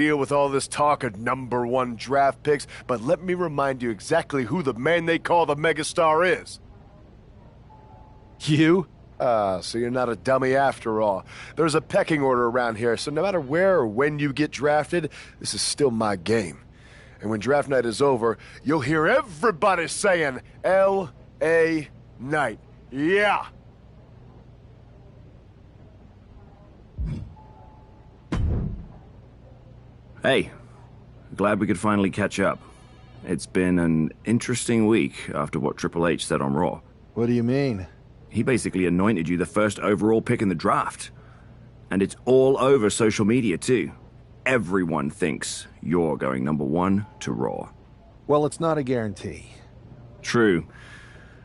deal with all this talk of #1 draft picks, but let me remind you exactly who the man they call the megastar is. You? So you're not a dummy after all. There's a pecking order around here, so no matter where or when you get drafted, this is still my game. And when draft night is over, you'll hear everybody saying, L.A. Knight. Yeah! Hey, glad we could finally catch up. It's been an interesting week after what Triple H said on Raw. What do you mean? He basically anointed you the first overall pick in the draft. And it's all over social media, too. Everyone thinks you're going #1 to Raw. Well, it's not a guarantee. True.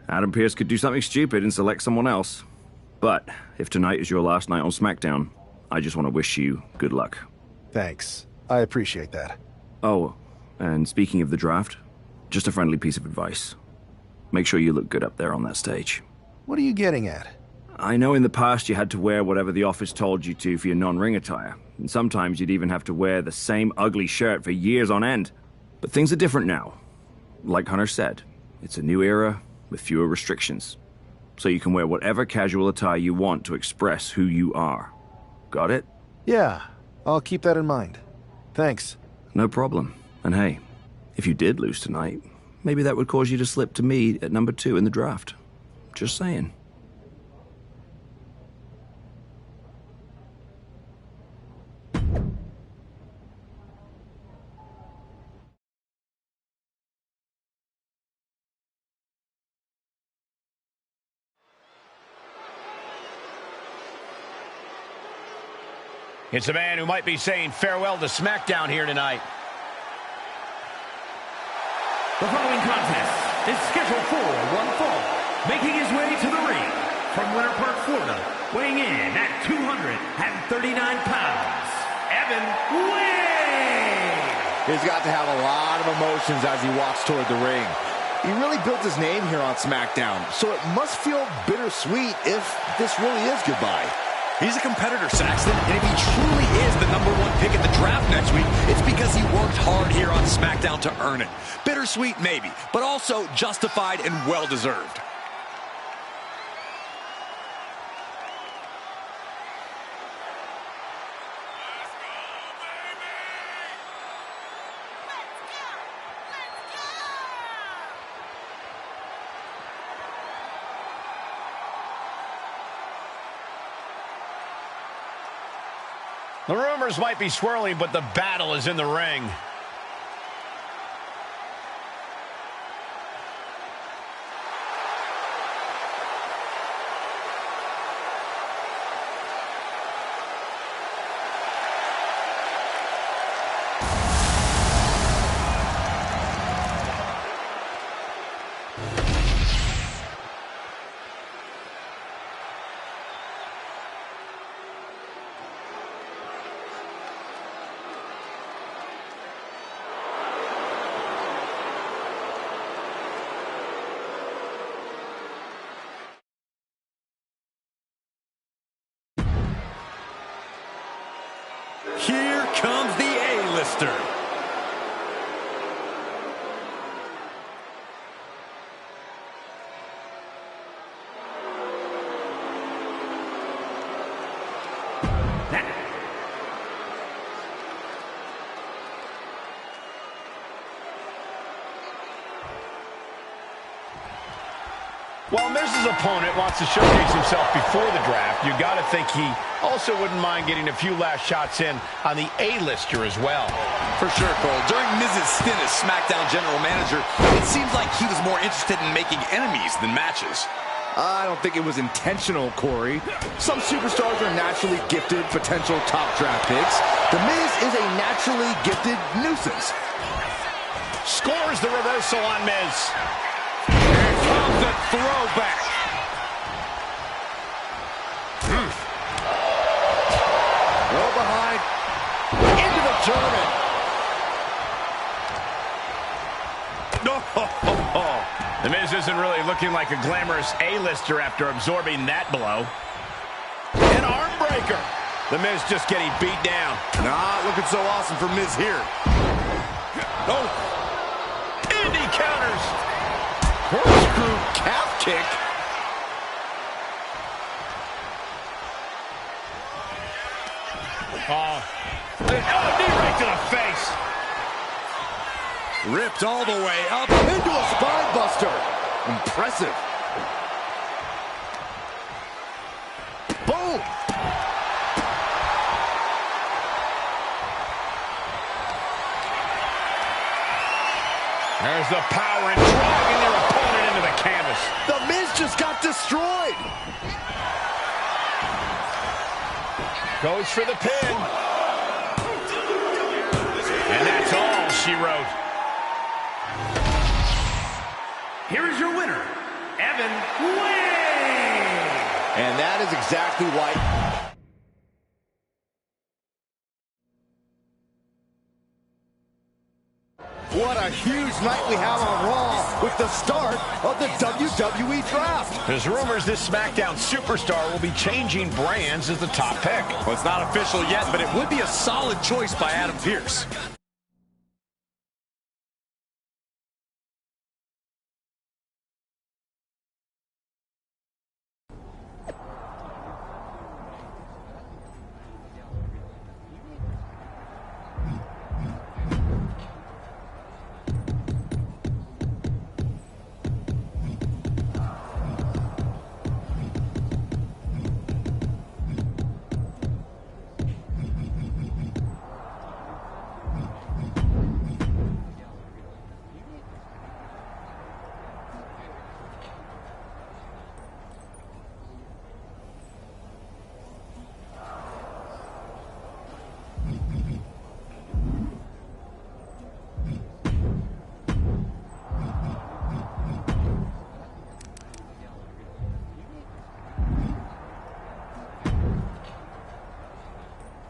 Adam Pearce could do something stupid and select someone else. But if tonight is your last night on SmackDown, I just want to wish you good luck. Thanks. I appreciate that. Oh, and speaking of the draft, just a friendly piece of advice. Make sure you look good up there on that stage. What are you getting at? I know in the past you had to wear whatever the office told you to for your non-ring attire. And sometimes you'd even have to wear the same ugly shirt for years on end. But things are different now. Like Hunter said, it's a new era with fewer restrictions. So you can wear whatever casual attire you want to express who you are. Got it? Yeah, I'll keep that in mind. Thanks. No problem. And hey, if you did lose tonight, maybe that would cause you to slip to me at #2 in the draft. Just saying. It's a man who might be saying farewell to SmackDown here tonight. The following contest is scheduled for one fall. Making his way to the ring from Winter Park, Florida, weighing in at 239 pounds, Evan Wade. He's got to have a lot of emotions as he walks toward the ring. He really built his name here on SmackDown, so it must feel bittersweet if this really is goodbye. He's a competitor, Saxton, and if he truly is the #1 pick at the draft next week, it's because he worked hard here on SmackDown to earn it. Bittersweet, maybe, but also justified and well-deserved. The rumors might be swirling, but the battle is in the ring. Here comes the A-lister. While Miz's opponent wants to showcase himself before the draft, you got to think he also wouldn't mind getting a few last shots in on the A-lister as well. For sure, Cole. During Miz's stint as SmackDown General Manager, it seems like he was more interested in making enemies than matches. I don't think it was intentional, Corey. Some superstars are naturally gifted potential top draft picks. The Miz is a naturally gifted nuisance. Scores the reversal on Miz. Here comes a throwback. Go behind. Into the tournament. The Miz isn't really looking like a glamorous A-lister after absorbing that blow. An arm breaker. The Miz just getting beat down. Not looking so awesome for Miz here. Oh. Indy counters. Corkscrew calf kick. Knee right to the face. Ripped all the way up into a spine buster. Impressive. Boom. There's the power and dragging their opponent into the canvas. The Miz just got destroyed. Goes for the pin. And that's all she wrote. Here is your winner, Evan Way. And that is exactly why. What a huge night we have on Raw with the start of the WWE Draft. There's rumors this SmackDown superstar will be changing brands as the top pick. Well, it's not official yet, but it would be a solid choice by Adam Pearce.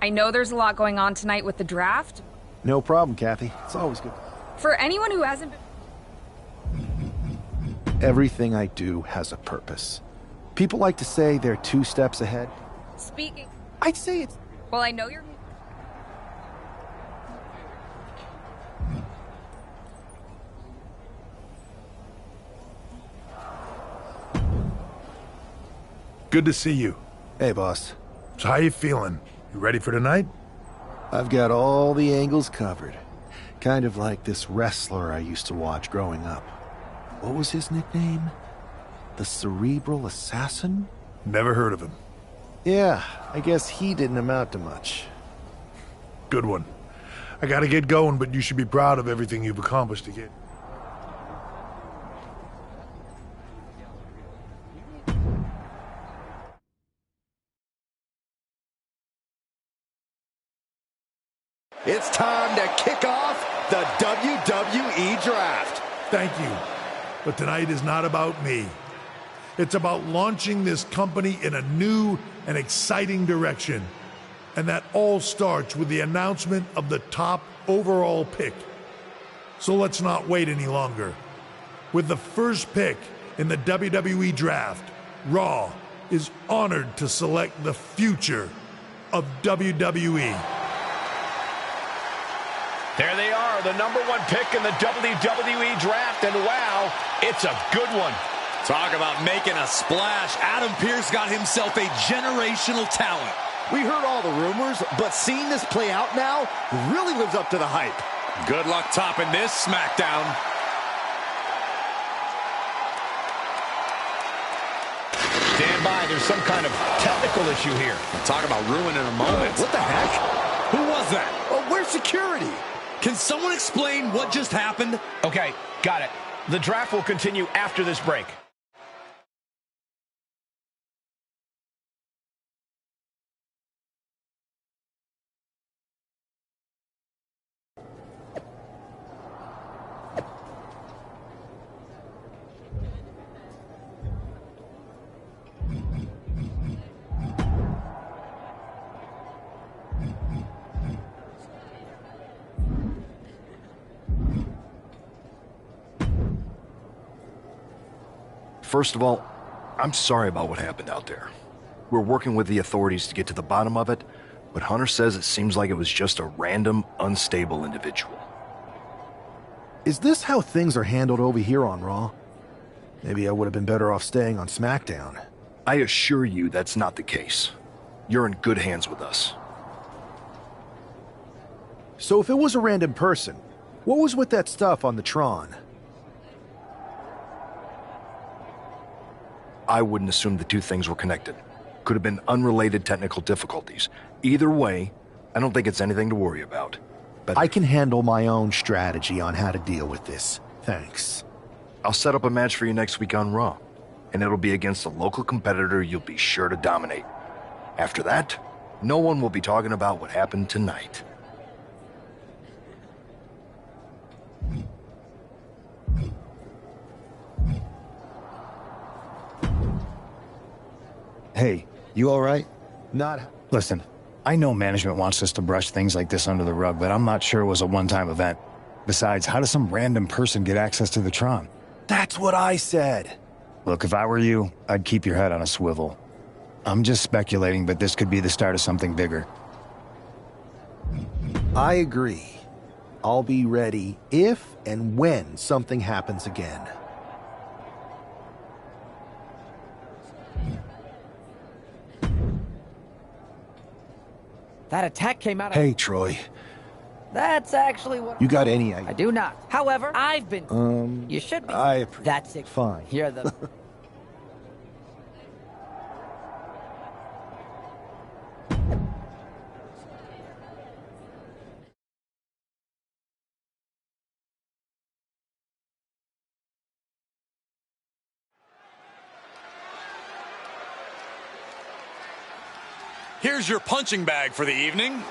I know there's a lot going on tonight with the draft. No problem, Kathy. It's always good. For anyone who hasn't been... Everything I do has a purpose. People like to say they're 2 steps ahead. Speaking... I'd say it's... Well, I know you're... Good to see you. Hey, boss. So how you feeling? You ready for tonight? I've got all the angles covered. Kind of like this wrestler I used to watch growing up. What was his nickname? The Cerebral Assassin? Never heard of him. Yeah, I guess he didn't amount to much. Good one. I gotta get going, but you should be proud of everything you've accomplished to get. It's time to kick off the WWE Draft. Thank you. But tonight is not about me. It's about launching this company in a new and exciting direction. And that all starts with the announcement of the top overall pick. So let's not wait any longer. With the first pick in the WWE Draft, Raw is honored to select the future of WWE. There they are, the #1 pick in the WWE Draft, and wow, it's a good one. Talk about making a splash. Adam Pearce got himself a generational talent. We heard all the rumors, but seeing this play out now really lives up to the hype. Good luck topping this SmackDown. Stand by, there's some kind of technical issue here. Talk about ruining a moment. What the heck? Who was that? Oh, where's security? Can someone explain what just happened? Okay, got it. The draft will continue after this break. First of all, I'm sorry about what happened out there. We're working with the authorities to get to the bottom of it, but Hunter says it seems like it was just a random, unstable individual. Is this how things are handled over here on Raw? Maybe I would have been better off staying on SmackDown. I assure you that's not the case. You're in good hands with us. So if it was a random person, what was with that stuff on the Tron? I wouldn't assume the two things were connected. Could have been unrelated technical difficulties. Either way, I don't think it's anything to worry about. But I can handle my own strategy on how to deal with this. Thanks. I'll set up a match for you next week on Raw, and it'll be against a local competitor you'll be sure to dominate. After that, no one will be talking about what happened tonight. Hey, you all right? Not... Listen, I know management wants us to brush things like this under the rug, but I'm not sure it was a one-time event. Besides, how does some random person get access to the Tron? That's what I said. Look, if I were you, I'd keep your head on a swivel. I'm just speculating, but this could be the start of something bigger. I agree. I'll be ready if and when something happens again. That attack came out of... Hey, Troy. That's actually what... You got any idea? I do not. However, I've been... You should be. That's it. Fine. You're the... Here's your punching bag for the evening.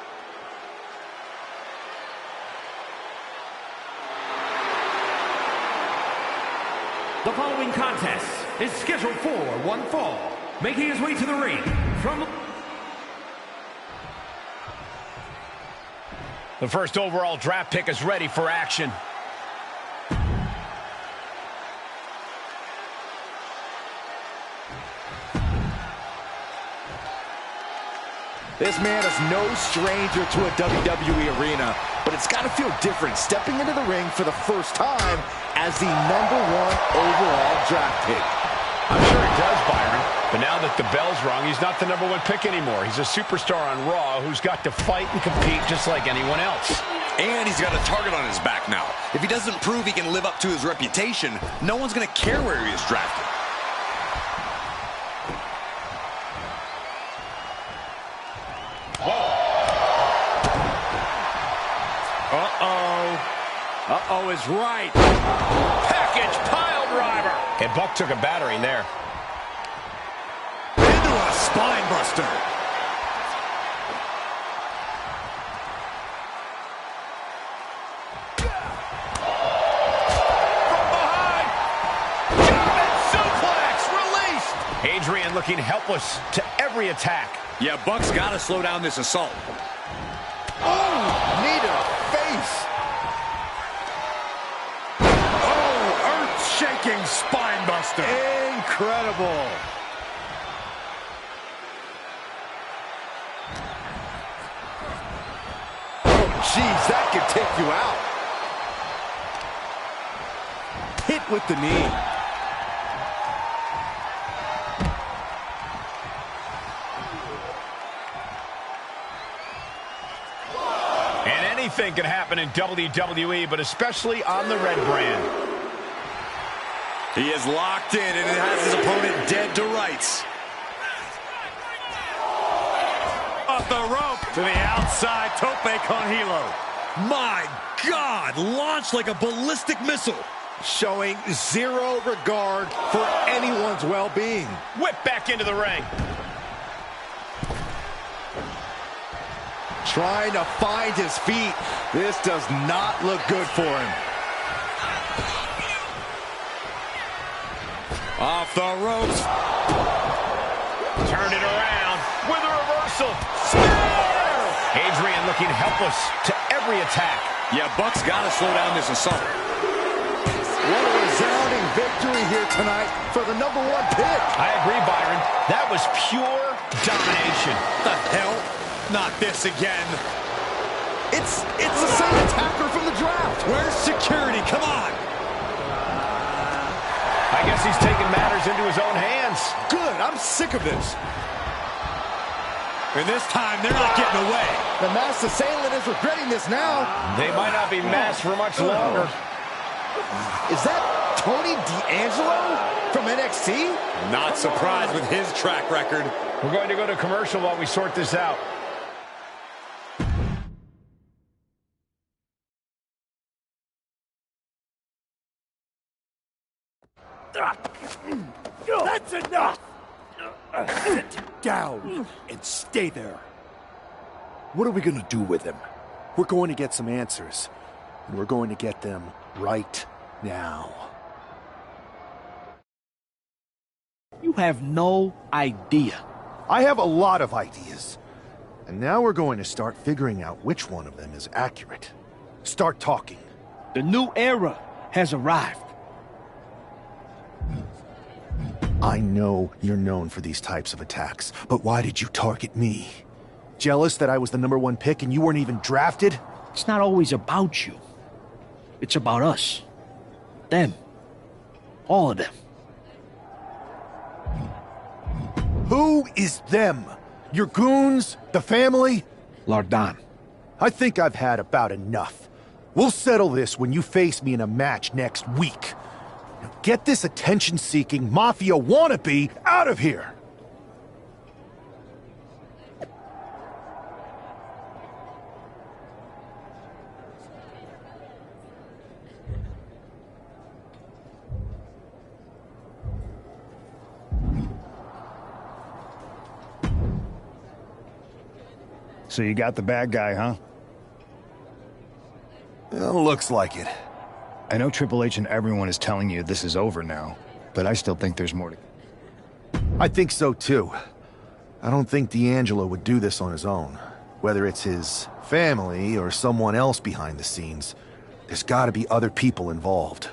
The following contest is scheduled for one fall. Making his way to the ring from... The first overall draft pick is ready for action. This man is no stranger to a WWE arena, but it's got to feel different stepping into the ring for the first time as the #1 overall draft pick. I'm sure it does, Byron, but now that the bell's rung, he's not the #1 pick anymore. He's a superstar on Raw who's got to fight and compete just like anyone else. And he's got a target on his back now. If he doesn't prove he can live up to his reputation, no one's going to care where he is drafted. Uh-oh is right. Package pile driver. And Buck took a battering there. Into a spine buster. From behind. German suplex released. Adrian looking helpless to every attack. Yeah, Buck's got to slow down this assault. Oh, knee to the face. Shaking spine buster. Incredible. Oh, jeez, that could take you out. Hit with the knee. And anything can happen in WWE, but especially on the red brand. He is locked in and has his opponent dead to rights. Up the rope to the outside, tope con hilo. My God, launched like a ballistic missile. Showing zero regard for anyone's well-being. Whip back into the ring. Trying to find his feet. This does not look good for him. Off the ropes. Turn it around with a reversal. Spear! Adrian looking helpless to every attack. Yeah, Buck's got to slow down this assault. What a resounding victory here tonight for the #1 pick. I agree, Byron. That was pure domination. The hell? Not this again. It's the same attacker from the draft. Where's security? Come on. I guess he's taking matters into his own hands. Good. I'm sick of this. And this time, they're not getting away. The masked assailant is regretting this now. They might not be masked for much longer. Is that Tony D'Angelo from NXT? Not surprised with his track record. We're going to go to commercial while we sort this out. That's enough! Sit down and stay there. What are we gonna do with him? We're going to get some answers, and we're going to get them right now. You have no idea. I have a lot of ideas. And now we're going to start figuring out which one of them is accurate. Start talking. The new era has arrived. I know you're known for these types of attacks, but why did you target me? Jealous that I was the #1 pick and you weren't even drafted? It's not always about you. It's about us. Them. All of them. Who is them? Your goons? The family? Lardan. I think I've had about enough. We'll settle this when you face me in a match next week. Now get this attention-seeking mafia wannabe out of here! So you got the bad guy, huh? Well, looks like it. I know Triple H and everyone is telling you this is over now, but I still think there's more to... I think so, too. I don't think D'Angelo would do this on his own. Whether it's his family or someone else behind the scenes, there's gotta be other people involved.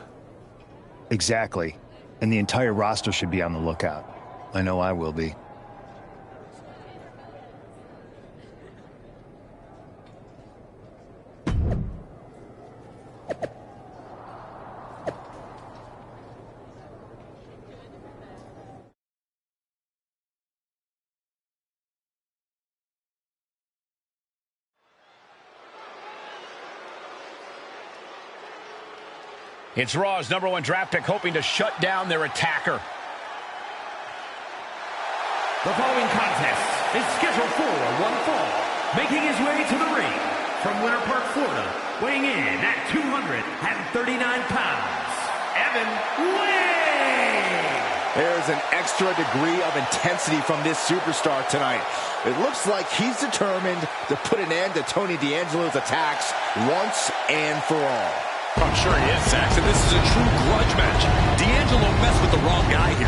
Exactly. And the entire roster should be on the lookout. I know I will be. It's Raw's #1 draft pick hoping to shut down their attacker. The following contest is scheduled for one fall. Making his way to the ring from Winter Park, Florida, weighing in at 239 pounds, Evan Wing! There's an extra degree of intensity from this superstar tonight. It looks like he's determined to put an end to Tony D'Angelo's attacks once and for all. I'm sure he is, Saxon. This is a true grudge match. D'Angelo messed with the wrong guy here.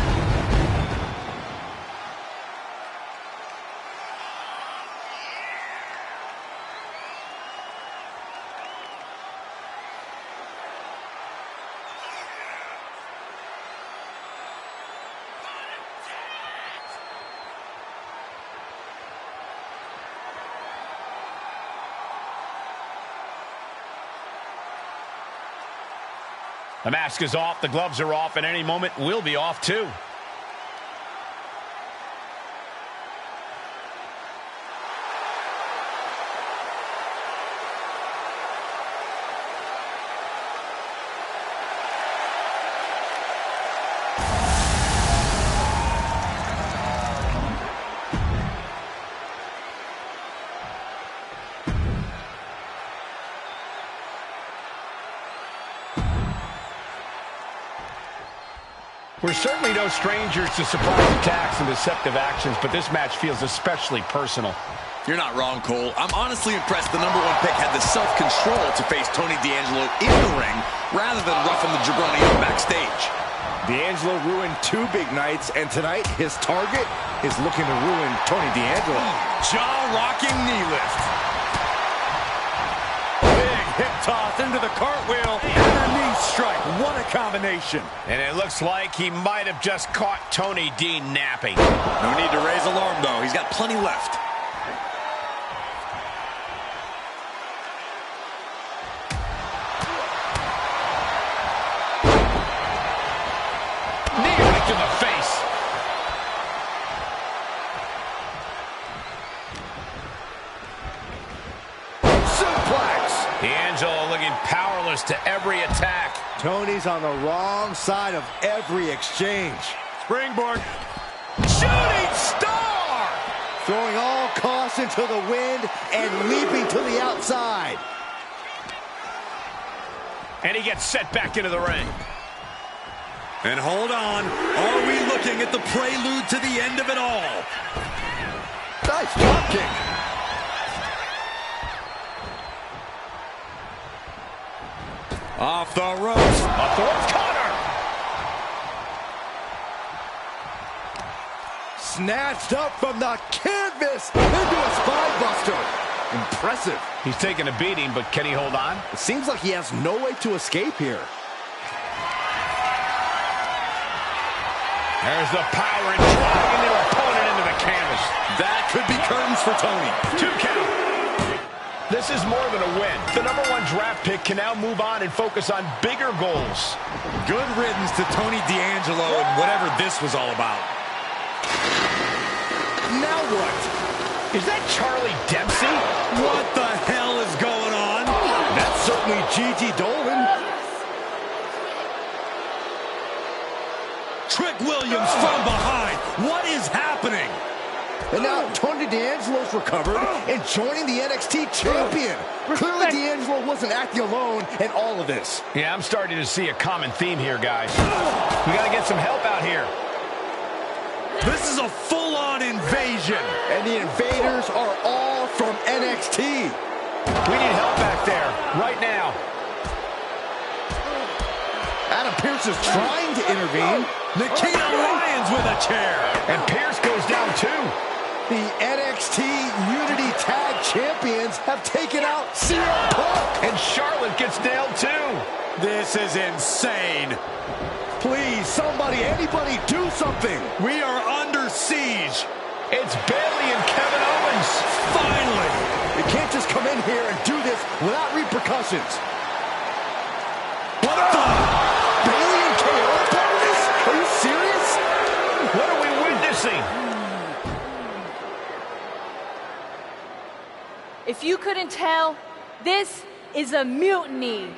The mask is off, the gloves are off, and any moment we'll be off too. We're certainly no strangers to surprise attacks and deceptive actions, but this match feels especially personal. You're not wrong, Cole. I'm honestly impressed the #1 pick had the self-control to face Tony D'Angelo in the ring rather than roughing the jabroni up backstage. D'Angelo ruined 2 big nights, and tonight his target is looking to ruin Tony D'Angelo. Jaw-rocking knee lift. Big hip toss into the cartwheel and a knee strike. What a combination. And it looks like he might have just caught Tony D napping. No need to raise alarm, though. He's got plenty left. Knee right to the face. D'Angelo looking powerless to every attack. Tony's on the wrong side of every exchange. Springboard. Shooting star! Throwing all caution to the wind and leaping to the outside. And he gets set back into the ring. And hold on. Are we looking at the prelude to the end of it all? Nice drop kick. Off the ropes. Off the ropes, Connor. Snatched up from the canvas into a spine buster. Impressive. He's taking a beating, but can he hold on? It seems like he has no way to escape here. There's the power and dragging their opponent into the canvas. That could be curtains for Tony. 2 count. This is more than a win. The #1 draft pick can now move on and focus on bigger goals. Good riddance to Tony D'Angelo and whatever this was all about. Now what? Is that Charlie Dempsey? What the hell is going on? That's certainly Gigi Dolan. Trick Williams from behind. What is happening? And now Tony D'Angelo's recovered and joining the NXT champion. Clearly D'Angelo wasn't acting alone in all of this. Yeah, I'm starting to see a common theme here, guys. We got to get some help out here. This is a full-on invasion. And the invaders are all from NXT. We need help back there, right now. Adam Pearce is trying to intervene. Nikita Lyons with a chair. And Pearce goes down too. The NXT Unity Tag Champions have taken out CM Punk. And Charlotte gets nailed too. This is insane. Please, somebody, anybody, do something. We are under siege. It's Bayley and Kevin Owens. Finally. You can't just come in here and do this without repercussions. What the? Bayley and KO are part of this? Are you serious? What are we witnessing? If you couldn't tell, this is a mutiny.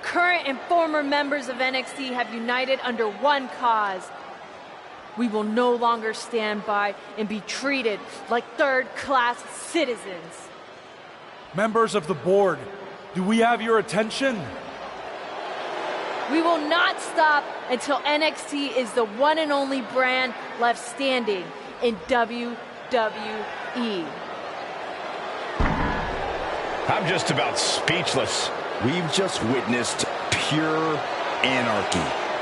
Current and former members of NXT have united under one cause. We will no longer stand by and be treated like third-class citizens. Members of the board, do we have your attention? We will not stop until NXT is the one and only brand left standing in WWE. I'm just about speechless. We've just witnessed pure anarchy.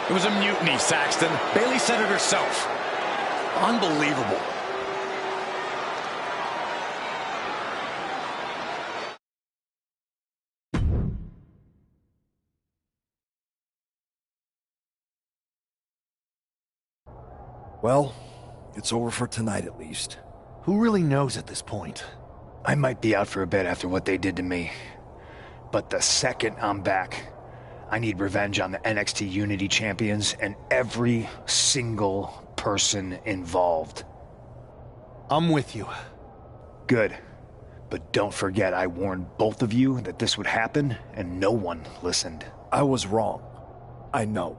It was a mutiny, Saxton. Bayley said it herself. Unbelievable. Well, it's over for tonight at least. Who really knows at this point? I might be out for a bit after what they did to me. But the second I'm back, I need revenge on the NXT Unity Champions and every single person involved. I'm with you. Good. But don't forget I warned both of you that this would happen, and no one listened. I was wrong. I know.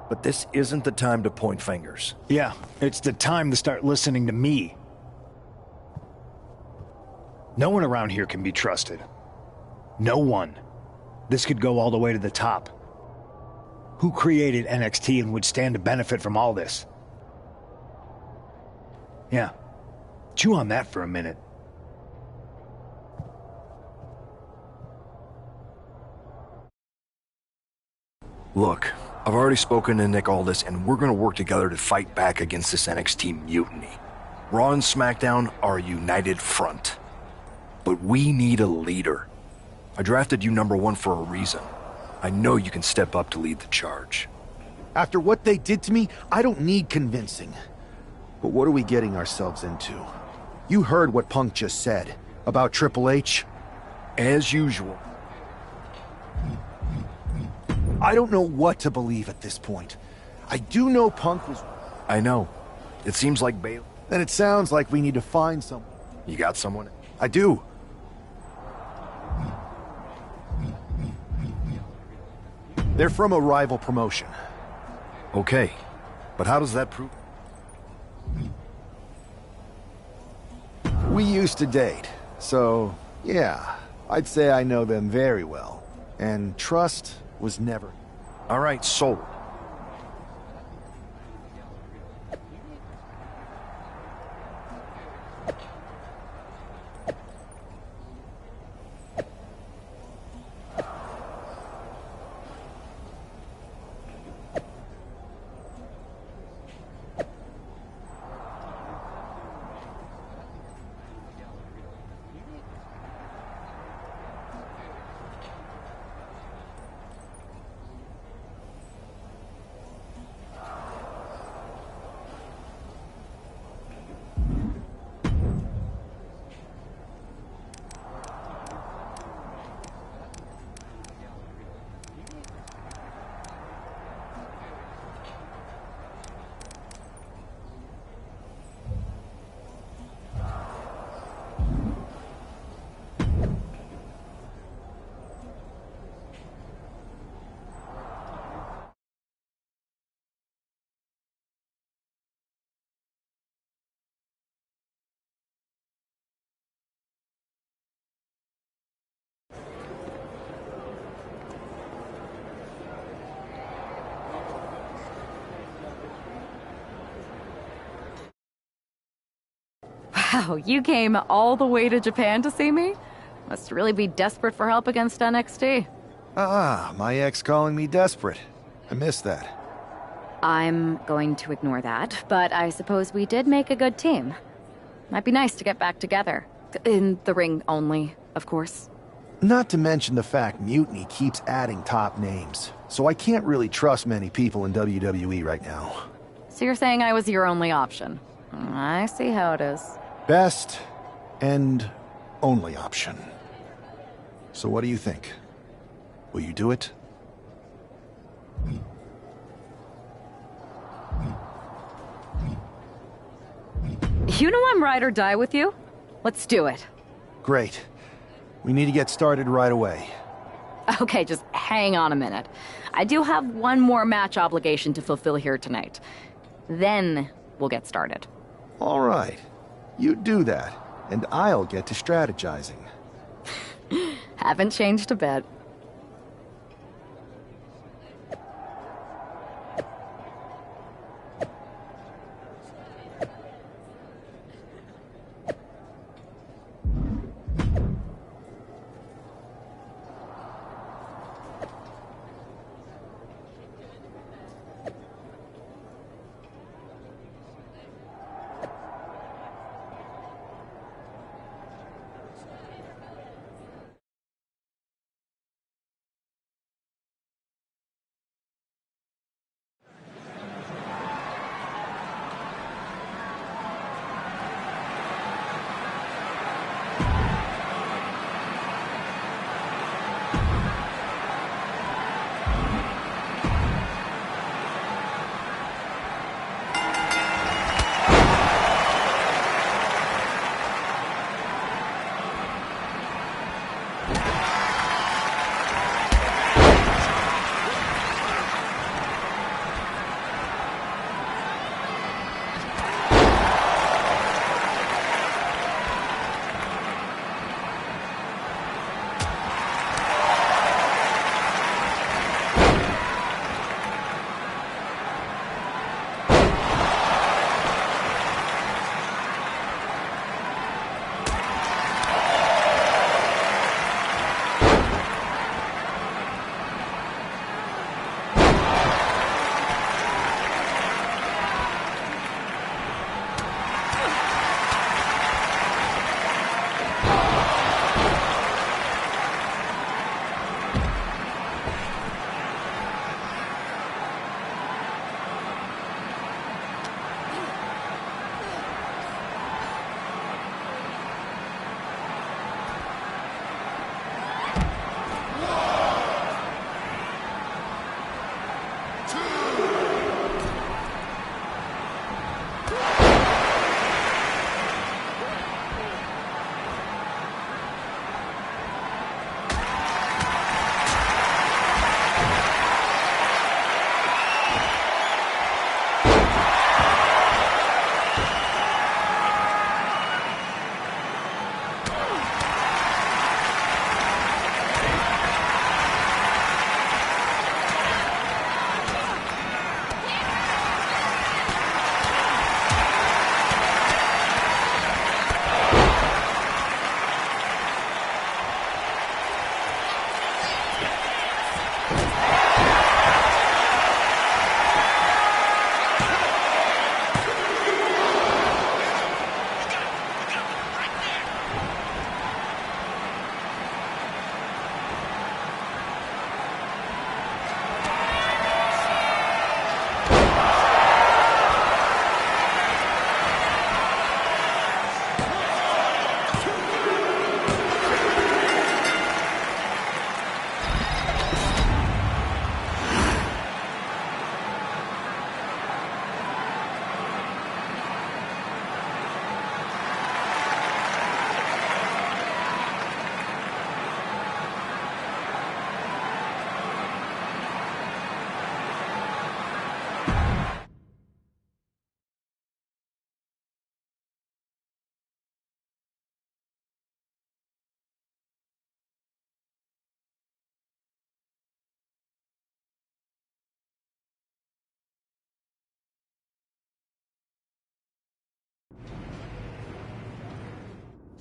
But this isn't the time to point fingers. Yeah, it's the time to start listening to me. No one around here can be trusted. No one. This could go all the way to the top. Who created NXT and would stand to benefit from all this? Yeah. Chew on that for a minute. Look, I've already spoken to Nick Aldis, and we're gonna work together to fight back against this NXT mutiny. Raw and SmackDown are a united front. But we need a leader. I drafted you number one for a reason. I know you can step up to lead the charge. After what they did to me, I don't need convincing. But what are we getting ourselves into? You heard what Punk just said about Triple H. As usual. I don't know what to believe at this point. I do know Punk was... I know. It seems like Bailey. Then it sounds like we need to find someone. You got someone? I do. They're from a rival promotion. Okay, but how does that prove? We used to date, so yeah, I'd say I know them very well. And trust was never... All right, sold. Wow, you came all the way to Japan to see me? Must really be desperate for help against NXT. My ex calling me desperate. I missed that. I'm going to ignore that, but I suppose we did make a good team. Might be nice to get back together. In the ring only, of course. Not to mention the fact Mutiny keeps adding top names, so I can't really trust many people in WWE right now. So you're saying I was your only option? I see how it is. Best and only option. So what do you think? Will you do it? You know I'm ride or die with you. Let's do it. Great. We need to get started right away. Okay, just hang on a minute. I do have one more match obligation to fulfill here tonight. Then we'll get started. All right. You do that, and I'll get to strategizing. Haven't changed a bit.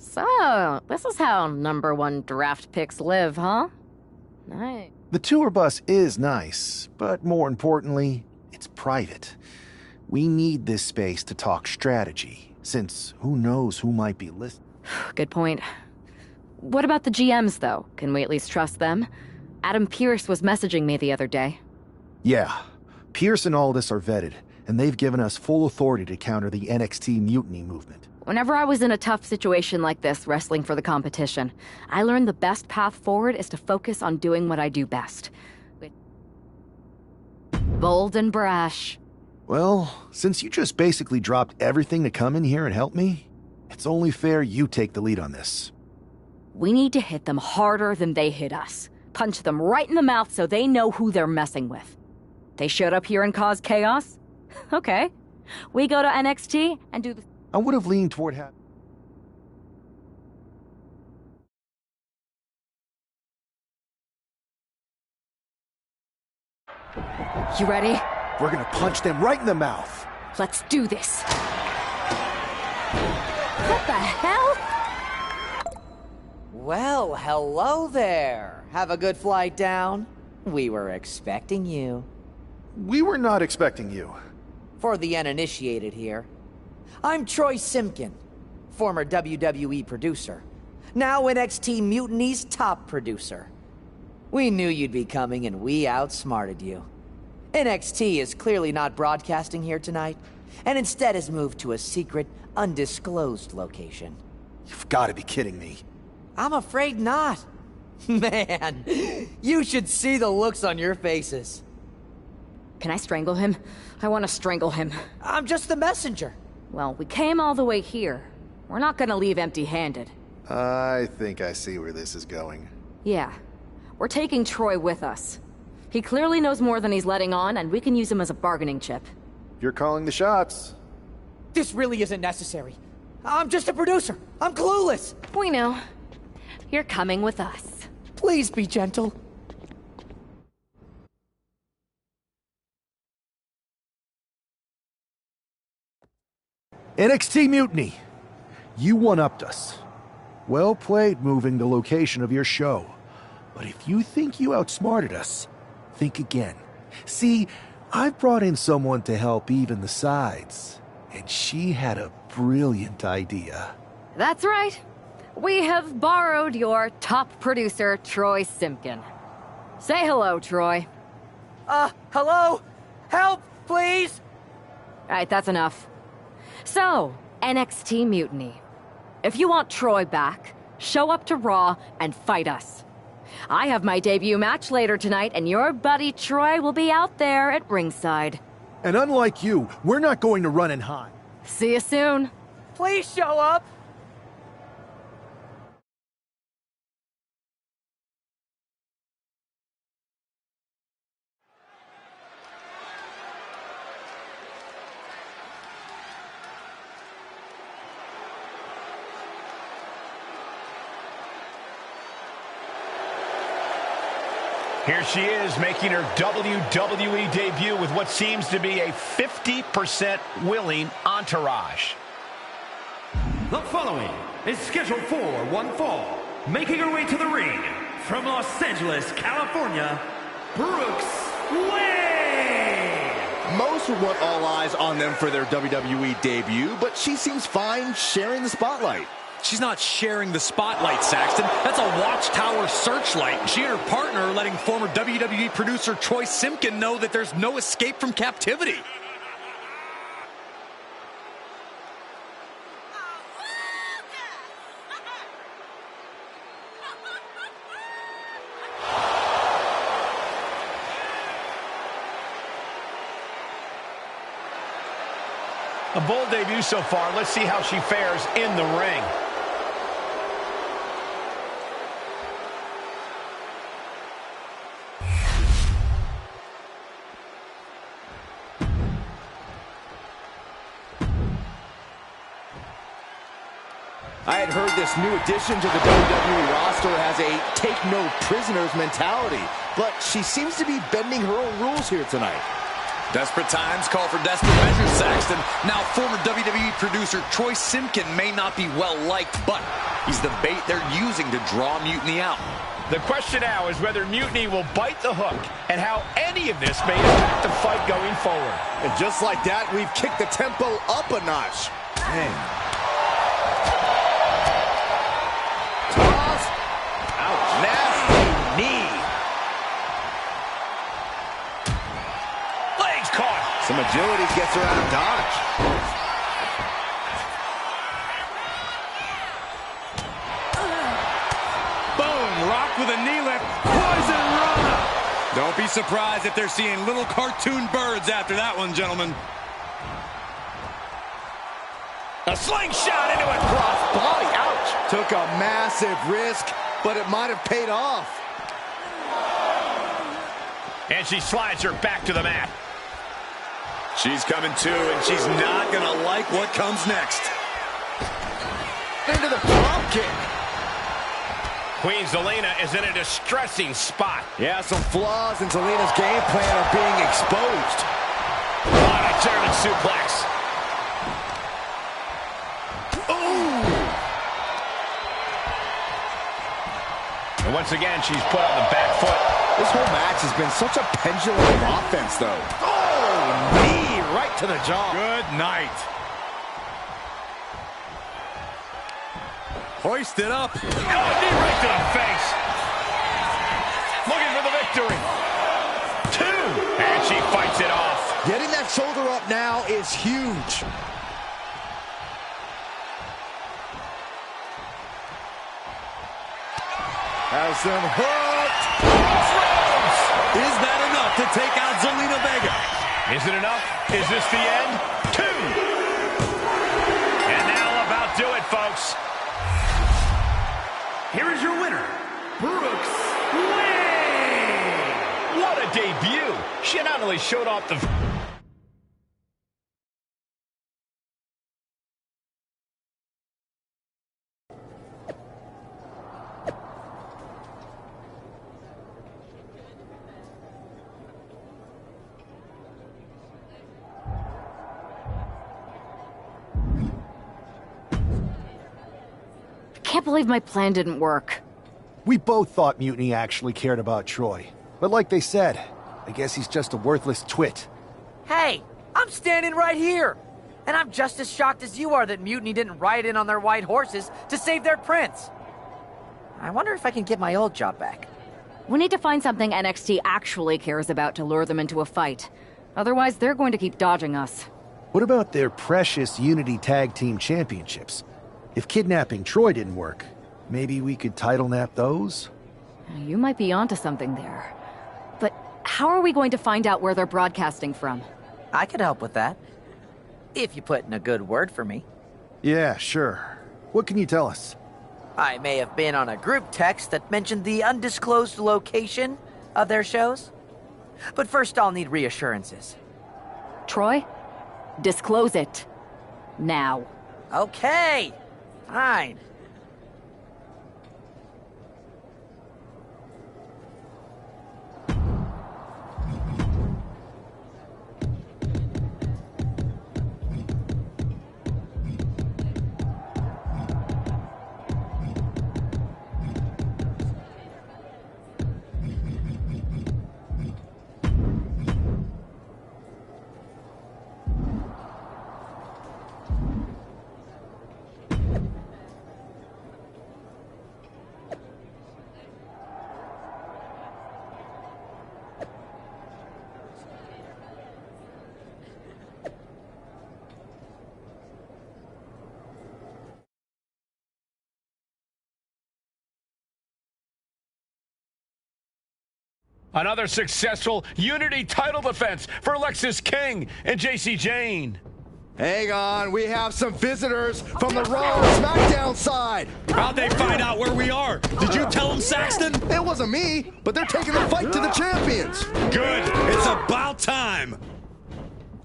So, this is how #1 draft picks live, huh? Nice. The tour bus is nice, but more importantly, it's private. We need this space to talk strategy, since who knows who might be listening. Good point. What about the GMs, though? Can we at least trust them? Adam Pearce was messaging me the other day. Yeah, Pierce and Aldis are vetted, and they've given us full authority to counter the NXT mutiny movement. Whenever I was in a tough situation like this, wrestling for the competition, I learned the best path forward is to focus on doing what I do best. Bold and brash. Well, since you just basically dropped everything to come in here and help me, it's only fair you take the lead on this. We need to hit them harder than they hit us. Punch them right in the mouth so they know who they're messing with. They showed up here and caused chaos? Okay. We go to NXT and do the... I would have leaned toward You ready? We're gonna punch them right in the mouth. Let's do this. What the hell? Well, hello there. Have a good flight down. We were expecting you. We were not expecting you. For the uninitiated here, I'm Troy Simkin, former WWE producer, now NXT Mutiny's top producer. We knew you'd be coming and we outsmarted you. NXT is clearly not broadcasting here tonight, and instead has moved to a secret, undisclosed location. You've got to be kidding me. I'm afraid not. Man, you should see the looks on your faces. Can I strangle him? I want to strangle him. I'm just the messenger. Well, we came all the way here. We're not gonna leave empty-handed. I think I see where this is going. Yeah. We're taking Troy with us. He clearly knows more than he's letting on, and we can use him as a bargaining chip. You're calling the shots. This really isn't necessary. I'm just a producer. I'm clueless. We know. You're coming with us. Please be gentle. NXT Mutiny. You one-upped us. Well played moving the location of your show. But if you think you outsmarted us, think again. See, I've brought in someone to help even the sides, and she had a brilliant idea. That's right. We have borrowed your top producer, Troy Simkin. Say hello, Troy. Hello? Help, please? All right, that's enough. So, NXT Mutiny. If you want Troy back, show up to Raw and fight us. I have my debut match later tonight, and your buddy Troy will be out there at ringside. And unlike you, we're not going to run and hide. See you soon. Please show up. Here she is, making her WWE debut with what seems to be a 50% willing entourage. The following is scheduled for one fall, making her way to the ring from Los Angeles, California, Brooks Way. Most would want all eyes on them for their WWE debut, but she seems fine sharing the spotlight. She's not sharing the spotlight, Saxton. That's a watchtower searchlight. She and her partner are letting former WWE producer Troy Simkin know that there's no escape from captivity. A bold debut so far. Let's see how she fares in the ring. I had heard this new addition to the WWE roster has a take-no-prisoners mentality, but she seems to be bending her own rules here tonight. Desperate times call for desperate measures, Saxton. Now, former WWE producer Troy Simpkin may not be well-liked, but he's the bait they're using to draw Mutiny out. The question now is whether Mutiny will bite the hook and how any of this may impact the fight going forward. And just like that, we've kicked the tempo up a notch. Man. Toss. Ouch. Nasty knee. Legs caught. Some agility gets her out of dodge. Boom, Rock with a knee lift. Poison Rana. Don't be surprised if they're seeing little cartoon birds after that one, gentlemen. A slingshot into a cross body. Ouch. Took a massive risk, but it might have paid off. And she slides her back to the mat. She's coming to, and she's not going to like what comes next. Into the drop kick. Queen Zelina is in a distressing spot. Yeah, some flaws in Zelina's game plan are being exposed. On a German suplex. And once again, she's put on the back foot. This whole match has been such a pendulum of offense, though. Oh, knee right to the jaw. Good night. Hoist it up. Oh, knee right to the face. Looking for the victory. 2. And she fights it off. Getting that shoulder up now is huge. Has them hooked. Is that enough to take out Zelina Vega? Is it enough? Is this the end? 2. And that'll about do it, folks. Here is your winner, Brooks Wayne. What a debut. She not only showed off the... Can't believe my plan didn't work. We both thought Mutiny actually cared about Troy. But like they said, I guess he's just a worthless twit. Hey, I'm standing right here. And I'm just as shocked as you are that Mutiny didn't ride in on their white horses to save their prince. I wonder if I can get my old job back. We need to find something NXT actually cares about to lure them into a fight. Otherwise, they're going to keep dodging us. What about their precious Unity Tag Team Championships? If kidnapping Troy didn't work, maybe we could title nap those? You might be onto something there. But how are we going to find out where they're broadcasting from? I could help with that. If you put in a good word for me. Yeah, sure. What can you tell us? I may have been on a group text that mentioned the undisclosed location of their shows. But first I'll need reassurances. Troy, disclose it. Now. Okay. Fine. Another successful Unity title defense for Lexis King and JC Jane. Hang on, we have some visitors from the Raw and SmackDown side. How'd they find out where we are? Did you tell them, Saxton? It wasn't me, but they're taking the fight to the champions. Good. It's about time.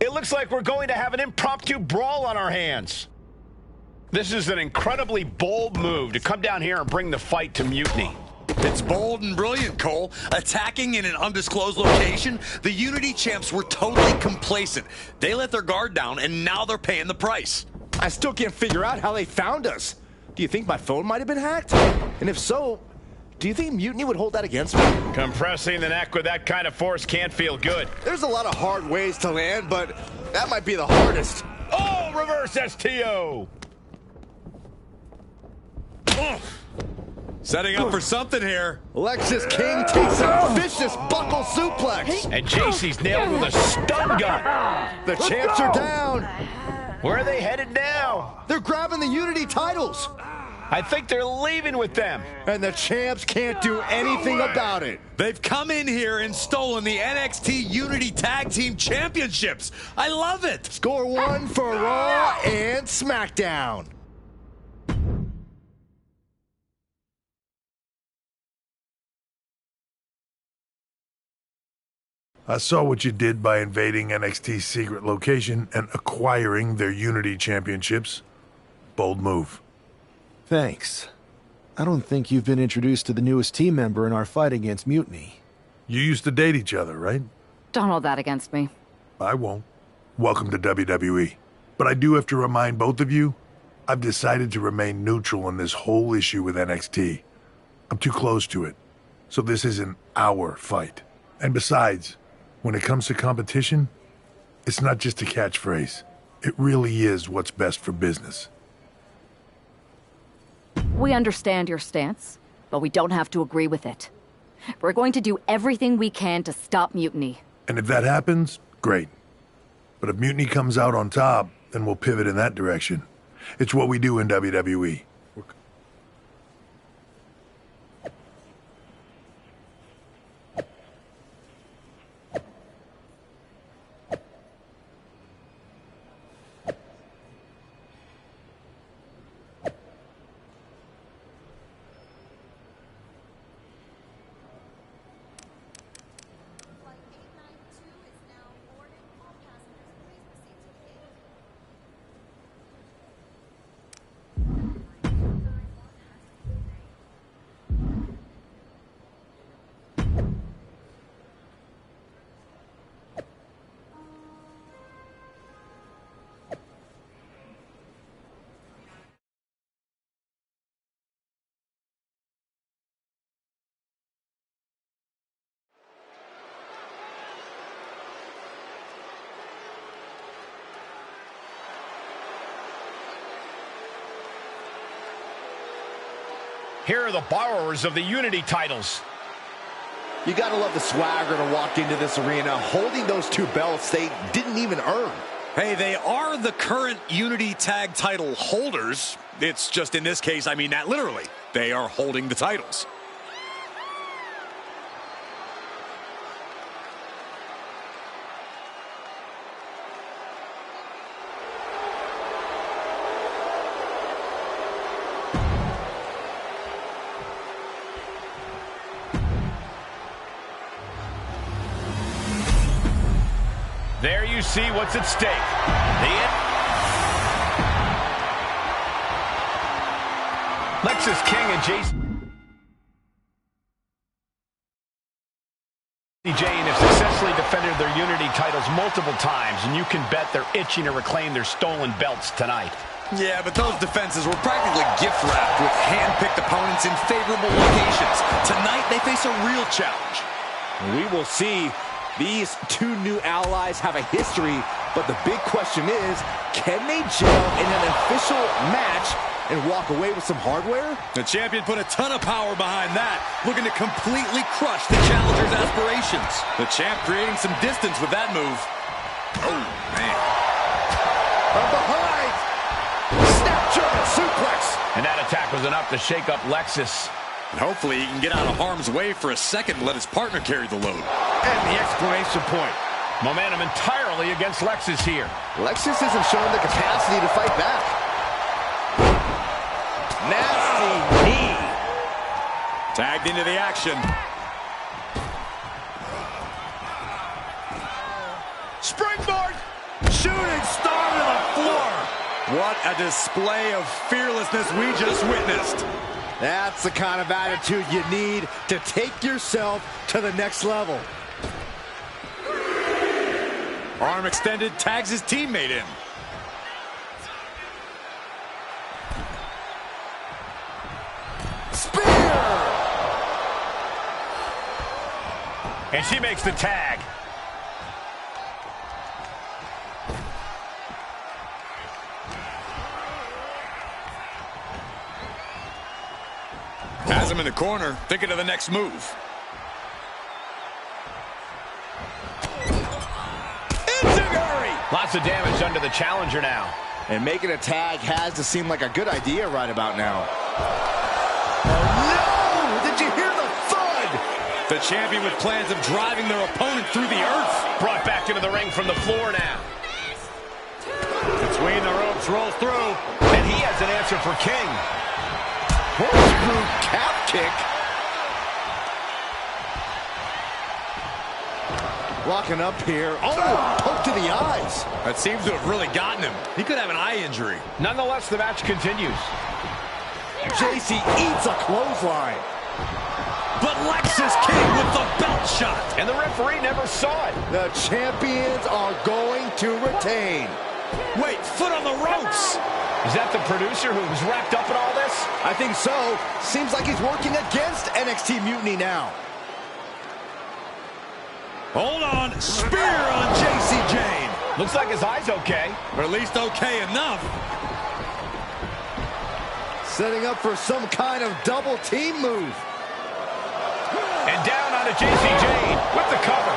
It looks like we're going to have an impromptu brawl on our hands. This is an incredibly bold move to come down here and bring the fight to Mutiny. It's bold and brilliant, Cole. Attacking in an undisclosed location, the Unity champs were totally complacent. They let their guard down, and now they're paying the price. I still can't figure out how they found us. Do you think my phone might have been hacked? And if so, do you think Mutiny would hold that against me? Compressing the neck with that kind of force can't feel good. There's a lot of hard ways to land, but that might be the hardest. Oh, reverse STO! Setting up for something here. Lexus King takes a vicious buckle suplex. And JC's nailed with a stun gun. The champs are down. Where are they headed now? They're grabbing the Unity titles. I think they're leaving with them. And the champs can't do anything about it. They've come in here and stolen the NXT Unity Tag Team Championships. I love it. Score one for Raw and SmackDown. I saw what you did by invading NXT's secret location and acquiring their Unity championships. Bold move. Thanks. I don't think you've been introduced to the newest team member in our fight against Mutiny. You used to date each other, right? Don't hold that against me. I won't. Welcome to WWE. But I do have to remind both of you, I've decided to remain neutral on this whole issue with NXT. I'm too close to it. So this isn't our fight. And besides, when it comes to competition, it's not just a catchphrase. It really is what's best for business. We understand your stance, but we don't have to agree with it. We're going to do everything we can to stop Mutiny. And if that happens, great. But if Mutiny comes out on top, then we'll pivot in that direction. It's what we do in WWE. Here are the borrowers of the Unity titles. You gotta love the swagger to walk into this arena holding those two belts they didn't even earn. Hey, they are the current Unity Tag title holders. It's just in this case, I mean that literally. They are holding the titles. There you see what's at stake. Lexus King and Jane have successfully defended their Unity titles multiple times, and you can bet they're itching to reclaim their stolen belts tonight. Yeah, but those defenses were practically gift-wrapped with hand-picked opponents in favorable locations. Tonight, they face a real challenge. We will see. These two new allies have a history, but the big question is, can they gel in an official match and walk away with some hardware? The champion put a ton of power behind that, looking to completely crush the challenger's aspirations. The champ creating some distance with that move. Oh, man. From behind, snap German suplex. And that attack was enough to shake up Lexus. And hopefully he can get out of harm's way for a second and let his partner carry the load. And the exclamation point. Momentum entirely against Lexus here. Lexus isn't showing the capacity to fight back. Nasty knee. Tagged into the action. Springboard. Shooting star to the floor. What a display of fearlessness we just witnessed. That's the kind of attitude you need to take yourself to the next level. Arm extended, tags his teammate in. Spear! And she makes the tag. Has him in the corner, thinking of the next move. Lots of damage under the challenger now. And making a tag has to seem like a good idea right about now. Oh, no! Did you hear the thud? The champion with plans of driving their opponent through the earth. Brought back into the ring from the floor now. Between the ropes, rolls through. And he has an answer for King. Corkscrew calf kick. Locking up here. Oh, poke to the eyes. That seems to have really gotten him. He could have an eye injury. Nonetheless, the match continues. JC eats a clothesline. But Lexus King with the belt shot. And the referee never saw it. The champions are going to retain. Wait, foot on the ropes. Is that the producer who's wrapped up in all this? I think so. Seems like he's working against NXT Mutiny now. Hold on. Spear on JC Jane. Looks like his eye's okay. Or at least okay enough. Setting up for some kind of double team move. And down onto JC Jane with the cover.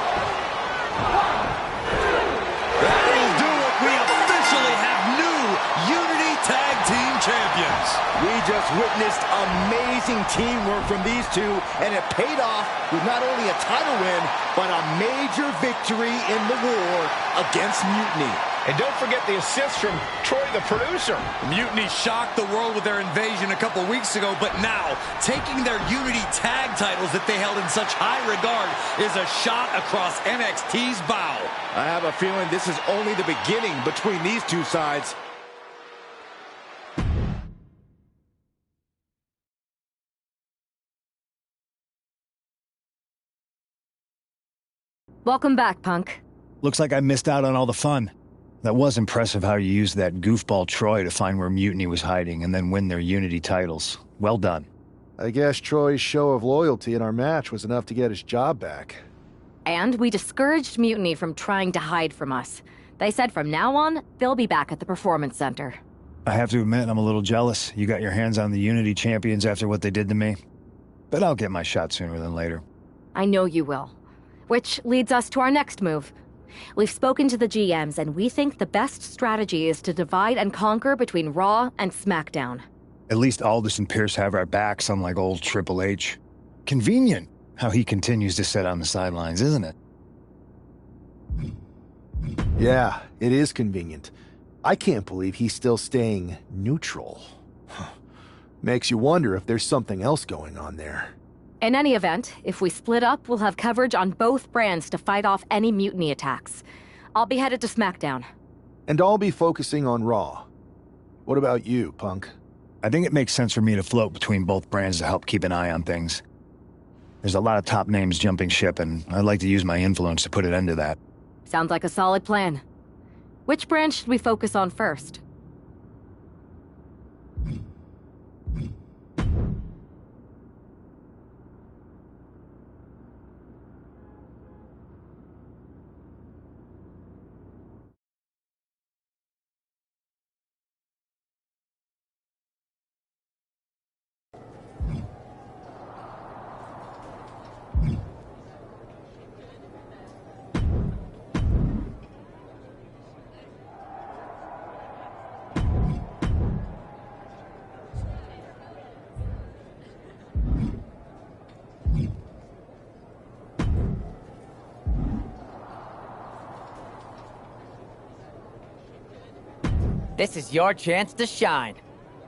That'll do it. We officially have new Unity Tag Team Champions. We just witnessed amazing teamwork from these two, and it paid off with not only a title win, but a major victory in the war against Mutiny. And don't forget the assist from Troy, the producer. Mutiny shocked the world with their invasion a couple weeks ago, but now, taking their Unity tag titles that they held in such high regard is a shot across NXT's bow. I have a feeling this is only the beginning between these two sides. Welcome back, Punk. Looks like I missed out on all the fun. That was impressive how you used that goofball Troy to find where Mutiny was hiding and then win their Unity titles. Well done. I guess Troy's show of loyalty in our match was enough to get his job back. And we discouraged Mutiny from trying to hide from us. They said from now on, they'll be back at the Performance Center. I have to admit, I'm a little jealous. You got your hands on the Unity champions after what they did to me. But I'll get my shot sooner than later. I know you will. Which leads us to our next move. We've spoken to the GMs, and we think the best strategy is to divide and conquer between Raw and SmackDown. At least Aldis and Pierce have our backs, unlike old Triple H. Convenient how he continues to sit on the sidelines, isn't it? Yeah, it is convenient. I can't believe he's still staying neutral. Makes you wonder if there's something else going on there. In any event, if we split up, we'll have coverage on both brands to fight off any Mutiny attacks. I'll be headed to SmackDown. And I'll be focusing on Raw. What about you, Punk? I think it makes sense for me to float between both brands to help keep an eye on things. There's a lot of top names jumping ship, and I'd like to use my influence to put an end to that. Sounds like a solid plan. Which brand should we focus on first? This is your chance to shine.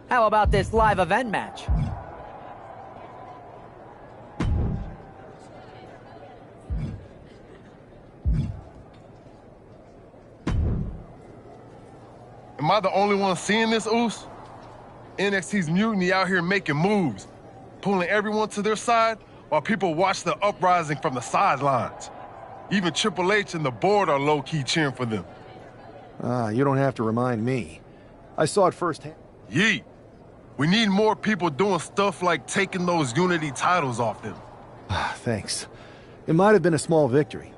How about this live event match? Am I the only one seeing this, Oos? NXT's Mutiny out here making moves. pulling everyone to their side while people watch the uprising from the sidelines. Even Triple H and the board are low-key cheering for them. You don't have to remind me. I saw it firsthand. Yeet. We need more people doing stuff like taking those Unity titles off them. Thanks. It might have been a small victory.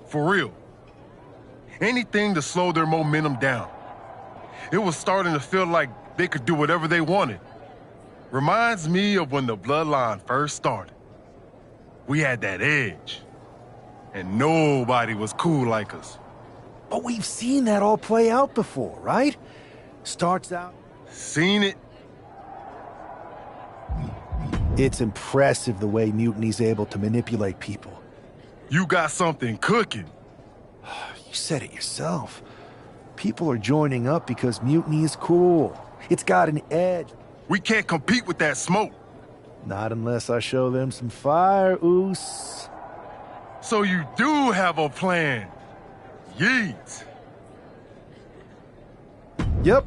For real. Anything to slow their momentum down. It was starting to feel like they could do whatever they wanted. Reminds me of when the Bloodline first started. We had that edge. And nobody was cool like us. But we've seen that all play out before, right? Starts out... Seen it. It's impressive the way Mutiny's able to manipulate people. You got something cooking. You said it yourself. People are joining up because Mutiny is cool. It's got an edge. We can't compete with that smoke. Not unless I show them some fire, Oos. So you do have a plan. Yeet. Yep.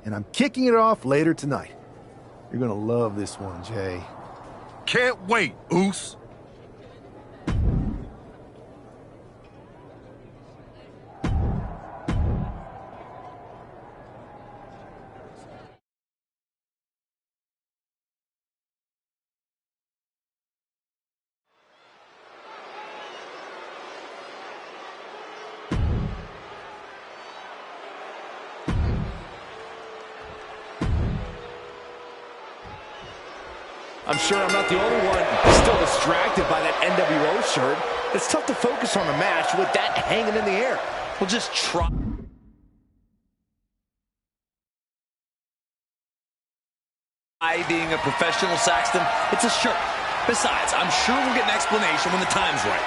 And I'm kicking it off later tonight. You're gonna love this one, Jay. Can't wait, Oos. I'm sure I'm not the only one still distracted by that NWO shirt. It's tough to focus on the match with that hanging in the air. We'll just try. Being a professional, Saxton, it's a shirt. Besides, I'm sure we'll get an explanation when the time's right.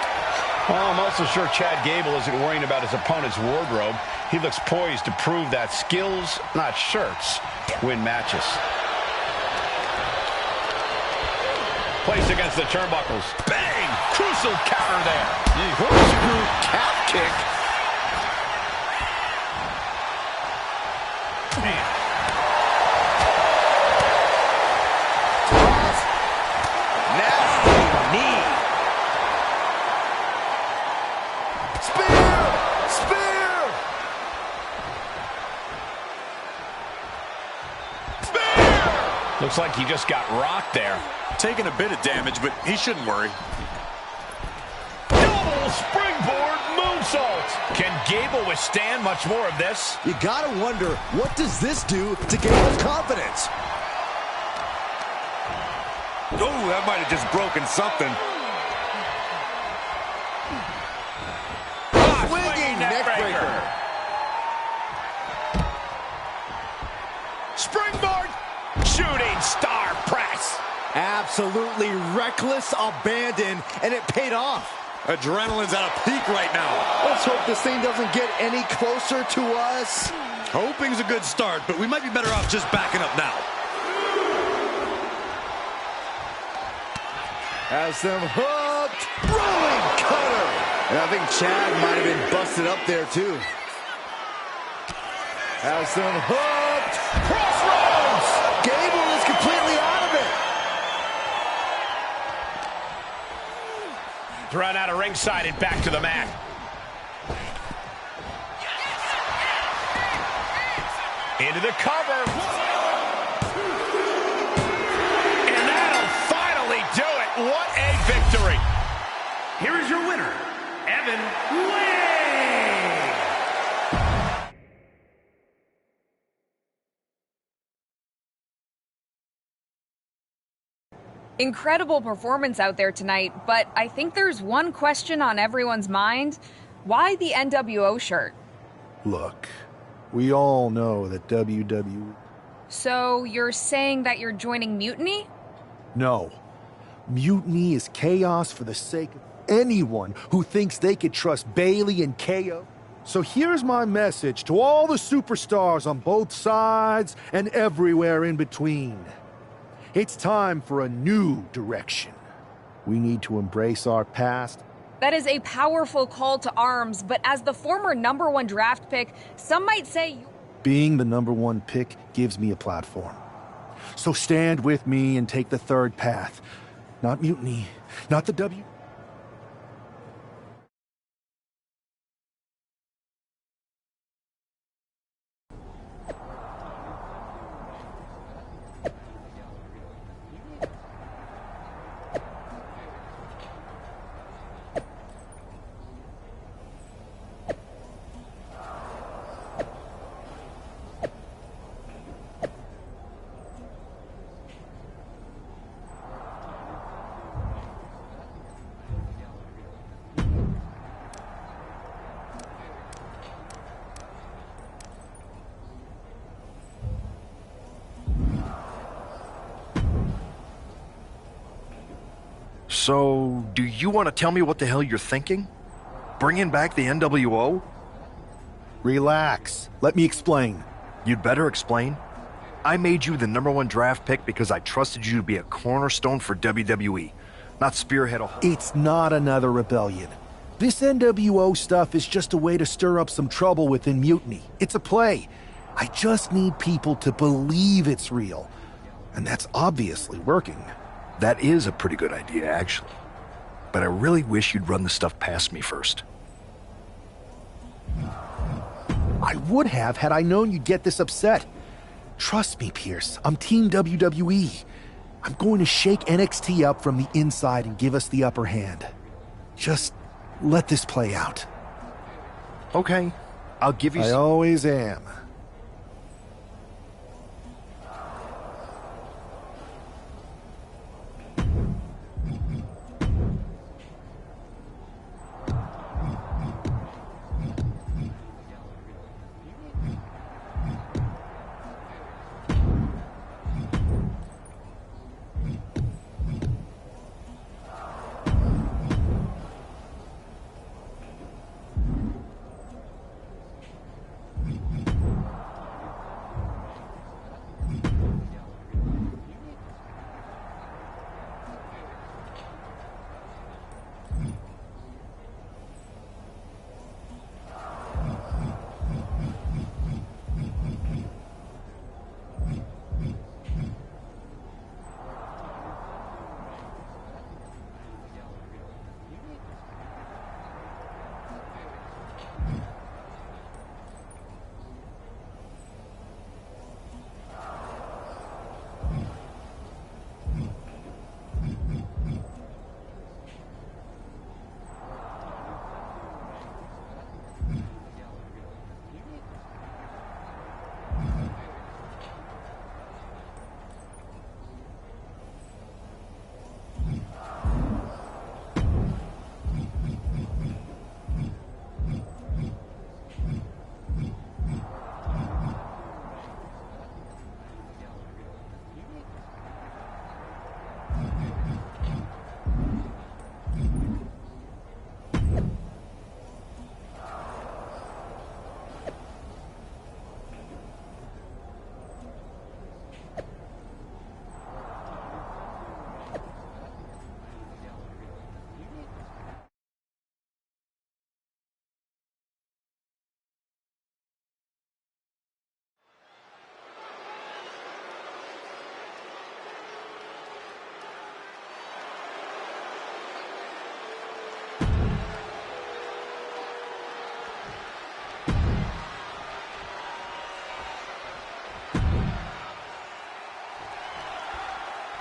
Well, I'm also sure Chad Gable isn't worrying about his opponent's wardrobe. He looks poised to prove that skills, not shirts, win matches. Placed against the turnbuckles. Bang! Crucial counter there. Corkscrew calf kick. Nasty knee. Spear! Spear! Spear! Looks like he just got rocked there. Taking a bit of damage, but he shouldn't worry. Double springboard moonsault. Can Gable withstand much more of this? You gotta wonder, what does this do to Gable's confidence? Oh, that might have just broken something. Swinging neckbreaker. Springboard. Shooting star press. Absolutely reckless abandon, and it paid off. Adrenaline's at a peak right now. Let's hope this thing doesn't get any closer to us. Hoping's a good start, but we might be better off just backing up now. Has them hooked. Rolling cutter. And I think Chad might have been busted up there, too. Has them hooked. Crossroads. Gable is completely out of it. Thrown out of ringside and back to the mat. Into the cover. And that'll finally do it. What a victory. Here is your winner, Evan Way. Incredible performance out there tonight, but I think there's one question on everyone's mind. Why the NWO shirt? Look, we all know that WWE... So you're saying that you're joining Mutiny? No. Mutiny is chaos for the sake of anyone who thinks they could trust Bailey and KO. So here's my message to all the superstars on both sides and everywhere in between. It's time for a new direction. We need to embrace our past. That is a powerful call to arms, but as the former #1 draft pick, some might say... Being the #1 pick gives me a platform. So stand with me and take the third path. Not mutiny, not the W... So, do you want to tell me what the hell you're thinking? Bringing back the NWO? Relax. Let me explain. You'd better explain. I made you the #1 draft pick because I trusted you to be a cornerstone for WWE, not spearhead a whole... It's not another rebellion. This NWO stuff is just a way to stir up some trouble within Mutiny. It's a play. I just need people to believe it's real. And that's obviously working. That is a pretty good idea, actually. But I really wish you'd run the stuff past me first. I would have had I known you'd get this upset. Trust me, Pierce. I'm Team WWE. I'm going to shake NXT up from the inside and give us the upper hand. Just let this play out. Okay. I'll give you I always am.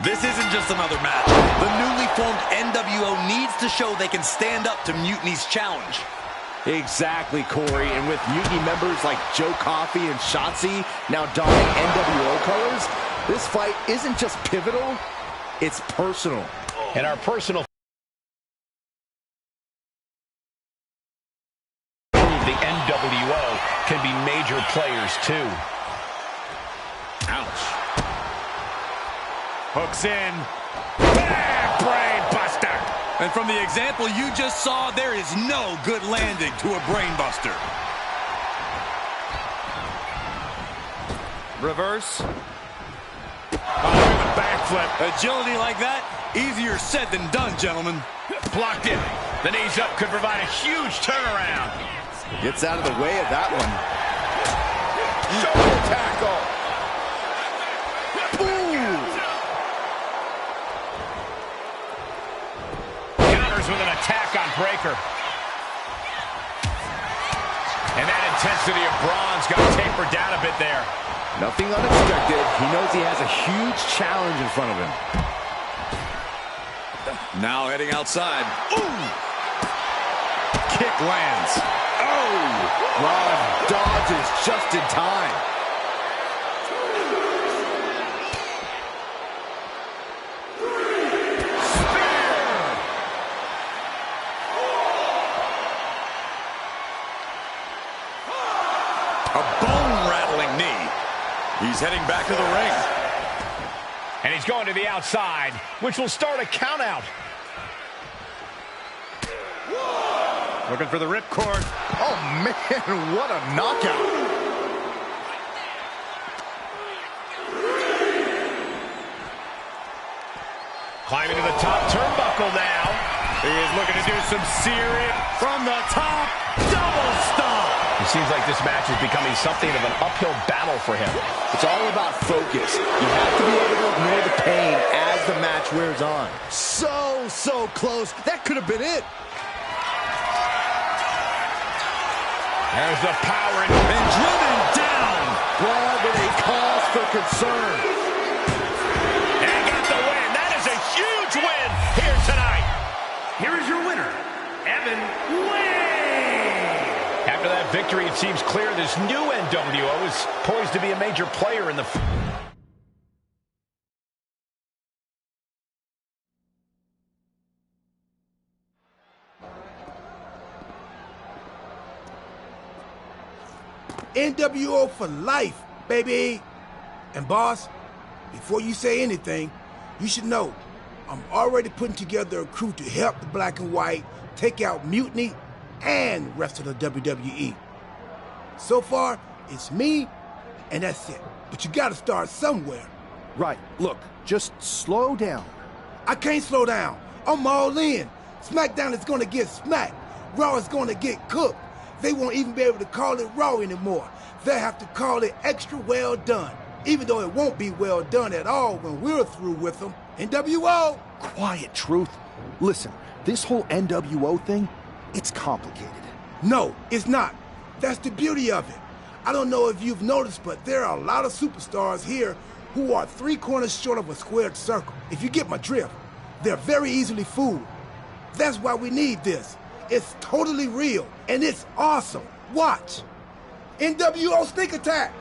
This isn't just another match. The newly formed NWO needs to show they can stand up to Mutiny's challenge. Exactly, Corey. And with Mutiny members like Joe Coffey and Shotzi now donning NWO colors, this fight isn't just pivotal, it's personal. And our personal... the NWO can be major players, too. Ouch. Hooks in. Bam! Brain buster. And from the example you just saw, there is no good landing to a brain buster. Reverse. Oh, look at the backflip. Agility like that, easier said than done, gentlemen. Blocked it. The knees up could provide a huge turnaround. Gets out of the way of that one. Shoulder tackle. Boom! with an attack on Breaker. And that intensity of Braun's got tapered down a bit there. Nothing unexpected. He knows he has a huge challenge in front of him. Now heading outside. Ooh! Kick lands. Oh! Braun dodges just in time. A bone-rattling knee. He's heading back to the ring. And he's going to the outside, which will start a countout. Looking for the ripcord. Oh, man, what a knockout. Climbing to the top turnbuckle now. He is looking to do some serious from the top. Double stomp. It seems like this match is becoming something of an uphill battle for him. It's all about focus. You have to be able to ignore the pain as the match wears on. So close. That could have been it. There's the power and driven down. Braun with a cause for concern. And got the win. That is a huge win here tonight. Here is your winner, Evan Wade. After that victory, it seems clear this new NWO is poised to be a major player in the... NWO for life, baby. And boss, before you say anything, you should know I'm already putting together a crew to help the Black and White take out Mutiny and rest of the WWE. So far, it's me, and that's it. But you gotta start somewhere. Right. Look, just slow down. I can't slow down. I'm all in. SmackDown is gonna get smacked. Raw is gonna get cooked. They won't even be able to call it Raw anymore. They'll have to call it Extra Well Done, even though it won't be well done at all when we're through with them. NWO! Quiet, Truth. Listen, this whole NWO thing, it's complicated. No, it's not. That's the beauty of it. I don't know if you've noticed, but there are a lot of superstars here who are 3 corners short of a squared circle. If you get my drift, they're very easily fooled. That's why we need this. It's totally real, and it's awesome. Watch. NWO Sneak Attack.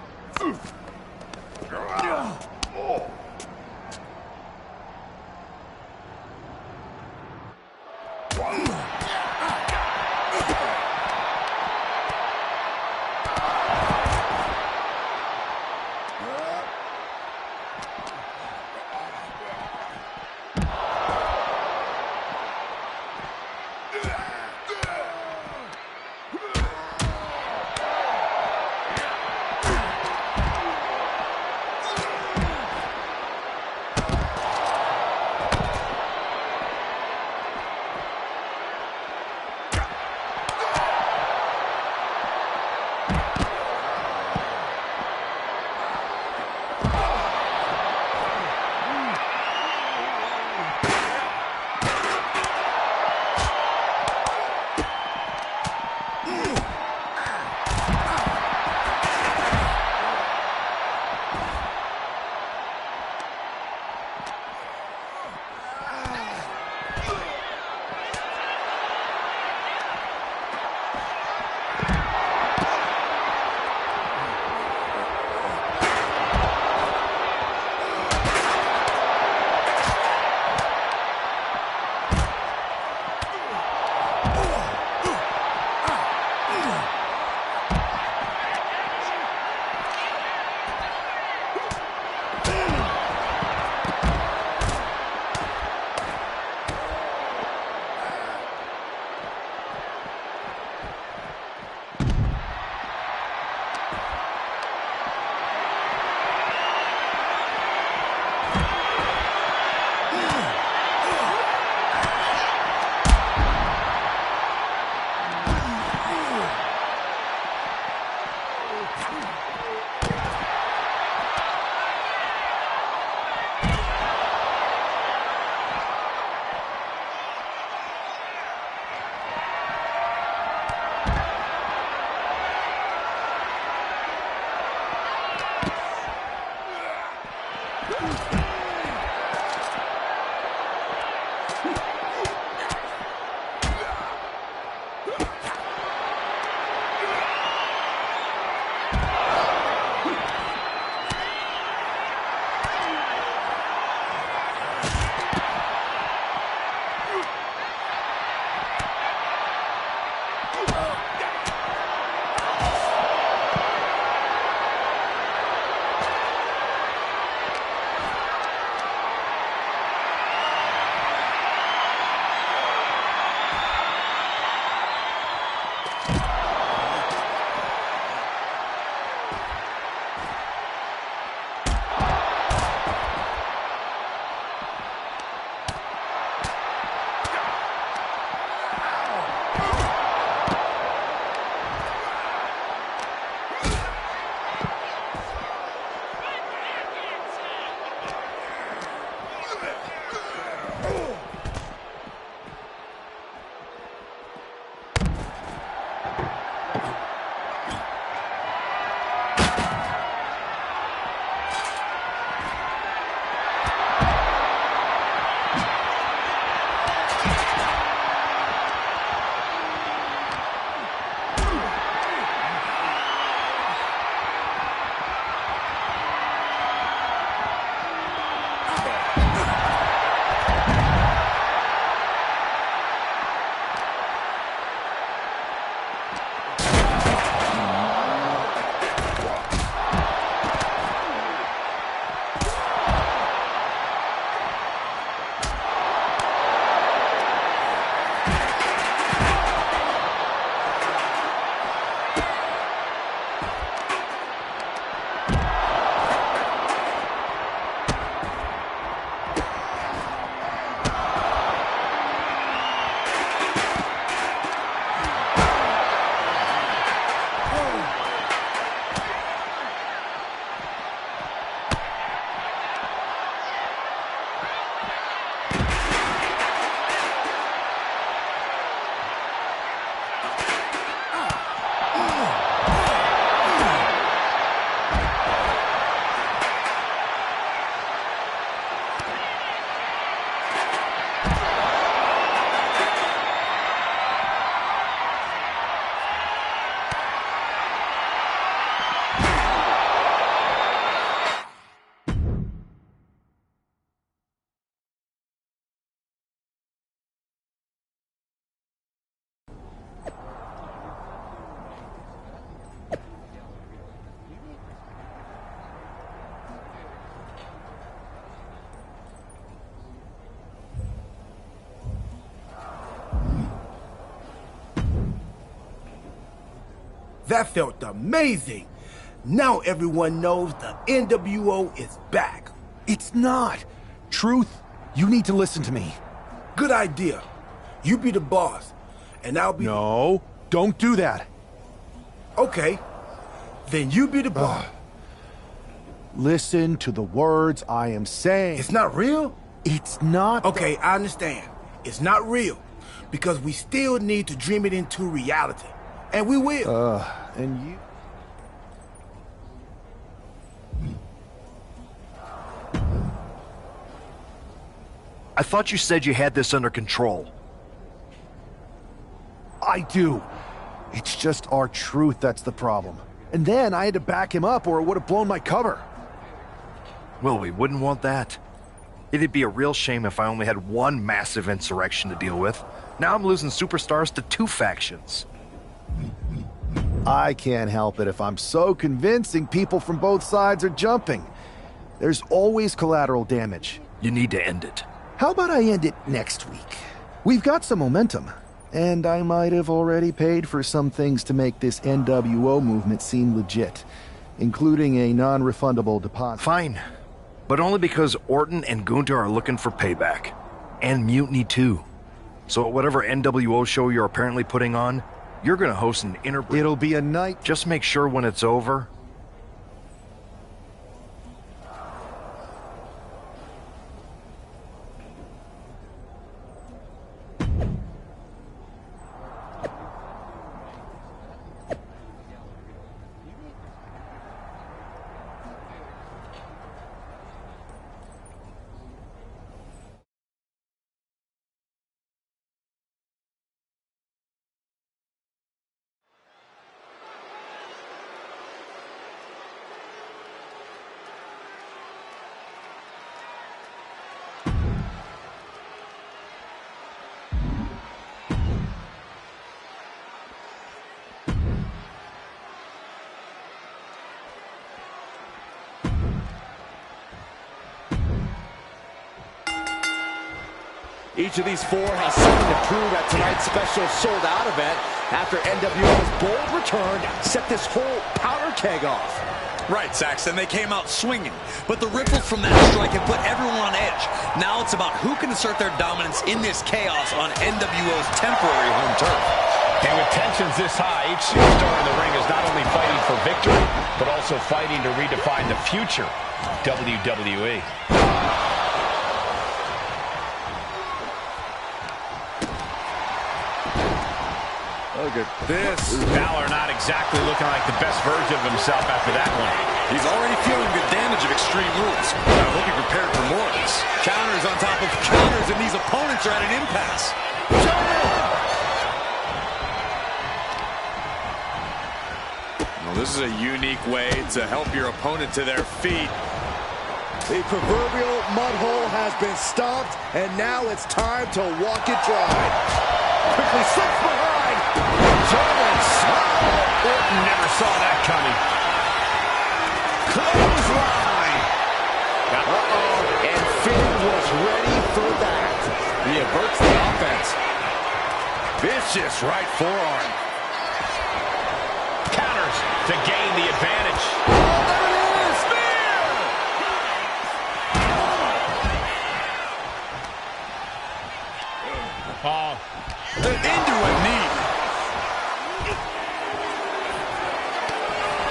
That felt amazing. Now everyone knows the NWO is back. It's not. Truth, you need to listen to me. Good idea. You be the boss, and I'll be... No, don't do that. Okay. Then you be the boss. Listen to the words I am saying. It's not real? It's not... Okay, I understand. It's not real, because we still need to dream it into reality. And we will. And you... I thought you said you had this under control. I do. It's just our truth that's the problem. And then I had to back him up or it would have blown my cover. Well, we wouldn't want that. It'd be a real shame if I only had one massive insurrection to deal with. Now I'm losing superstars to two factions. I can't help it if I'm so convincing people from both sides are jumping. There's always collateral damage. You need to end it. How about I end it next week? We've got some momentum. And I might have already paid for some things to make this NWO movement seem legit, including a non-refundable deposit. Fine. But only because Orton and Gunther are looking for payback. And Mutiny too. So at whatever NWO show you're apparently putting on, you're gonna host an It'll be a night. Just make sure when it's over, Each of these four has something to prove at tonight's special sold-out event after NWO's bold return set this whole powder keg off. Right, Saxton, they came out swinging, but the ripples from that strike have put everyone on edge. Now it's about who can assert their dominance in this chaos on NWO's temporary home turf. And with tensions this high, each superstar in the ring is not only fighting for victory, but also fighting to redefine the future of WWE. Look at this. Balor not exactly looking like the best version of himself after that one. He's already feeling the damage of Extreme Rules. I hope he prepared for more of this. Counters on top of counters, and these opponents are at an impasse. Well, this is a unique way to help your opponent to their feet. The proverbial mud hole has been stomped, and now it's time to walk it dry. Quickly slips behind. German smile. Orton never saw that coming. Clothesline. Uh-oh. And Finn was ready for that. He averts the offense. Vicious right forearm. Counters to gain the advantage. Oh, there it is. Spear. Into a knee.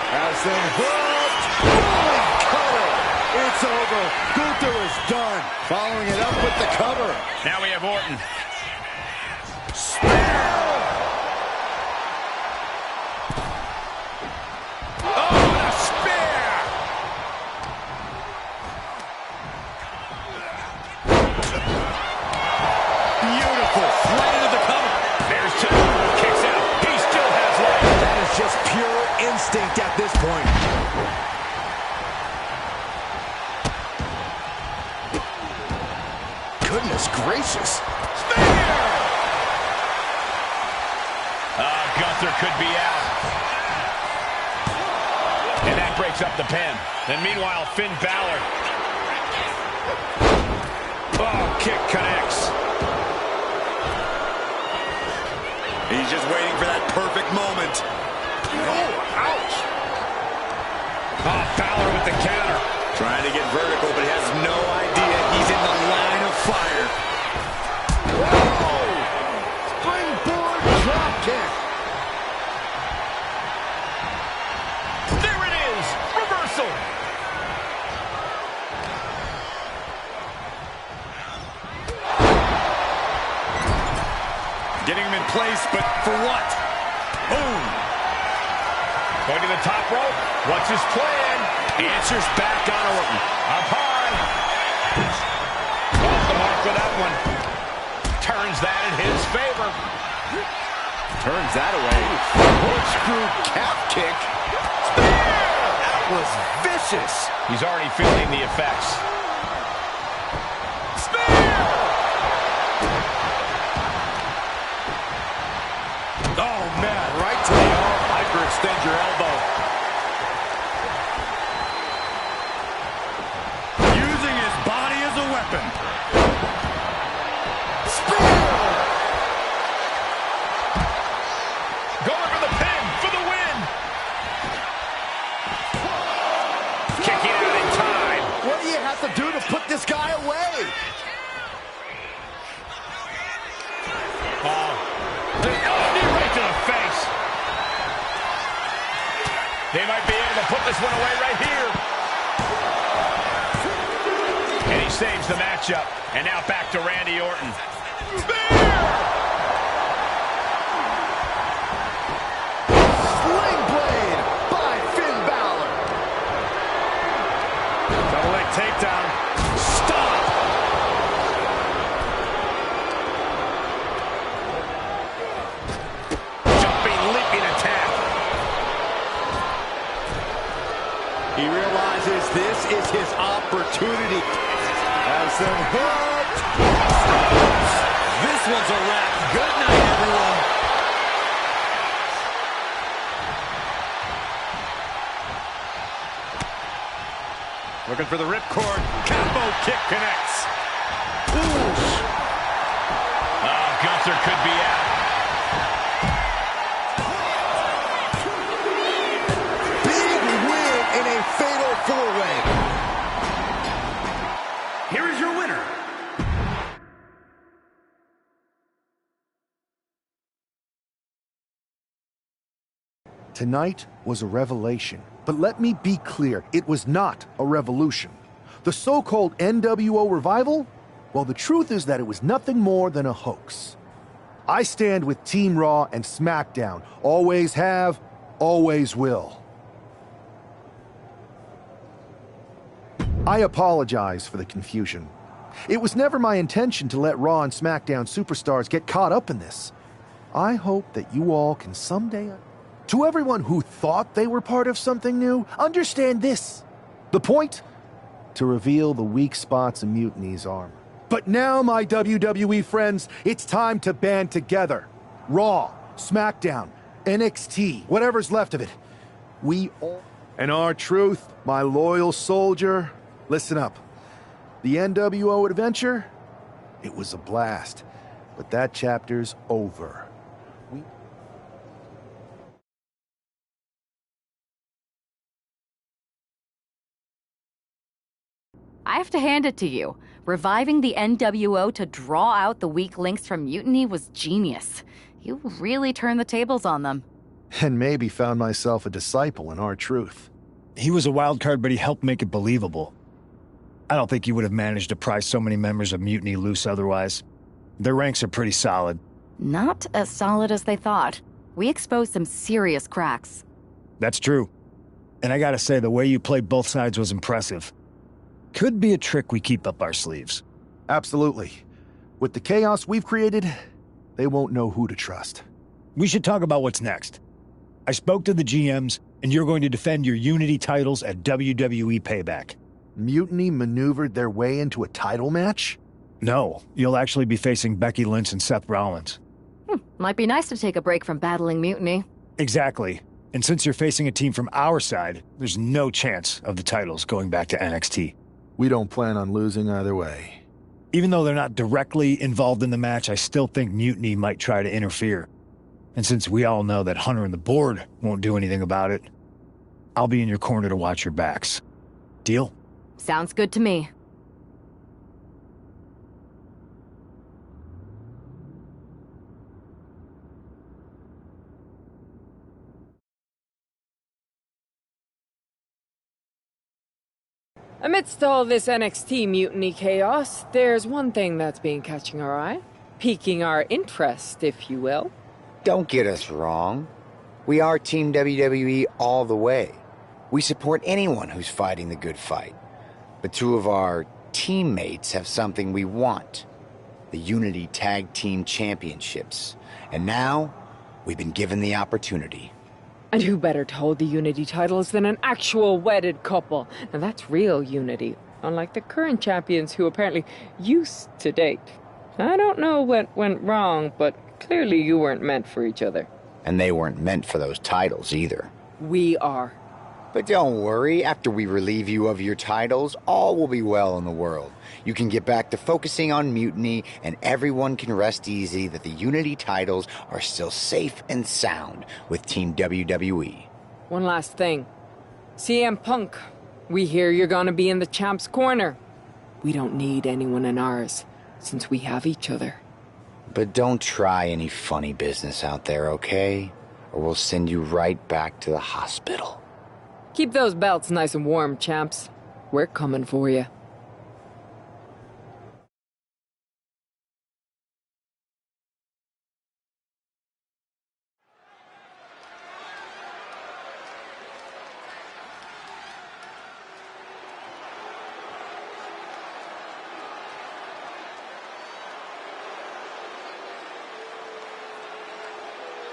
Has them hooked. Rolling cover. It's over. Gunther is done. Following it up with the cover. Now we have Orton. Spear. Oh, the spear! Beautiful. Right into the cover. There's two. Kicks out. He still has legs. That is just pure instinct at this point. Goodness gracious. Spear! Gunther could be out. And that breaks up the pin. And meanwhile, Finn Balor. Oh, kick connects. He's just waiting for that perfect moment. Oh, ouch. Oh, Balor with the counter. Trying to get vertical, but he has no idea he's in the line of fire. Whoa! Springboard drop kick. There it is. Reversal. Getting him in place, but for what? Boom. Going to the top rope. What's his plan? Answers back on Orton. Up high. Off the mark with that one. Turns that in his favor. Turns that away. Corkscrew calf kick. That was vicious. He's already feeling the effects. Oh, man, right to the arm. Hyperextend your elbow. Using his body as a weapon. Spear! Going for the pin for the win. Kicking out in time. What do you have to do to put this guy away? Knee right to the face. They might be able to put this one away right here. And he saves the matchup. And now back to Randy Orton. Sling blade by Finn Balor. Double leg takedown. Stop. Jumping, leaping attack. He realizes this is his opportunity. Has them hooked. This one's a wrap. Good night, everyone. Looking for the ripcord. Combo kick connects. Ooh. announcer could be out. Big win in a fatal four-way. Here is your winner. Tonight was a revelation, but let me be clear, it was not a revolution. The so-called NWO revival? Well, the truth is that it was nothing more than a hoax. I stand with Team Raw and SmackDown. Always have, always will. I apologize for the confusion. It was never my intention to let Raw and SmackDown superstars get caught up in this. I hope that you all can someday... To everyone who thought they were part of something new, understand this. The point? To reveal the weak spots in Mutiny's armor. But now, my WWE friends, it's time to band together. Raw, SmackDown, NXT, whatever's left of it. We all... And our truth, my loyal soldier, listen up. The NWO adventure, it was a blast. But that chapter's over. I have to hand it to you. Reviving the NWO to draw out the weak links from Mutiny was genius. You really turned the tables on them. And maybe found myself a disciple in our truth. He was a wild card, but he helped make it believable. I don't think he would have managed to pry so many members of Mutiny loose otherwise. Their ranks are pretty solid. Not as solid as they thought. We exposed some serious cracks. That's true. And I gotta say, the way you played both sides was impressive. Could be a trick we keep up our sleeves. Absolutely. With the chaos we've created, they won't know who to trust. We should talk about what's next. I spoke to the GMs, and you're going to defend your Unity titles at WWE Payback. Mutiny maneuvered their way into a title match? No, you'll actually be facing Becky Lynch and Seth Rollins. Might be nice to take a break from battling Mutiny. Exactly. And since you're facing a team from our side, there's no chance of the titles going back to NXT. We don't plan on losing either way. Even though they're not directly involved in the match, I still think Mutiny might try to interfere. And since we all know that Hunter and the board won't do anything about it, I'll be in your corner to watch your backs. Deal? Sounds good to me. Amidst all this NXT mutiny chaos, there's one thing that's been catching our eye. Piquing our interest, if you will. Don't get us wrong. We are Team WWE all the way. We support anyone who's fighting the good fight. But two of our teammates have something we want. The Unity Tag Team Championships. And now, we've been given the opportunity. And who better to hold the Unity titles than an actual wedded couple? Now that's real unity, unlike the current champions who apparently used to date. I don't know what went wrong, but clearly you weren't meant for each other. And they weren't meant for those titles either. We are. But don't worry, after we relieve you of your titles, all will be well in the world. You can get back to focusing on Mutiny, and everyone can rest easy that the Unity titles are still safe and sound with Team WWE. One last thing. CM Punk, we hear you're gonna be in the champ's corner. We don't need anyone in ours, since we have each other. But don't try any funny business out there, okay? Or we'll send you right back to the hospital. Keep those belts nice and warm, champs. We're coming for you.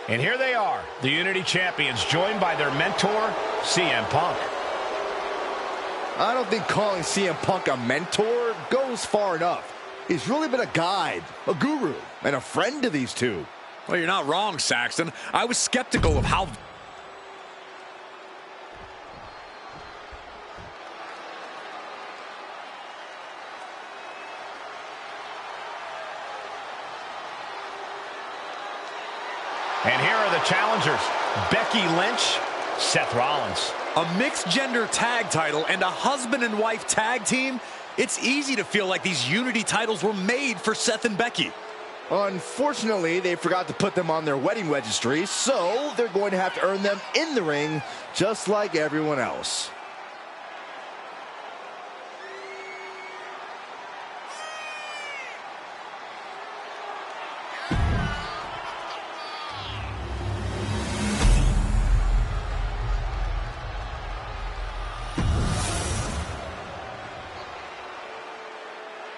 And here they are, the Unity Champions, joined by their mentor, CM Punk. I don't think calling CM Punk a mentor goes far enough. He's really been a guide, a guru, and a friend to these two. Well, you're not wrong, Saxton. I was skeptical of how... And here are the challengers. Becky Lynch, Seth Rollins. A mixed-gender tag title and a husband and wife tag team. It's easy to feel like these Unity titles were made for Seth and Becky. Unfortunately, they forgot to put them on their wedding registry, so they're going to have to earn them in the ring, just like everyone else.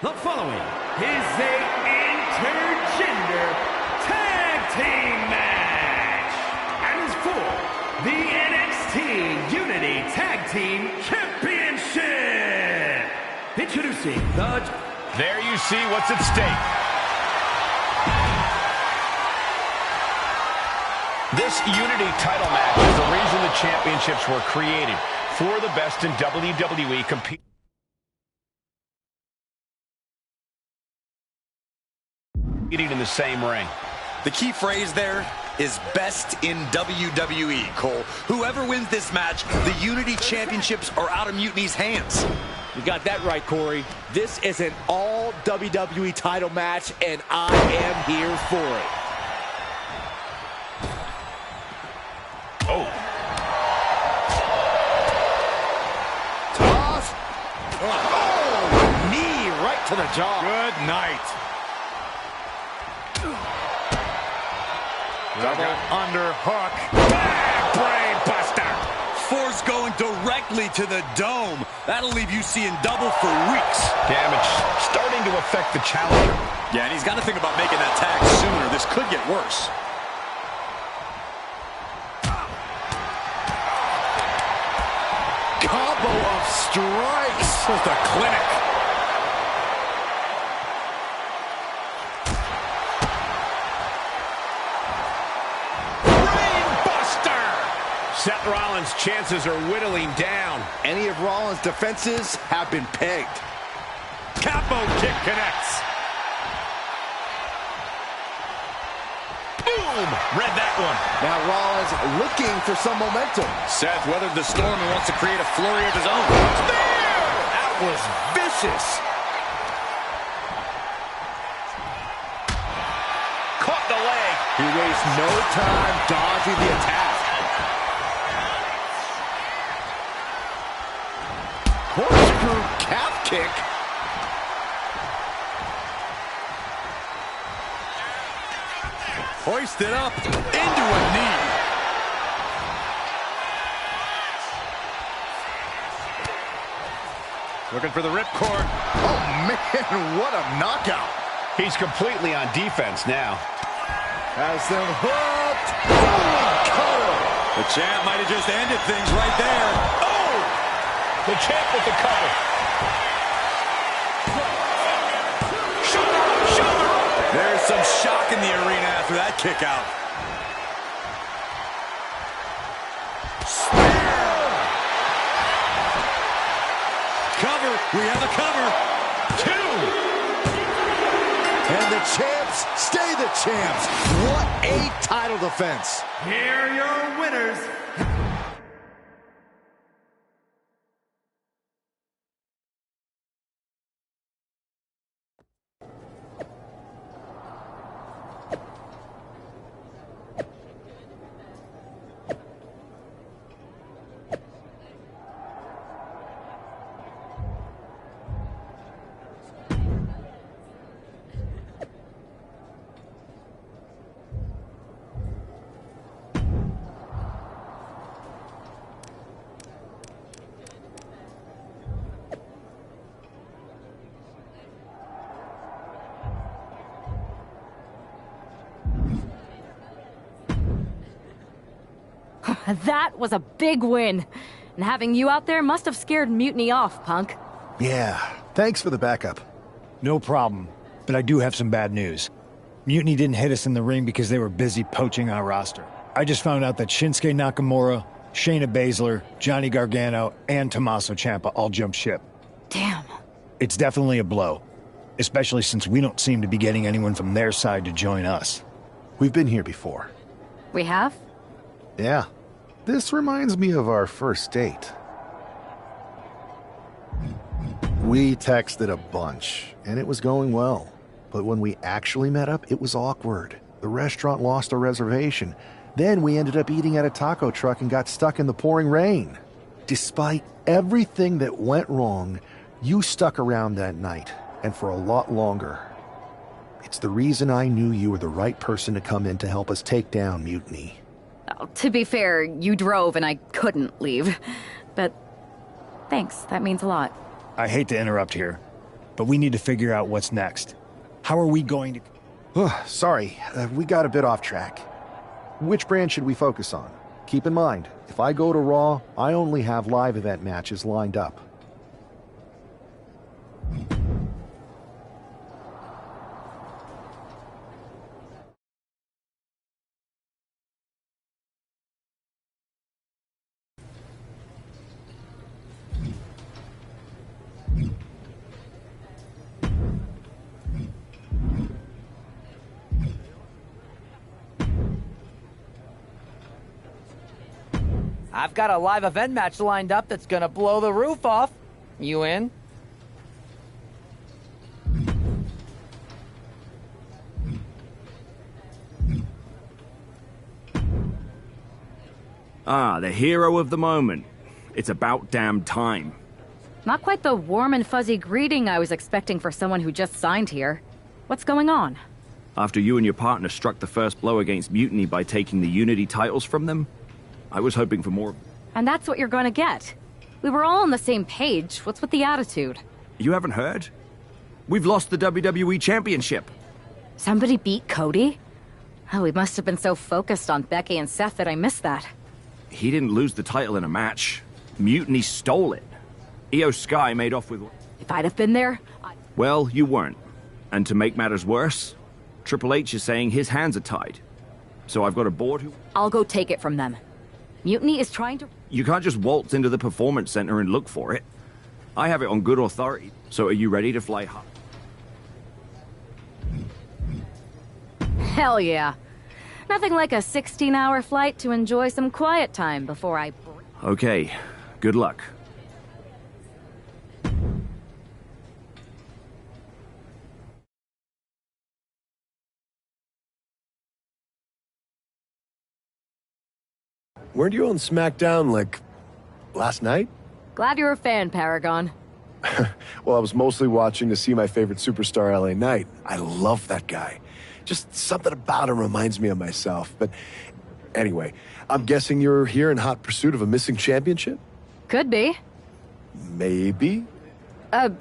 The following is a intergender tag team match and is for the NXT Unity Tag Team Championship. Introducing the... There you see what's at stake. This Unity title match is the reason the championships were created, for the best in WWE competing in the same ring. The key phrase there is best in WWE, Cole. Whoever wins this match, the Unity Championships are out of Mutiny's hands. You got that right, Corey. This is an all WWE title match, and I am here for it. Oh. Toss. Oh, knee right to the jaw. Good night. Double under hook. Bang! Brain buster. Force going directly to the dome. That'll leave you seeing double for weeks. Damage starting to affect the challenger. Yeah, and he's got to think about making that tag sooner. This could get worse. Combo of strikes. Just a clinic. Seth Rollins' chances are whittling down. Any of Rollins' defenses have been pegged. Capo kick connects. Boom! Read that one. Now Rollins looking for some momentum. Seth weathered the storm and wants to create a flurry of his own. That was vicious. Caught the leg. He wastes no time dodging the attack. Corkscrew calf kick. Hoisted up into a knee. Looking for the ripcord. Oh, man, what a knockout. He's completely on defense now. Has them hooked. Oh, cover. The champ might have just ended things right there. Oh! The champ with the cover. There's some shock in the arena after that kick out. Cover. We have a cover. 2. And the champs stay the champs. What a title defense. Here are your winners. That was a big win. And having you out there must have scared Mutiny off, Punk. Yeah, thanks for the backup. No problem, but I do have some bad news. Mutiny didn't hit us in the ring because they were busy poaching our roster. I just found out that Shinsuke Nakamura, Shayna Baszler, Johnny Gargano, and Tommaso Ciampa all jumped ship. Damn. It's definitely a blow, especially since we don't seem to be getting anyone from their side to join us. We've been here before. We have? Yeah. This reminds me of our first date. We texted a bunch, and it was going well. But when we actually met up, it was awkward. The restaurant lost a reservation. Then we ended up eating at a taco truck and got stuck in the pouring rain. Despite everything that went wrong, you stuck around that night, and for a lot longer. It's the reason I knew you were the right person to come in to help us take down Mutiny. Oh, to be fair, you drove and I couldn't leave. But thanks, that means a lot. I hate to interrupt here, but we need to figure out what's next. How are we going to... Sorry, we got a bit off track. Which brand should we focus on? Keep in mind, if I go to Raw, I only have live event matches lined up. I've got a live event match lined up that's gonna blow the roof off. You in? Ah, the hero of the moment. It's about damn time. Not quite the warm and fuzzy greeting I was expecting for someone who just signed here. What's going on? After you and your partner struck the first blow against Mutiny by taking the Unity titles from them, I was hoping for more. And that's what you're gonna get. We were all on the same page. What's with the attitude? You haven't heard? We've lost the WWE Championship. Somebody beat Cody? Oh, we must have been so focused on Becky and Seth that I missed that. He didn't lose the title in a match. Mutiny stole it. Io Sky made off with... If I'd have been there... Well, you weren't. And to make matters worse, Triple H is saying his hands are tied. So I've got a board who... I'll go take it from them. Mutiny is trying to... You can't just waltz into the Performance Center and look for it. I have it on good authority. So are you ready to fly high? Hell yeah. Nothing like a 16-hour flight to enjoy some quiet time before I... Okay, good luck. Weren't you on SmackDown, like, last night? Glad you're a fan, Paragon. Well, I was mostly watching to see my favorite superstar, LA Knight. I love that guy. Just something about him reminds me of myself. But anyway, I'm guessing you're here in hot pursuit of a missing championship? Could be. Maybe?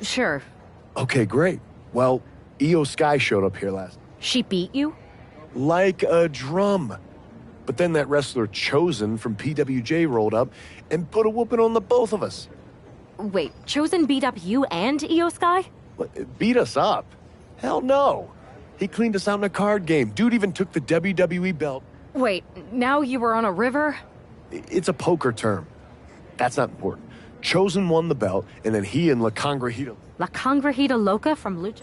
Sure. Okay, great. Well, Io Sky showed up here last. She beat you? Like a drum. But then that wrestler Chosen from PWJ rolled up and put a whooping on the both of us. Wait, Chosen beat up you and Io Sky? What, beat us up? Hell no. He cleaned us out in a card game. Dude even took the WWE belt. Wait, now you were on a river? It's a poker term. That's not important. Chosen won the belt, and then he and La Congrejita... La Congrejita Loca from Lucha?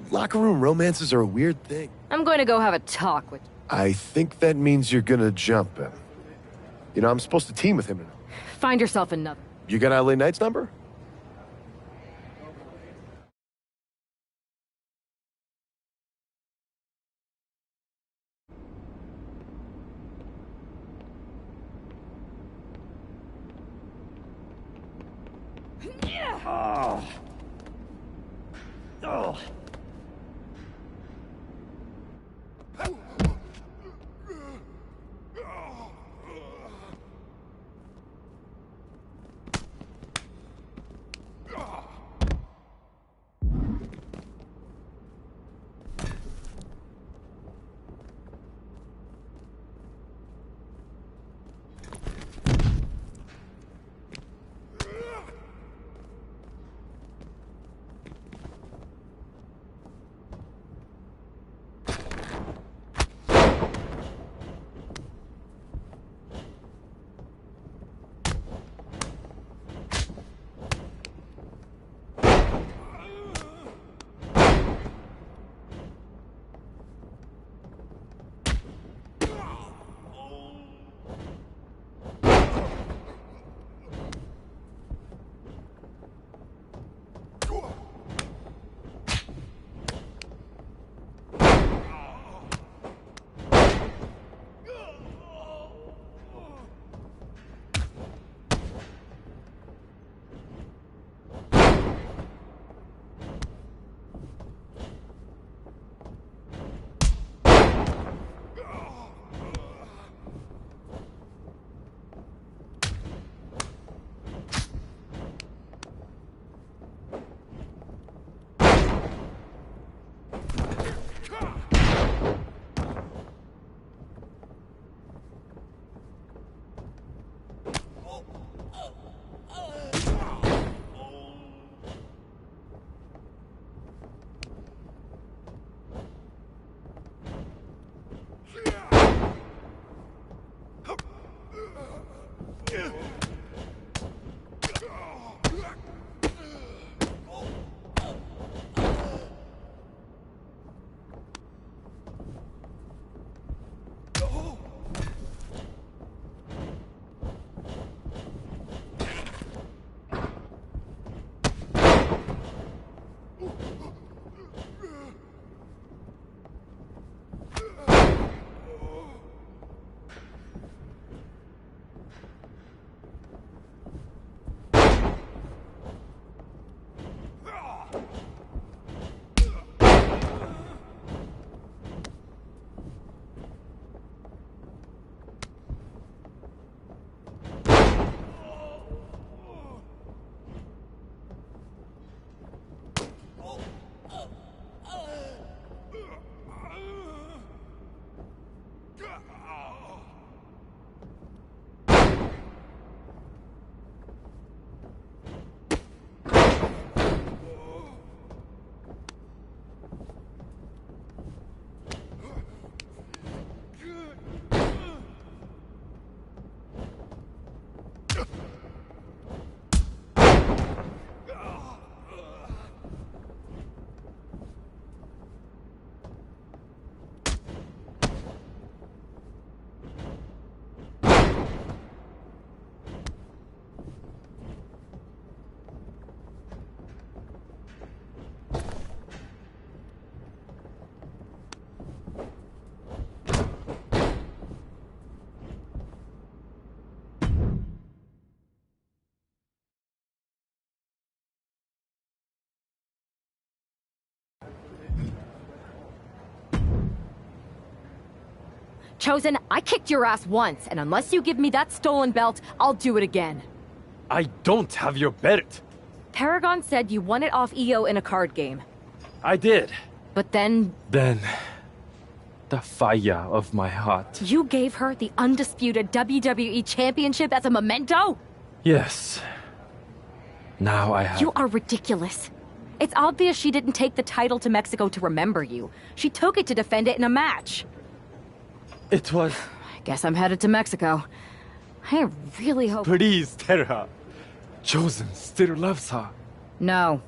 Locker room romances are a weird thing. I'm going to go have a talk with... I think that means you're gonna jump him. You know, I'm supposed to team with him. Find yourself another. You got LA Knight's number? Oh. Oh. Chosen, I kicked your ass once, and unless you give me that stolen belt, I'll do it again. I don't have your belt. Paragon said you won it off EO in a card game. I did. But then... Then... the fire of my heart. You gave her the undisputed WWE Championship as a memento? Yes. Now I have... You are ridiculous. It's obvious she didn't take the title to Mexico to remember you. She took it to defend it in a match. It was... I guess I'm headed to Mexico. I really hope... Please tell her. Chosen still loves her. No.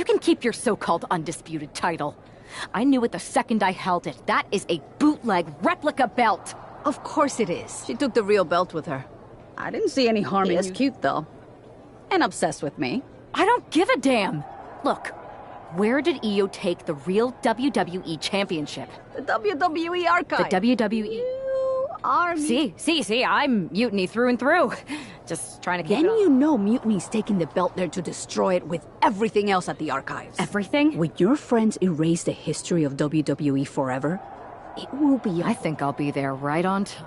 You can keep your so-called undisputed title. I knew it the second I held it. That is a bootleg replica belt. Of course it is. She took the real belt with her. I didn't see any harm in you. He is cute, though. And obsessed with me. I don't give a damn. Look, where did Io take the real WWE Championship? The WWE archive. The WWE... You are... See, I'm Mutiny through and through. Just trying to keep Then it on. you know Mutiny's taking the belt there to destroy it with everything else at the archives. Everything? When your friends erase the history of WWE forever, it will be... I think I'll be there right on time.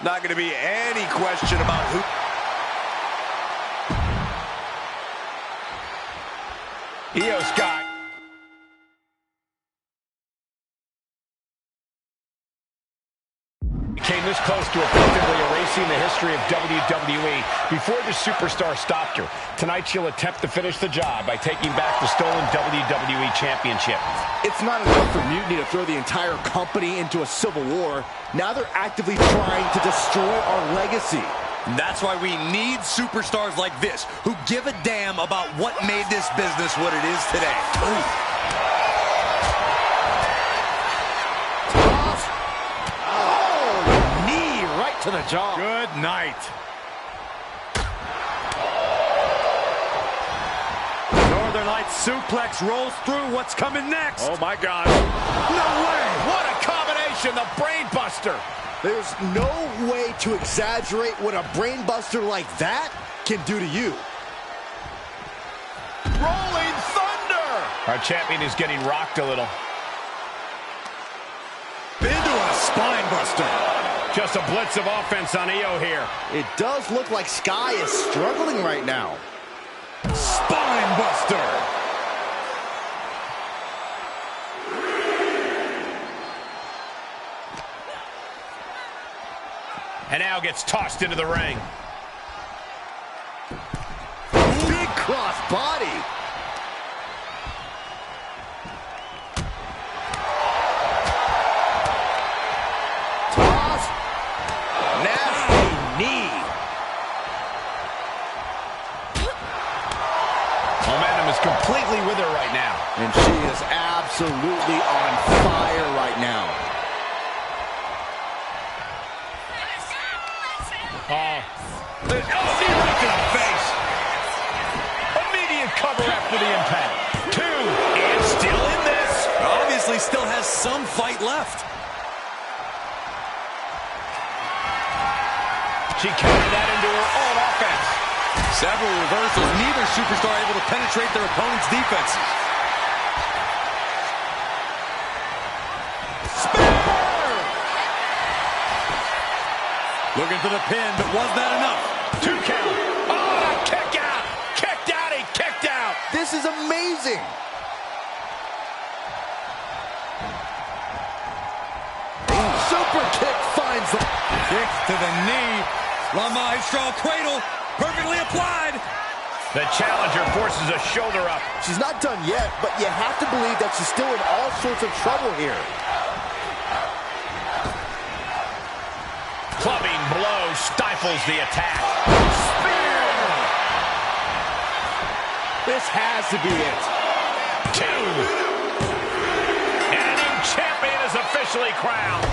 Not going to be any question about who... Io Sky. Came this close to effectively erasing the history of WWE before the superstar stopped her. Tonight she'll attempt to finish the job by taking back the stolen WWE Championship. It's not enough for Mutiny to throw the entire company into a civil war. Now they're actively trying to destroy our legacy. That's why we need superstars like this, who give a damn about what made this business what it is today. Knee right to the jaw. Good night. Northern Lights suplex rolls through. What's coming next? Oh, my God. No way. What a combination. The brain buster. There's no way to exaggerate what a brain buster like that can do to you. Rolling Thunder. Our champion is getting rocked a little. Spine buster. Just a blitz of offense on EO here. It does look like Sky is struggling right now. Spine buster. And now gets tossed into the ring. Big cross body. Toss. Nasty knee. Momentum is completely with her right now. And she is absolutely on fire right now. Oh, knee right to the face. Immediate cover after the impact. 2, and still in this. Obviously still has some fight left. She countered that into her own offense. Several reversals, neither superstar able to penetrate their opponent's defenses. Looking for the pin, but was that enough? 2 count. Oh, kick out. Kicked out. He kicked out. This is amazing. Super kick finds the... Kick to the knee. La Maestro cradle. Perfectly applied. The challenger forces a shoulder up. She's not done yet, but you have to believe that she's still in all sorts of trouble here. Clubbing blow stifles the attack. Spear! This has to be it. 2. And a new champion is officially crowned.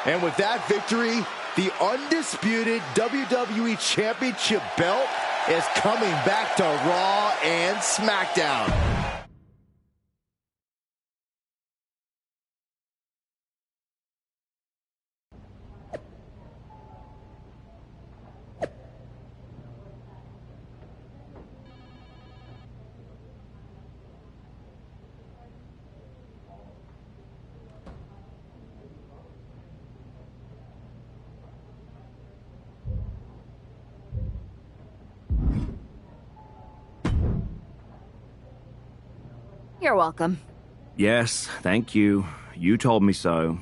And with that victory, the undisputed WWE Championship belt is coming back to Raw and SmackDown. You're welcome. Yes, thank you. You told me so.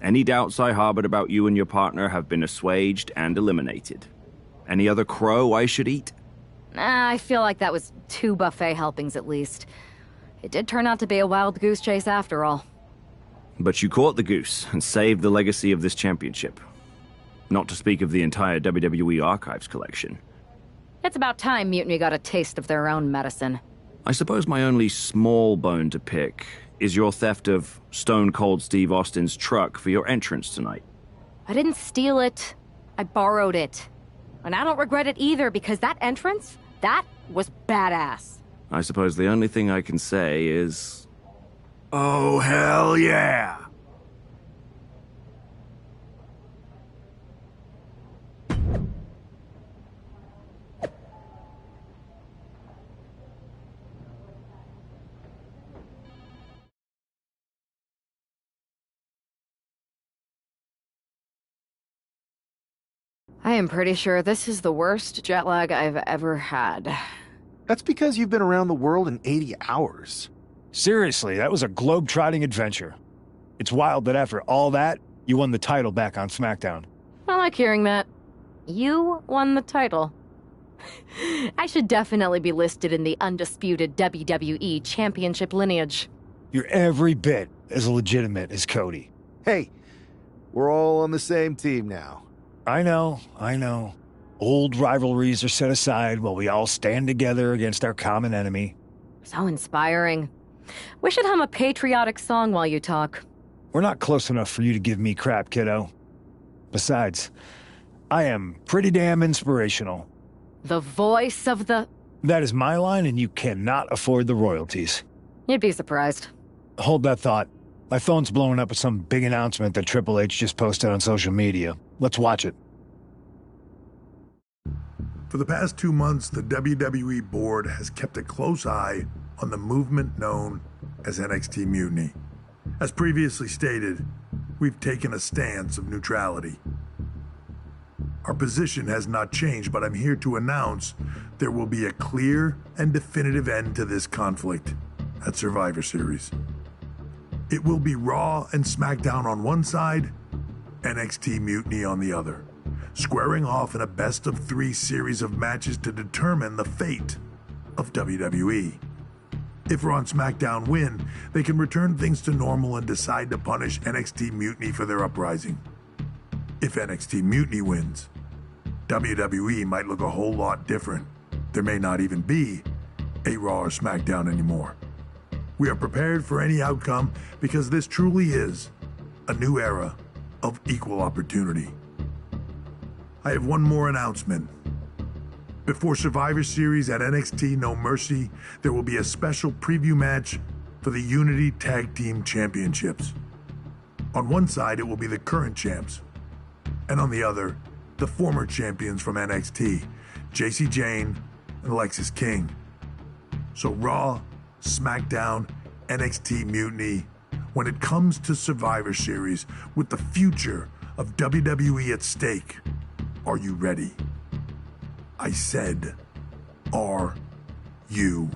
Any doubts I harbored about you and your partner have been assuaged and eliminated. Any other crow I should eat? I feel like that was 2 buffet helpings at least. It did turn out to be a wild goose chase after all. But you caught the goose and saved the legacy of this championship. Not to speak of the entire WWE Archives collection. It's about time Mutiny got a taste of their own medicine. I suppose my only small bone to pick is your theft of Stone Cold Steve Austin's truck for your entrance tonight. I didn't steal it. I borrowed it. And I don't regret it either, because that entrance, that was badass. I suppose the only thing I can say is... oh, hell yeah! I am pretty sure this is the worst jet lag I've ever had. That's because you've been around the world in 80 hours. Seriously, that was a globe-trotting adventure. It's wild that after all that, you won the title back on SmackDown. I like hearing that. You won the title. I should definitely be listed in the undisputed WWE Championship lineage. You're every bit as legitimate as Cody. Hey, we're all on the same team now. I know. Old rivalries are set aside while we all stand together against our common enemy. So inspiring. We should hum a patriotic song while you talk. We're not close enough for you to give me crap, kiddo. Besides, I am pretty damn inspirational. The voice of the... That is my line, and you cannot afford the royalties. You'd be surprised. Hold that thought. My phone's blowing up with some big announcement that Triple H just posted on social media. Let's watch it. For the past 2 months, the WWE board has kept a close eye on the movement known as NXT Mutiny. As previously stated, we've taken a stance of neutrality. Our position has not changed, but I'm here to announce there will be a clear and definitive end to this conflict at Survivor Series. It will be Raw and SmackDown on one side, NXT Mutiny on the other, squaring off in a best-of-3 series of matches to determine the fate of WWE. If Raw and SmackDown win, they can return things to normal and decide to punish NXT Mutiny for their uprising. If NXT Mutiny wins, WWE might look a whole lot different. There may not even be a Raw or SmackDown anymore. We are prepared for any outcome because this truly is a new era of equal opportunity. I have one more announcement. Before Survivor Series at NXT No Mercy, there will be a special preview match for the Unity Tag Team Championships. On one side, it will be the current champs, and on the other, the former champions from NXT, Jacy Jayne and Alexis King. So Raw, SmackDown, NXT Mutiny, when it comes to Survivor Series with the future of WWE at stake, are you ready? I said, are you?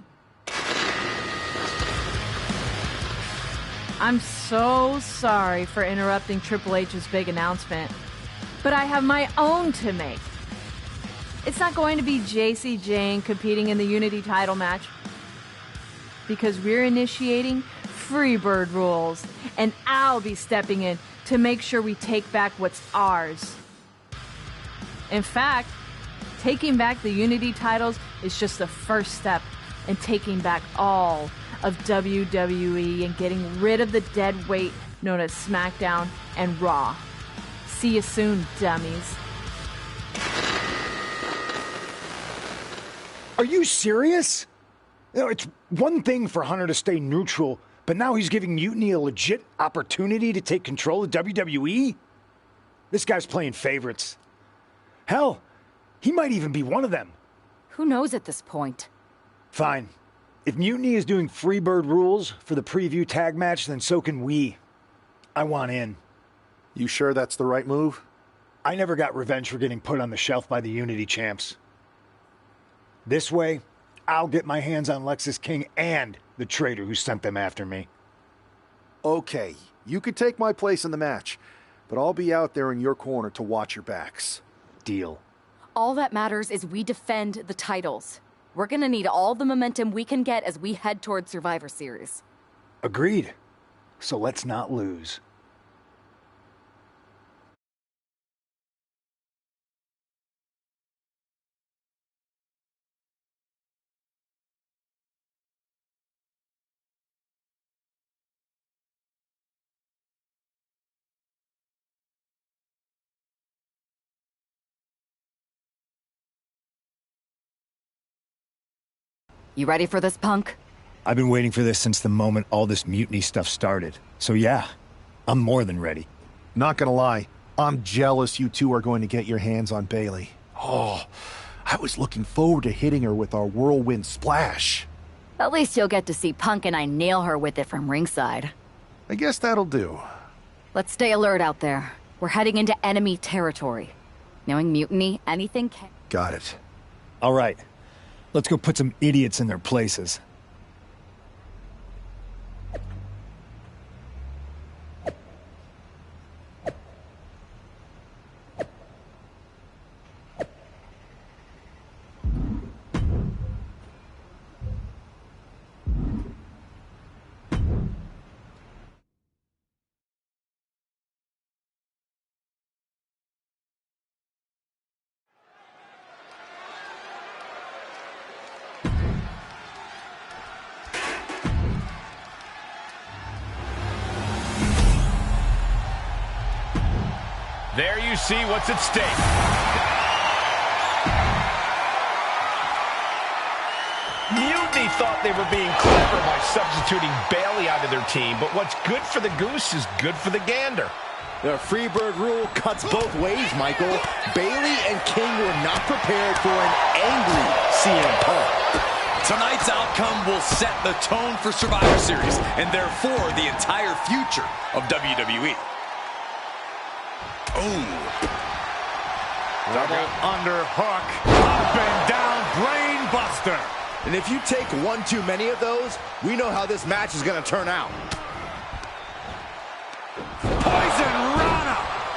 I'm so sorry for interrupting Triple H's big announcement, but I have my own to make. It's not going to be Jacy Jayne competing in the Unity title match, because we're initiating Freebird rules, and I'll be stepping in to make sure we take back what's ours. In fact, taking back the Unity titles is just the first step in taking back all of WWE and getting rid of the dead weight known as SmackDown and Raw. See you soon, dummies. Are you serious? You know, it's one thing for Hunter to stay neutral, but now he's giving Mutiny a legit opportunity to take control of WWE? This guy's playing favorites. Hell, he might even be one of them. Who knows at this point? Fine. If Mutiny is doing Freebird rules for the preview tag match, then so can we. I want in. You sure that's the right move? I never got revenge for getting put on the shelf by the Unity champs. This way, I'll get my hands on Lexis King and the traitor who sent them after me. Okay, you could take my place in the match, but I'll be out there in your corner to watch your backs. Deal. All that matters is we defend the titles. We're gonna need all the momentum we can get as we head toward Survivor Series. Agreed. So let's not lose. You ready for this, punk? I've been waiting for this since the moment all this Mutiny stuff started. So yeah, I'm more than ready. Not gonna lie, I'm jealous you two are going to get your hands on Bayley. Oh, I was looking forward to hitting her with our whirlwind splash. At least you'll get to see Punk and I nail her with it from ringside. I guess that'll do. Let's stay alert out there. We're heading into enemy territory. Knowing Mutiny, anything can... Got it. All right. Let's go put some idiots in their places. There you see what's at stake. Mutiny thought they were being clever by substituting Bayley out of their team, but what's good for the goose is good for the gander. The Freebird rule cuts both ways, Michael. Bayley and King were not prepared for an angry CM Punk. Tonight's outcome will set the tone for Survivor Series, and therefore the entire future of WWE. Oh. Double underhook. Up and down, brain buster. And if you take one too many of those, we know how this match is going to turn out. Poison Rana!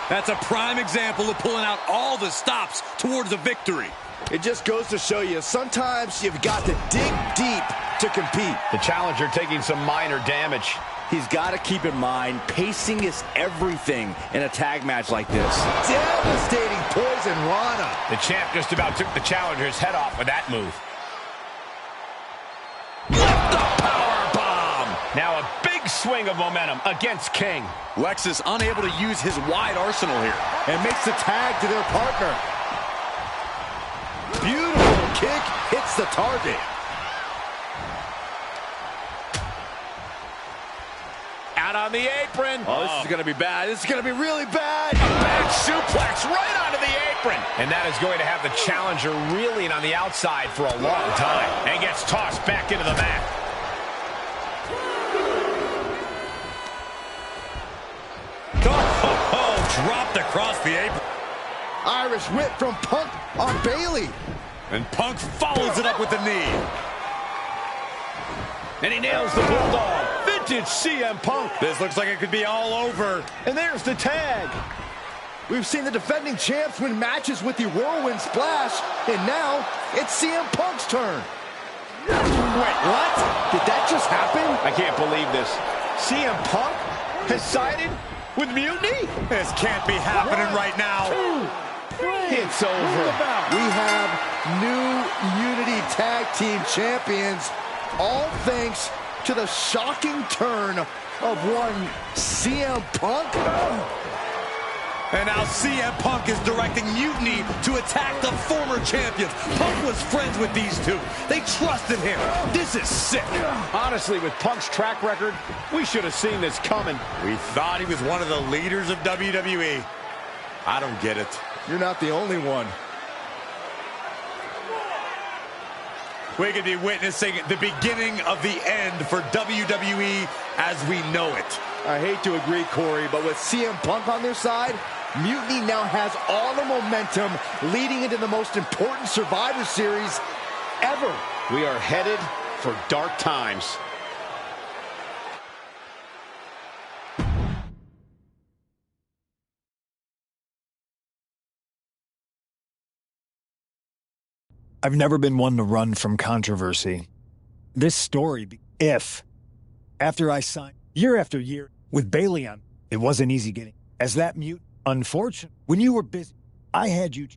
That's a prime example of pulling out all the stops towards a victory. It just goes to show you, sometimes you've got to dig deep to compete. The challenger taking some minor damage. He's got to keep in mind, pacing is everything in a tag match like this. Devastating Poison Rana. The champ just about took the challenger's head off with that move. Lift the power bomb. Now a big swing of momentum against King. Lex is unable to use his wide arsenal here. And makes the tag to their partner. Beautiful kick hits the target. Out on the apron. Oh, this is going to be bad. This is going to be really bad. A back suplex right onto the apron. And that is going to have the challenger reeling on the outside for a long time. And gets tossed back into the mat. Oh, dropped across the apron. Irish whip from Punk on Bailey. And Punk follows it up with the knee. And he nails the bulldog. Vintage CM Punk. This looks like it could be all over. And there's the tag. We've seen the defending champs win matches with the whirlwind splash. And now it's CM Punk's turn. Wait, what? Did that just happen? I can't believe this. CM Punk has sided with Mutiny? This can't be happening right now. It's over. We have new Unity Tag Team Champions, all thanks to the shocking turn of one CM Punk. And now CM Punk is directing Mutiny to attack the former champions. Punk was friends with these two. They trusted him. This is sick. Honestly, with Punk's track record, we should have seen this coming. We thought he was one of the leaders of WWE. I don't get it. You're not the only one. We could be witnessing the beginning of the end for WWE as we know it. I hate to agree, Corey, but with CM Punk on their side, Mutiny now has all the momentum leading into the most important Survivor Series ever. We are headed for dark times. I've never been one to run from controversy. This story, after I signed year after year with Bailey on, it wasn't easy getting. As that mute, unfortunate, when you were busy, I had you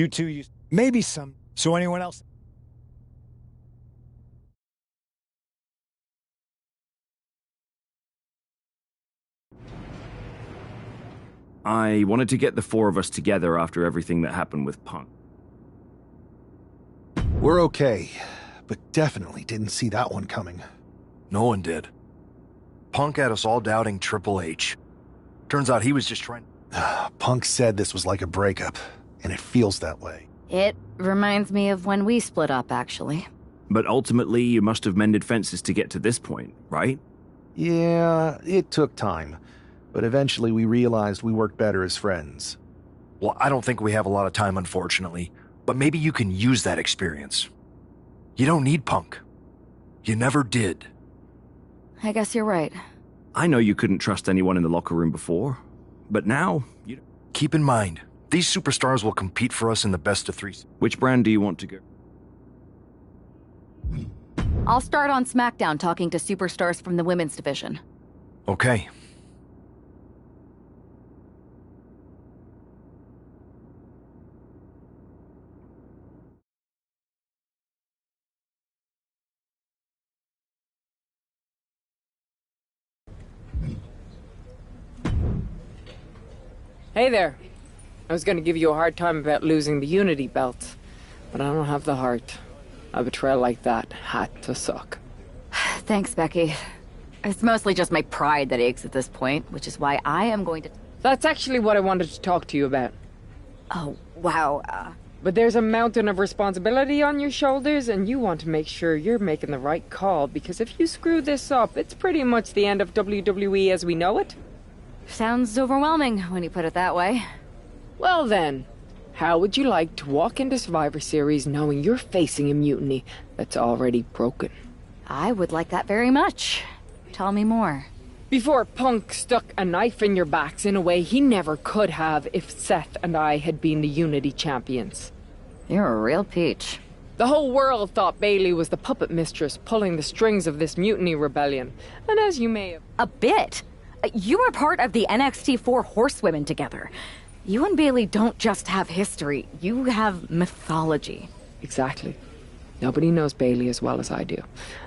two, maybe some, so anyone else. I wanted to get the four of us together after everything that happened with Punk. We're okay, but definitely didn't see that one coming. No one did. Punk had us all doubting Triple H. Turns out he was just trying... Punk said this was like a breakup, and it feels that way. It reminds me of when we split up, actually. But ultimately, you must have mended fences to get to this point, right? Yeah, it took time. But eventually we realized we worked better as friends. Well, I don't think we have a lot of time, unfortunately. But maybe you can use that experience. You don't need Punk. You never did. I guess you're right. I know you couldn't trust anyone in the locker room before, but now... Keep in mind, these superstars will compete for us in the best of three. Which brand do you want to go? I'll start on SmackDown talking to superstars from the women's division. Okay. Hey there. I was gonna give you a hard time about losing the Unity belt, but I don't have the heart. A betrayal like that had to suck. Thanks, Becky. It's mostly just my pride that aches at this point, which is why I am going to... That's actually what I wanted to talk to you about. Oh, wow. But there's a mountain of responsibility on your shoulders, and you want to make sure you're making the right call, because if you screw this up, it's pretty much the end of WWE as we know it. Sounds overwhelming when you put it that way. Well then, how would you like to walk into Survivor Series knowing you're facing a mutiny that's already broken? I would like that very much. Tell me more. Before Punk stuck a knife in your backs in a way he never could have if Seth and I had been the Unity champions. You're a real peach. The whole world thought Bailey was the puppet mistress pulling the strings of this mutiny rebellion. And as you may have... A bit? You were part of the NXT 4 Horsewomen together. You and Bailey don't just have history, you have mythology. Exactly. Nobody knows Bailey as well as I do.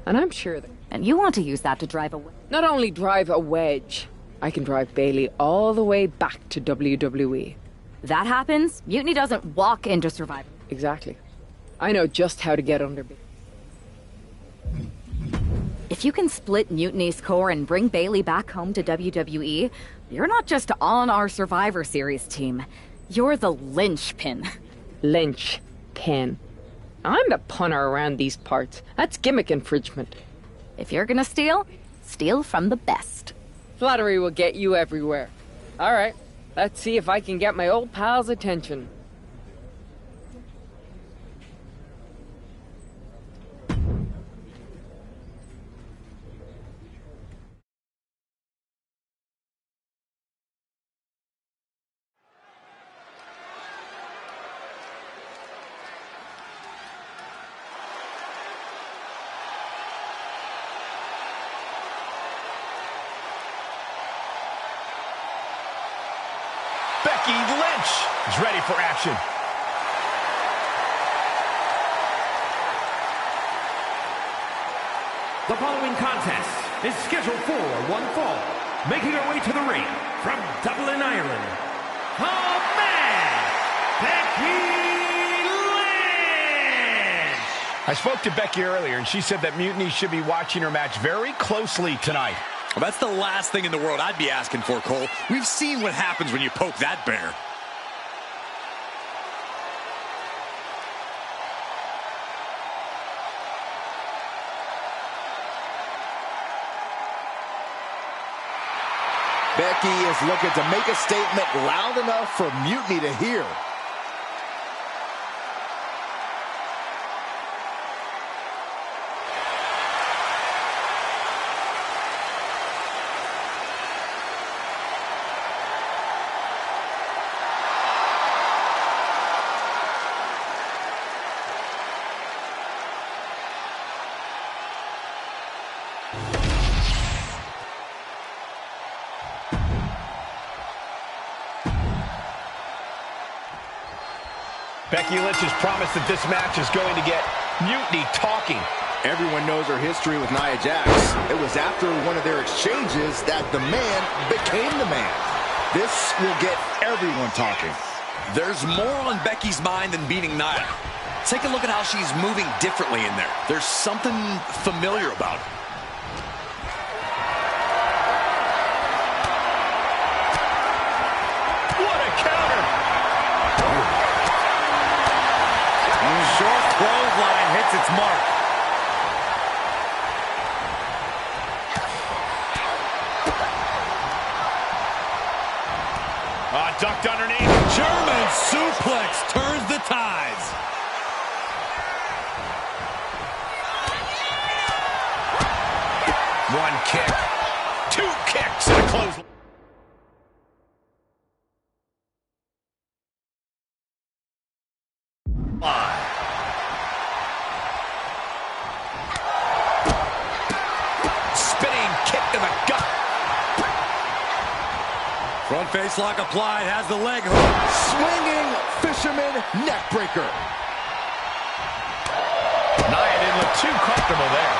And I'm sure that... And you want to use that to drive a wedge? Not only drive a wedge, I can drive Bailey all the way back to WWE. That happens, Mutiny doesn't walk into Survivor. Exactly. I know just how to get under Bailey. If you can split Mutiny's core and bring Bailey back home to WWE, you're not just on our Survivor Series team. You're the linchpin. Linchpin. I'm the punter around these parts. That's gimmick infringement. If you're gonna steal, steal from the best. Flattery will get you everywhere. All right, let's see if I can get my old pal's attention. Becky Lynch is ready for action. The following contest is scheduled for one fall. Making her way to the ring from Dublin, Ireland, the man, Becky Lynch! I spoke to Becky earlier, and she said that Mutiny should be watching her match very closely tonight. Well, that's the last thing in the world I'd be asking for, Cole. We've seen what happens when you poke that bear. Becky is looking to make a statement loud enough for Mutiny to hear. Becky Lynch has promised that this match is going to get Mutiny talking. Everyone knows her history with Nia Jax. It was after one of their exchanges that the man became the man. This will get everyone talking. There's more on Becky's mind than beating Nia. Take a look at how she's moving differently in there. There's something familiar about it. What a counter! Short clothesline hits its mark. Ducked underneath. German suplex turns the tides. One kick. Two kicks and a close. Front face lock applied, has the leg hook. Swinging fisherman neckbreaker. Nia didn't look too comfortable there.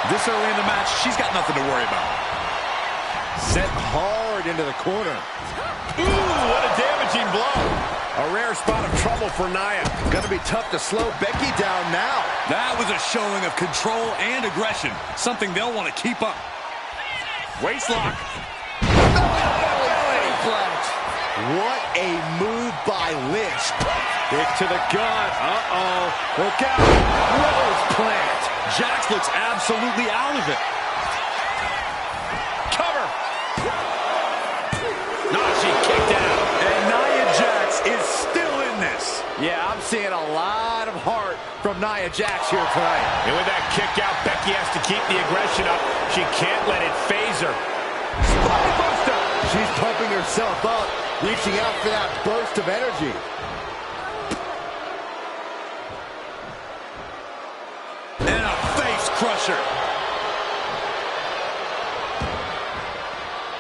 This early in the match, she's got nothing to worry about. Sent hard into the corner. Ooh, what a damaging blow. A rare spot of trouble for Nia. Gonna be tough to slow Becky down now. That was a showing of control and aggression, something they'll want to keep up. Waist lock. What a move by Lynch. Kick to the gut. Uh-oh. Look out. Rose plant. Jax looks absolutely out of it. Cover. Yeah, I'm seeing a lot of heart from Nia Jax here tonight. And with that kick out, Becky has to keep the aggression up. She can't let it phase her. Spinebuster! She's pumping herself up, reaching out for that burst of energy. And a face crusher.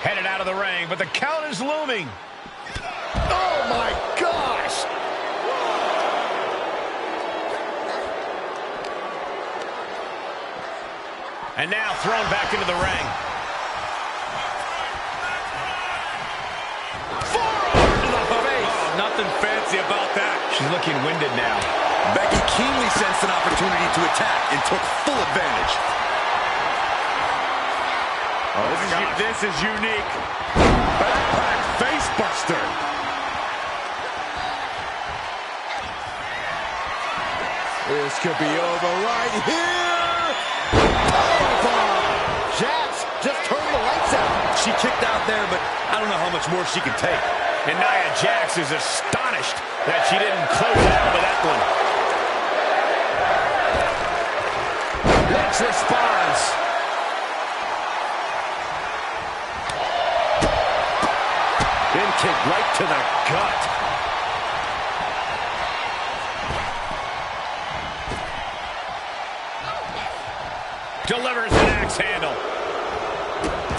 Headed out of the ring, but the count is looming. Oh my gosh! And now thrown back into the ring. Forearm to the face. Oh, nothing fancy about that. She's looking winded now. Becky keenly sensed an opportunity to attack and took full advantage. Oh, this is unique. Backpack face buster. This could be over right here. Jax just turned the lights out. She kicked out there, but I don't know how much more she can take. And Nia Jax is astonished that she didn't close it out with that one. Lynch responds. In kick right to the gut. Delivers an axe handle.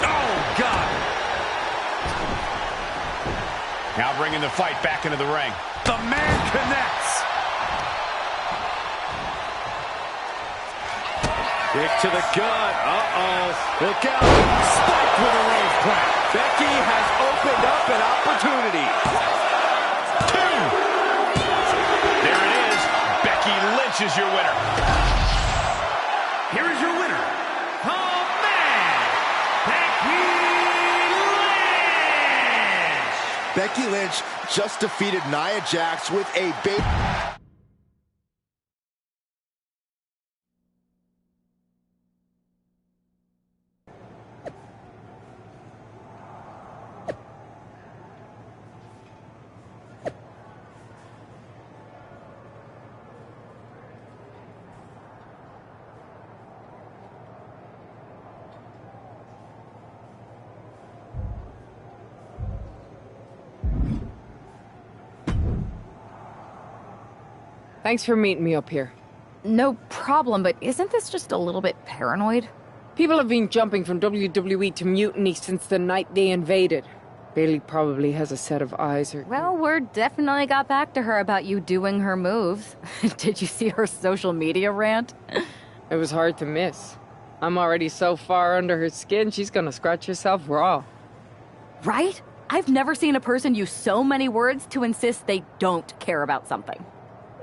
Oh, God. Now bringing the fight back into the ring. The man connects. Kick to the gut. Uh-oh. Look out. Spiked with a rose plant. Becky has opened up an opportunity. 2. There it is. Becky Lynch is your winner. Here is your winner, the man, Becky Lynch! Becky Lynch just defeated Nia Jax with a big... Thanks for meeting me up here. No problem, but isn't this just a little bit paranoid? People have been jumping from WWE to Mutiny since the night they invaded. Bailey probably has a set of eyes or... Well, word definitely got back to her about you doing her moves. Did you see her social media rant? It was hard to miss. I'm already so far under her skin, she's gonna scratch herself raw. Right? I've never seen a person use so many words to insist they don't care about something.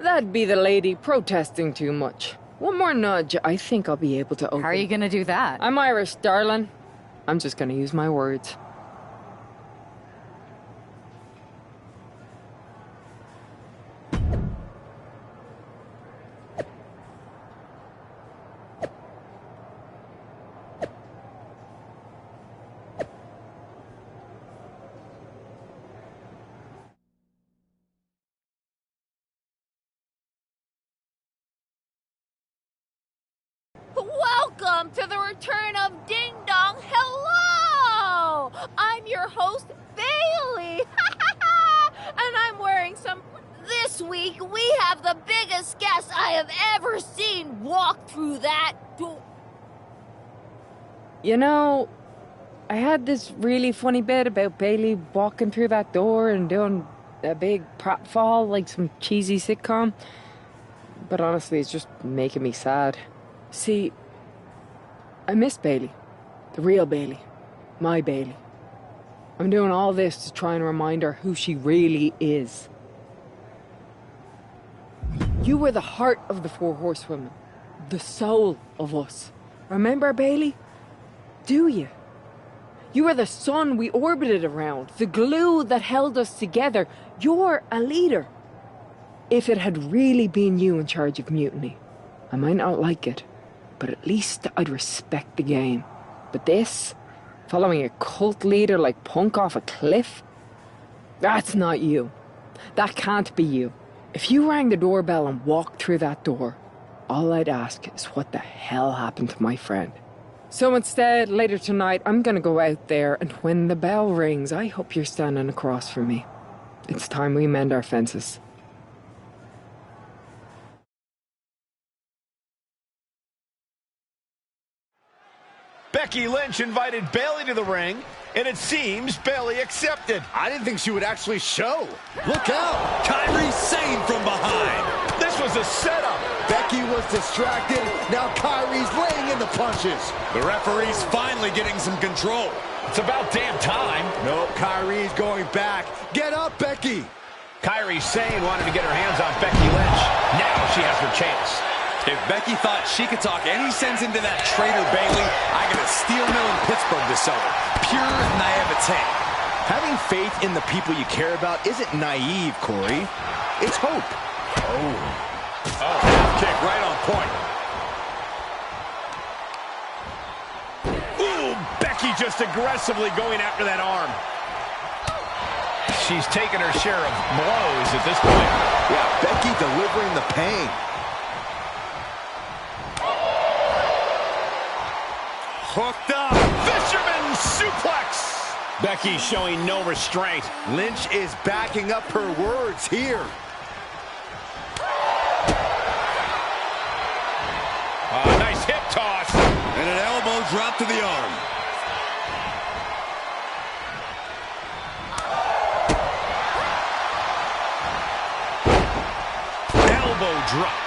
That'd be the lady protesting too much. One more nudge, I think I'll be able to open... How are you gonna do that? I'm Irish, darling. I'm just gonna use my words. Welcome to the return of Ding Dong. Hello! I'm your host, Bailey. And I'm wearing some... This week, we have the biggest guest I have ever seen walk through that door. You know, I had this really funny bit about Bailey walking through that door and doing a big pratfall like some cheesy sitcom. But honestly, it's just making me sad. See, I miss Bailey. The real Bailey. My Bailey. I'm doing all this to try and remind her who she really is. You were the heart of the Four Horsewomen. The soul of us. Remember, Bailey? Do you? You were the sun we orbited around. The glue that held us together. You're a leader. If it had really been you in charge of Mutiny, I might not like it. But at least I'd respect the game. But this, following a cult leader like Punk off a cliff, that's not you. That can't be you. If you rang the doorbell and walked through that door, all I'd ask is what the hell happened to my friend. So instead, later tonight, I'm gonna go out there, and when the bell rings, I hope you're standing across from me. It's time we mend our fences. Becky Lynch invited Bayley to the ring, and it seems Bayley accepted. I didn't think she would actually show. Look out! Kairi Sane from behind. This was a setup. Becky was distracted. Now Kairi's laying in the punches. The referee's finally getting some control. It's about damn time. Nope, Kairi's going back. Get up, Becky. Kairi Sane wanted to get her hands on Becky Lynch. Now she has her chance. If Becky thought she could talk any sense into that traitor Bayley, I got a steel mill in Pittsburgh to sell her. Pure naivete. Having faith in the people you care about isn't naive, Corey. It's hope. Oh, half kick right on point. Ooh, Becky just aggressively going after that arm. She's taken her share of blows at this point. Yeah, Becky delivering the pain. Hooked up. Fisherman suplex. Becky showing no restraint. Lynch is backing up her words here. Nice hip toss. And an elbow drop to the arm. Elbow drop.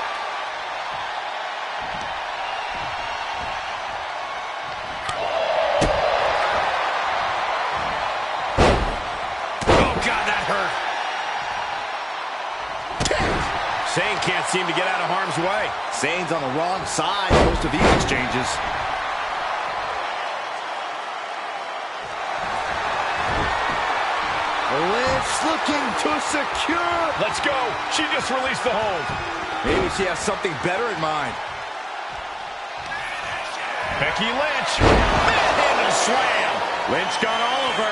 Sane can't seem to get out of harm's way. Sane's on the wrong side most of these exchanges. Lynch looking to secure. Let's go. She just released the hold. Maybe she has something better in mind. Becky Lynch. Manhandle slam. Lynch gone all over.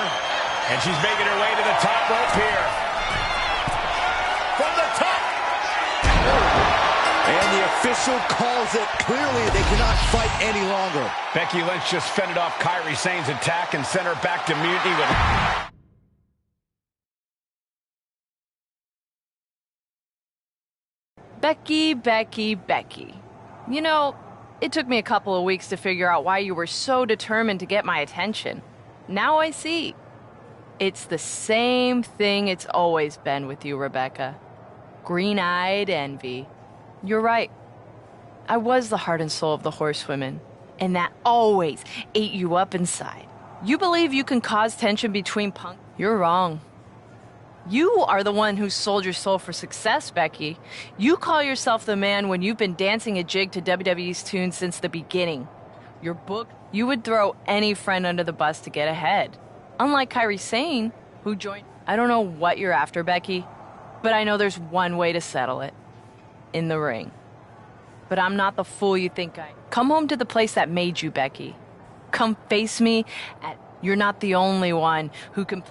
And she's making her way to the top rope here. From the top. And the official calls it. Clearly, they cannot fight any longer. Becky Lynch just fended off Kairi Sane's attack and sent her back to mutiny with... Becky, Becky, Becky. You know, it took me a couple of weeks to figure out why you were so determined to get my attention. Now I see. It's the same thing it's always been with you, Rebecca. Green-eyed envy. You're right. I was the heart and soul of the Horsewomen, and that always ate you up inside. You believe you can cause tension between Punk? You're wrong. You are the one who sold your soul for success, Becky. You call yourself the man when you've been dancing a jig to WWE's tune since the beginning. Your book, you would throw any friend under the bus to get ahead. Unlike Kairi Sane, who joined... I don't know what you're after, Becky, but I know there's one way to settle it. In the ring. But I'm not the fool you think I am. Come home to the place that made you, Becky. Come face me at... You're not the only one who can...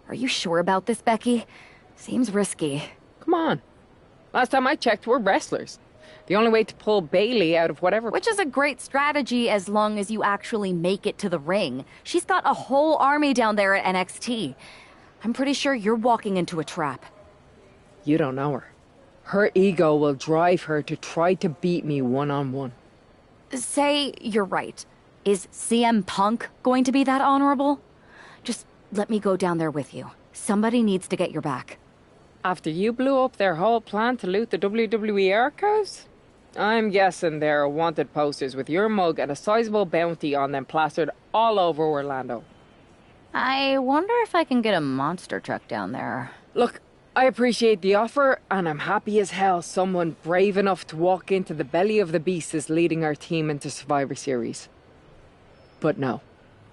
Are you sure about this, Becky? Seems risky. Come on. Last time I checked, we're wrestlers. The only way to pull Bayley out of whatever... Which is a great strategy as long as you actually make it to the ring. She's got a whole army down there at NXT. I'm pretty sure you're walking into a trap. You don't know her. Her ego will drive her to try to beat me one-on-one. Say you're right. Is CM Punk going to be that honorable? Just let me go down there with you. Somebody needs to get your back. After you blew up their whole plan to loot the WWE archives? I'm guessing there are wanted posters with your mug and a sizable bounty on them plastered all over Orlando. I wonder if I can get a monster truck down there. Look, I appreciate the offer, and I'm happy as hell someone brave enough to walk into the belly of the beast is leading our team into Survivor Series. But no,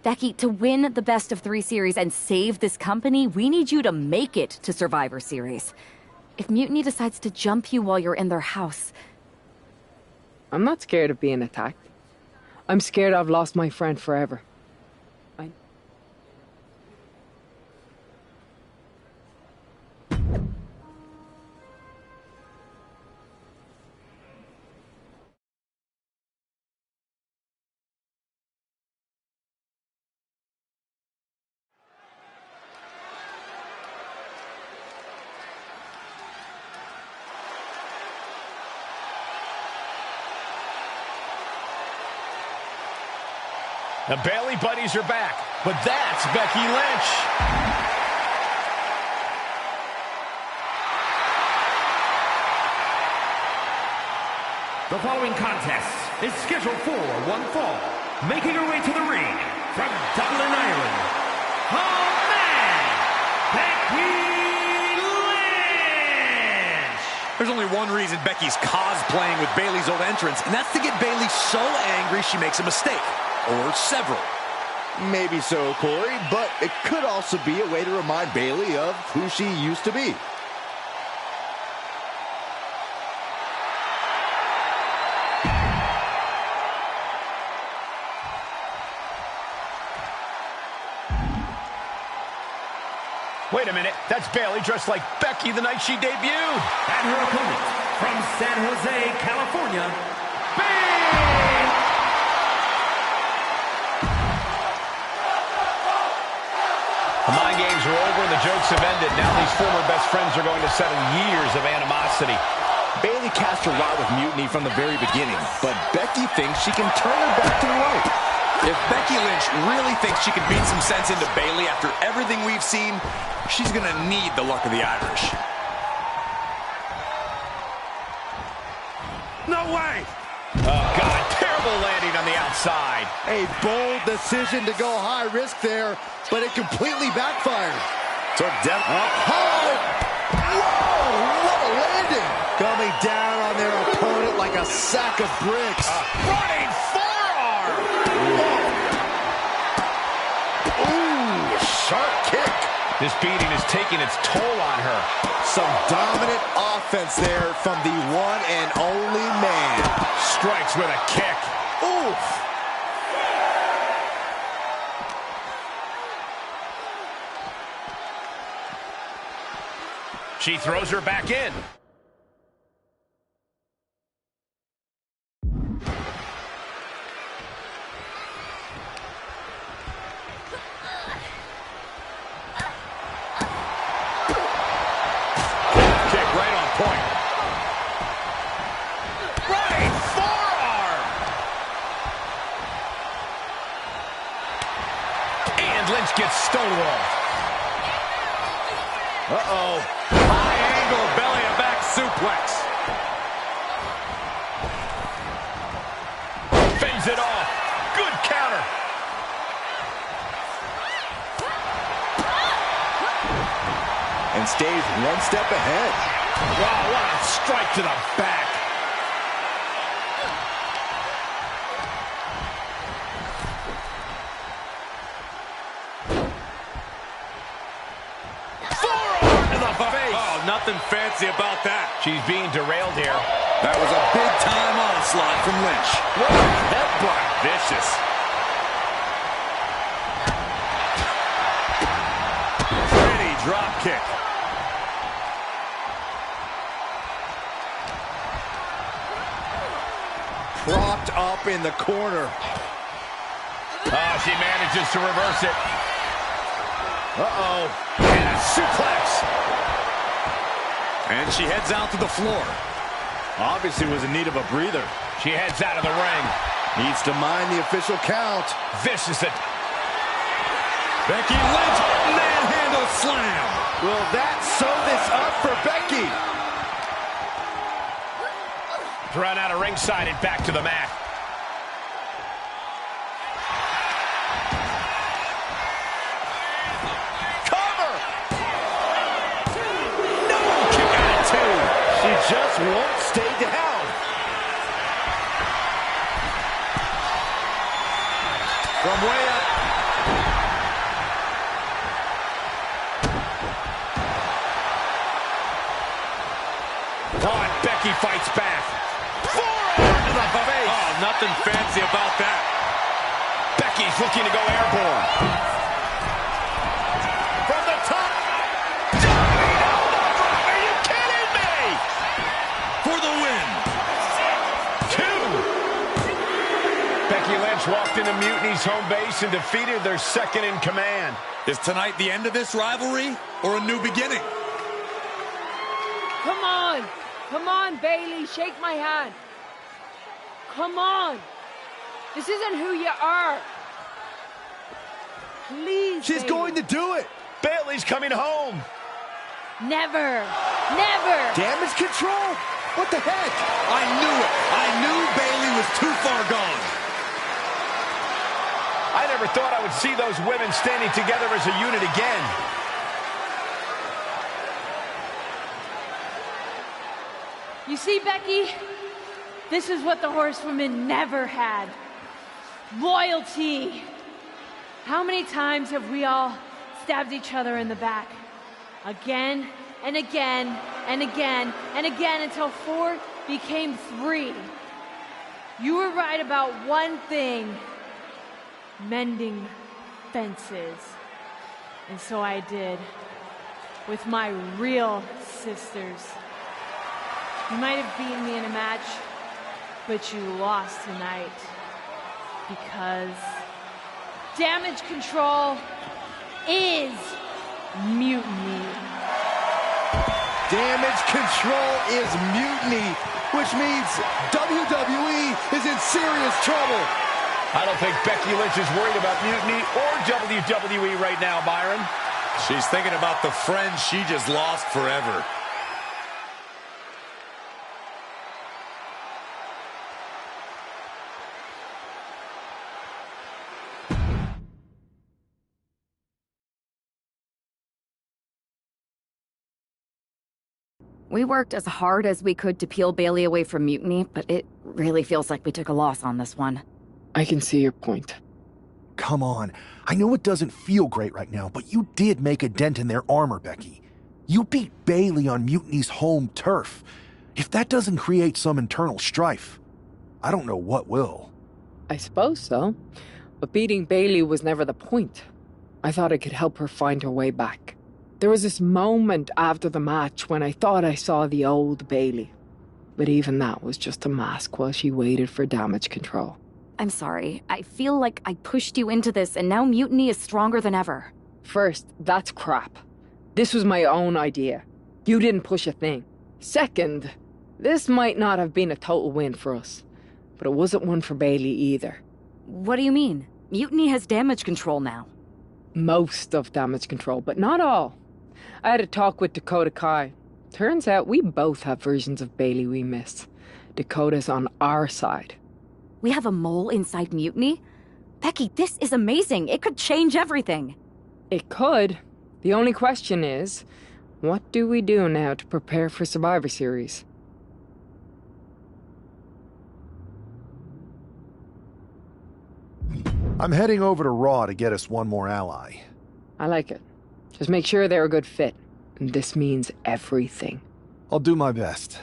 Becky, to win the best of 3 series and save this company, we need you to make it to Survivor Series. If Mutiny decides to jump you while you're in their house... I'm not scared of being attacked. I'm scared I've lost my friend forever. The Bayley buddies are back, but that's Becky Lynch. The following contest is scheduled for one fall. Making her way to the ring from Dublin, Ireland, her man, Becky Lynch! There's only one reason Becky's cosplaying with Bayley's old entrance, and that's to get Bayley so angry she makes a mistake. Or several. Maybe so, Corey, but it could also be a way to remind Bayley of who she used to be. Wait a minute, that's Bayley dressed like Becky the night she debuted. And her opponent from San Jose, California, The mind games are over and the jokes have ended. Now these former best friends are going to settle years of animosity. Bayley cast her lot with Mutiny from the very beginning, but Becky thinks she can turn her back to the light. If Becky Lynch really thinks she can beat some sense into Bayley after everything we've seen, she's going to need the luck of the Irish. no way! Oh, God, terrible landing on the outside. A bold decision to go high risk there, but it completely backfired. Took down. Up high. Whoa, what a landing. Coming down on their opponent like a sack of bricks. Running forearm. Ooh, sharp kick. This beating is taking its toll on her. Some dominant offense there from the one and only man. Strikes with a kick. Oof. She throws her back in. Kick right on point. Right forearm. And Lynch gets stonewalled. Uh-oh. High angle belly-to-back suplex. Fends it off. Good counter. And stays one step ahead. Wow, what a strike to the back. Nothing fancy about that. She's being derailed here. That was a big-time onslaught from Lynch. What a headbutt. Vicious. Pretty drop kick. Propped up in the corner. Oh, she manages to reverse it. Uh-oh. And a suplex. And she heads out to the floor. Obviously was in need of a breather. She heads out of the ring. Needs to mind the official count. Vicious. Becky Lynch, manhandle slam. Will that sew this up for Becky? Thrown out of ringside and back to the mat. She just won't stay down. From way up. Oh, and Becky fights back. Forearm to the face. Oh, nothing fancy about that. Becky's looking to go airborne. From the top. Diving elbow drop. Are you kidding me? For the win. 2. Becky Lynch walked into Mutiny's home base and defeated their second in command. Is tonight the end of this rivalry or a new beginning? Come on! Come on, Bailey, shake my hand. Come on! This isn't who you are. Please, She's Bailey. going to do it. Bailey's coming home. Never! Never! Damage control? What the heck? I knew it. I knew Bailey was too far gone. I never thought I would see those women standing together as a unit again. You see, Becky? This is what the Horsewomen never had. Loyalty. How many times have we all stabbed each other in the back? Again and again and again and again until 4 became 3. You were right about one thing. Mending fences. And so I did. With my real sisters. You might have beaten me in a match, but you lost tonight. Because damage control is mutiny. Damage control is mutiny, which means WWE is in serious trouble. I don't think Becky Lynch is worried about mutiny or WWE right now, Byron. She's thinking about the friends she just lost forever. We worked as hard as we could to peel Bailey away from Mutiny, but it really feels like we took a loss on this one. I can see your point. Come on. I know it doesn't feel great right now, but you did make a dent in their armor, Becky. You beat Bailey on Mutiny's home turf. If that doesn't create some internal strife, I don't know what will. I suppose so. But beating Bailey was never the point. I thought I could help her find her way back. There was this moment after the match when I thought I saw the old Bailey. But even that was just a mask while she waited for damage control. I'm sorry. I feel like I pushed you into this and now Mutiny is stronger than ever. First, that's crap. This was my own idea. You didn't push a thing. Second, this might not have been a total win for us. But it wasn't one for Bailey either. What do you mean? Mutiny has damage control now. Most of damage control, but not all. I had a talk with Dakota Kai. Turns out we both have versions of Bailey we miss. Dakota's on our side. We have a mole inside Mutiny? Becky, this is amazing. It could change everything. It could. The only question is, what do we do now to prepare for Survivor Series? I'm heading over to Raw to get us one more ally. I like it. Just make sure they're a good fit. And this means everything. I'll do my best.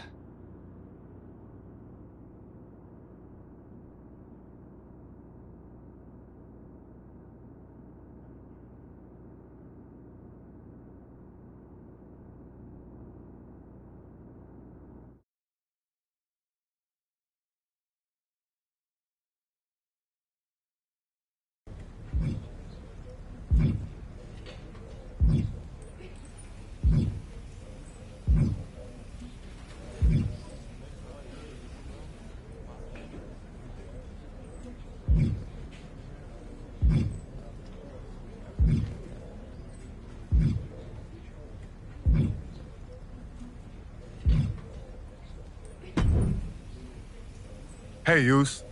Hey, Yus.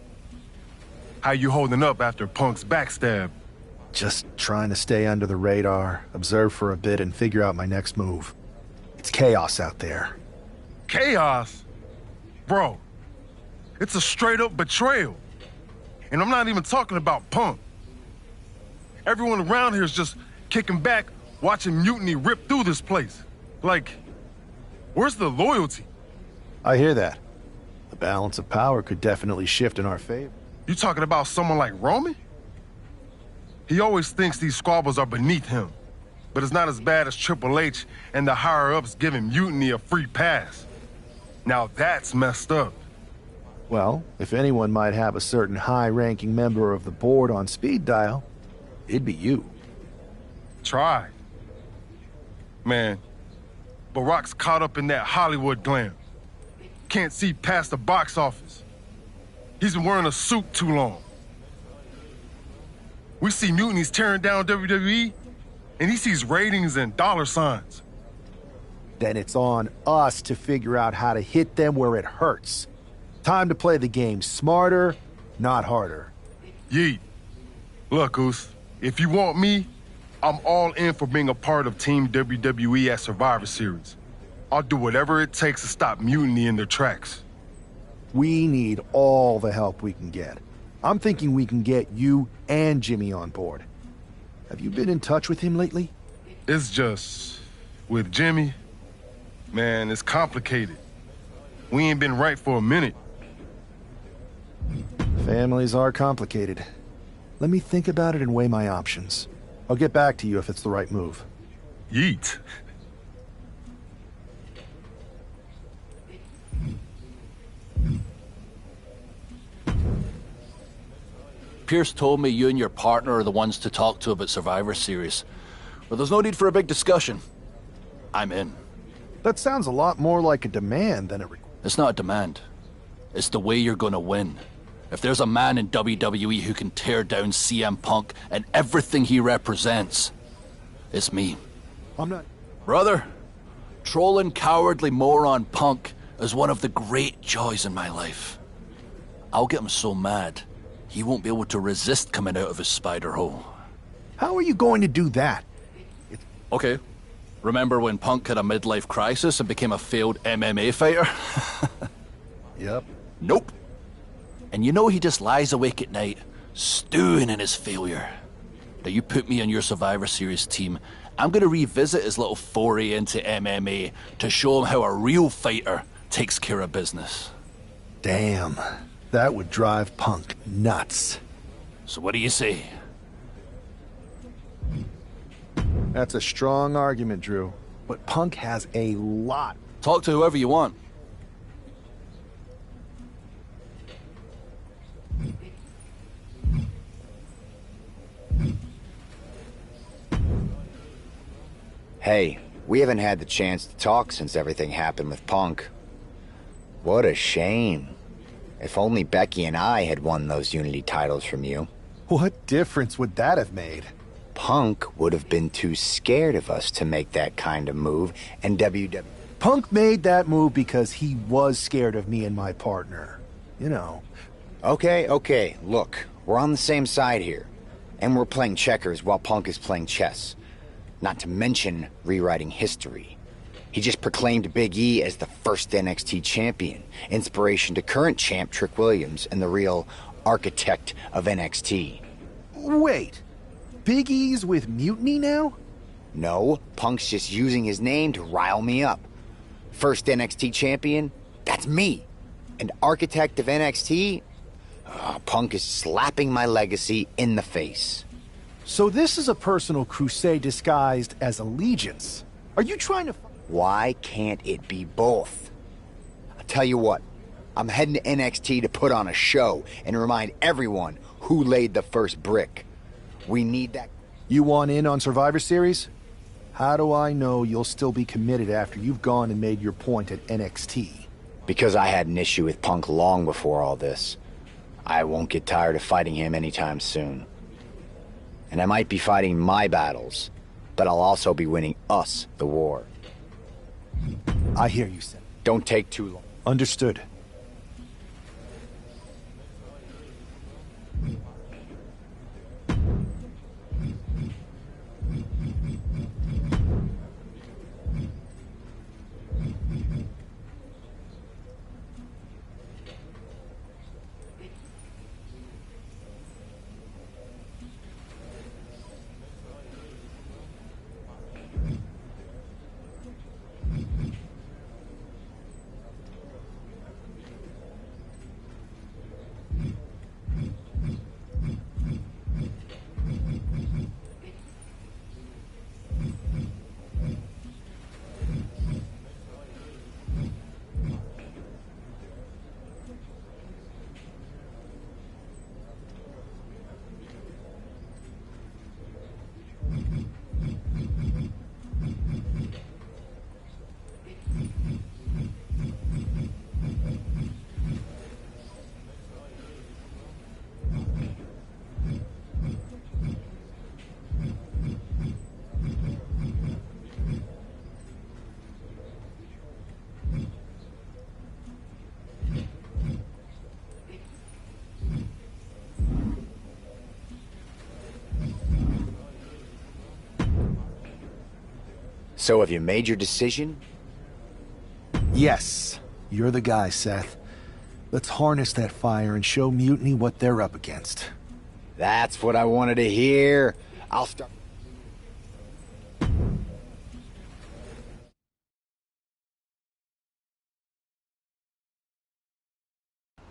How you holding up after Punk's backstab? Just trying to stay under the radar, observe for a bit, and figure out my next move. It's chaos out there. Chaos? Bro, it's a straight-up betrayal. And I'm not even talking about Punk. Everyone around here is just kicking back, watching Mutiny rip through this place. Like, where's the loyalty? I hear that. The balance of power could definitely shift in our favor. You talking about someone like Roman? He always thinks these squabbles are beneath him, but it's not as bad as Triple H and the higher-ups giving Mutiny a free pass. Now that's messed up. Well, if anyone might have a certain high-ranking member of the board on speed dial, it'd be you. Try. Man, Barack's caught up in that Hollywood glam. Can't see past the box office. He's been wearing a suit too long. We see Mutinies tearing down WWE, and he sees ratings and dollar signs. Then it's on us to figure out how to hit them where it hurts. Time to play the game smarter, not harder. Yeet. Look, Goose, if you want me, I'm all in for being a part of Team WWE at Survivor Series. I'll do whatever it takes to stop Mutiny in their tracks. We need all the help we can get. I'm thinking we can get you and Jimmy on board. Have you been in touch with him lately? It's just... with Jimmy, man, it's complicated. We ain't been right for a minute. Families are complicated. Let me think about it and weigh my options. I'll get back to you if it's the right move. Yeet. Pierce told me you and your partner are the ones to talk to about Survivor Series. But there's no need for a big discussion. I'm in. That sounds a lot more like a demand than a request. It's not a demand. It's the way you're gonna win. If there's a man in WWE who can tear down CM Punk and everything he represents, it's me. I'm not... Brother, trolling cowardly moron Punk is one of the great joys in my life. I'll get him so mad, he won't be able to resist coming out of his spider hole. How are you going to do that? Okay. Remember when Punk had a midlife crisis and became a failed MMA fighter? Yep. Nope. And you know he just lies awake at night, stewing in his failure. Now you put me on your Survivor Series team, I'm gonna revisit his little foray into MMA to show him how a real fighter takes care of business. Damn. That would drive Punk nuts. So what do you say? That's a strong argument, Drew. But Punk has a lot. Talk to whoever you want. Hey, we haven't had the chance to talk since everything happened with Punk. What a shame. If only Becky and I had won those Unity titles from you. What difference would that have made? Punk would have been too scared of us to make that kind of move, and WWE... Punk made that move because he was scared of me and my partner. You know. Okay, look, we're on the same side here. And we're playing checkers while Punk is playing chess. Not to mention rewriting history. He just proclaimed Big E as the first NXT champion, inspiration to current champ Trick Williams and the real architect of NXT. Wait, Big E's with Mutiny now? No, Punk's just using his name to rile me up. First NXT champion? That's me. And architect of NXT? Punk is slapping my legacy in the face. So this is a personal crusade disguised as allegiance. Are you trying to... Why can't it be both? I'll tell you what, I'm heading to NXT to put on a show and remind everyone who laid the first brick. We need that... You want in on Survivor Series? How do I know you'll still be committed after you've gone and made your point at NXT? Because I had an issue with Punk long before all this. I won't get tired of fighting him anytime soon. And I might be fighting my battles, but I'll also be winning us the war. I hear you, Sam. Don't take too long. Understood. So have you made your decision? Yes. You're the guy, Seth. Let's harness that fire and show Mutiny what they're up against. That's what I wanted to hear. I'll start...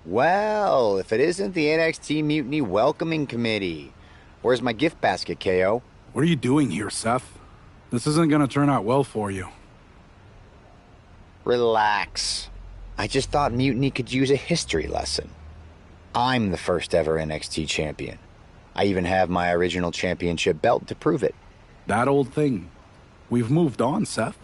Well, if it isn't the NXT Mutiny Welcoming Committee. Where's my gift basket, KO? What are you doing here, Seth? This isn't gonna turn out well for you. Relax. I just thought Mutiny could use a history lesson. I'm the first ever NXT champion. I even have my original championship belt to prove it. That old thing. We've moved on, Seth.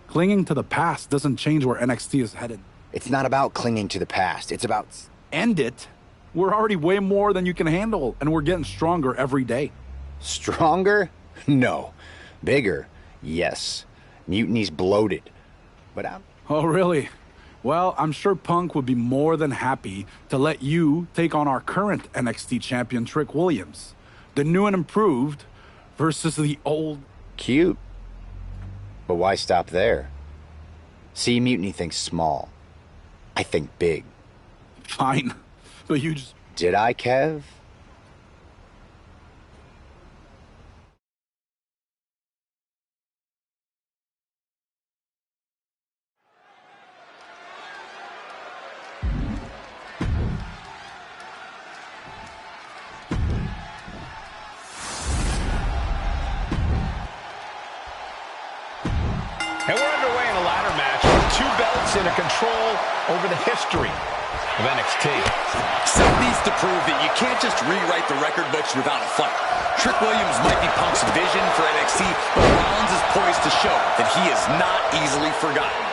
Clinging to the past doesn't change where NXT is headed. It's not about clinging to the past. It's about... End it. We're already way more than you can handle, and we're getting stronger every day. Stronger? No. Bigger? Yes. Mutiny's bloated. But I'm... Oh, really? Well, I'm sure Punk would be more than happy to let you take on our current NXT champion, Trick Williams. The new and improved versus the old... Cute. But why stop there? See, Mutiny thinks small. I think big. Fine. But you just... Did I, Kev? And we're underway in a ladder match with 2 belts in a control over the history of NXT. Seth needs to prove that you can't just rewrite the record books without a fight. Trick Williams might be Punk's vision for NXT, but Rollins is poised to show that he is not easily forgotten.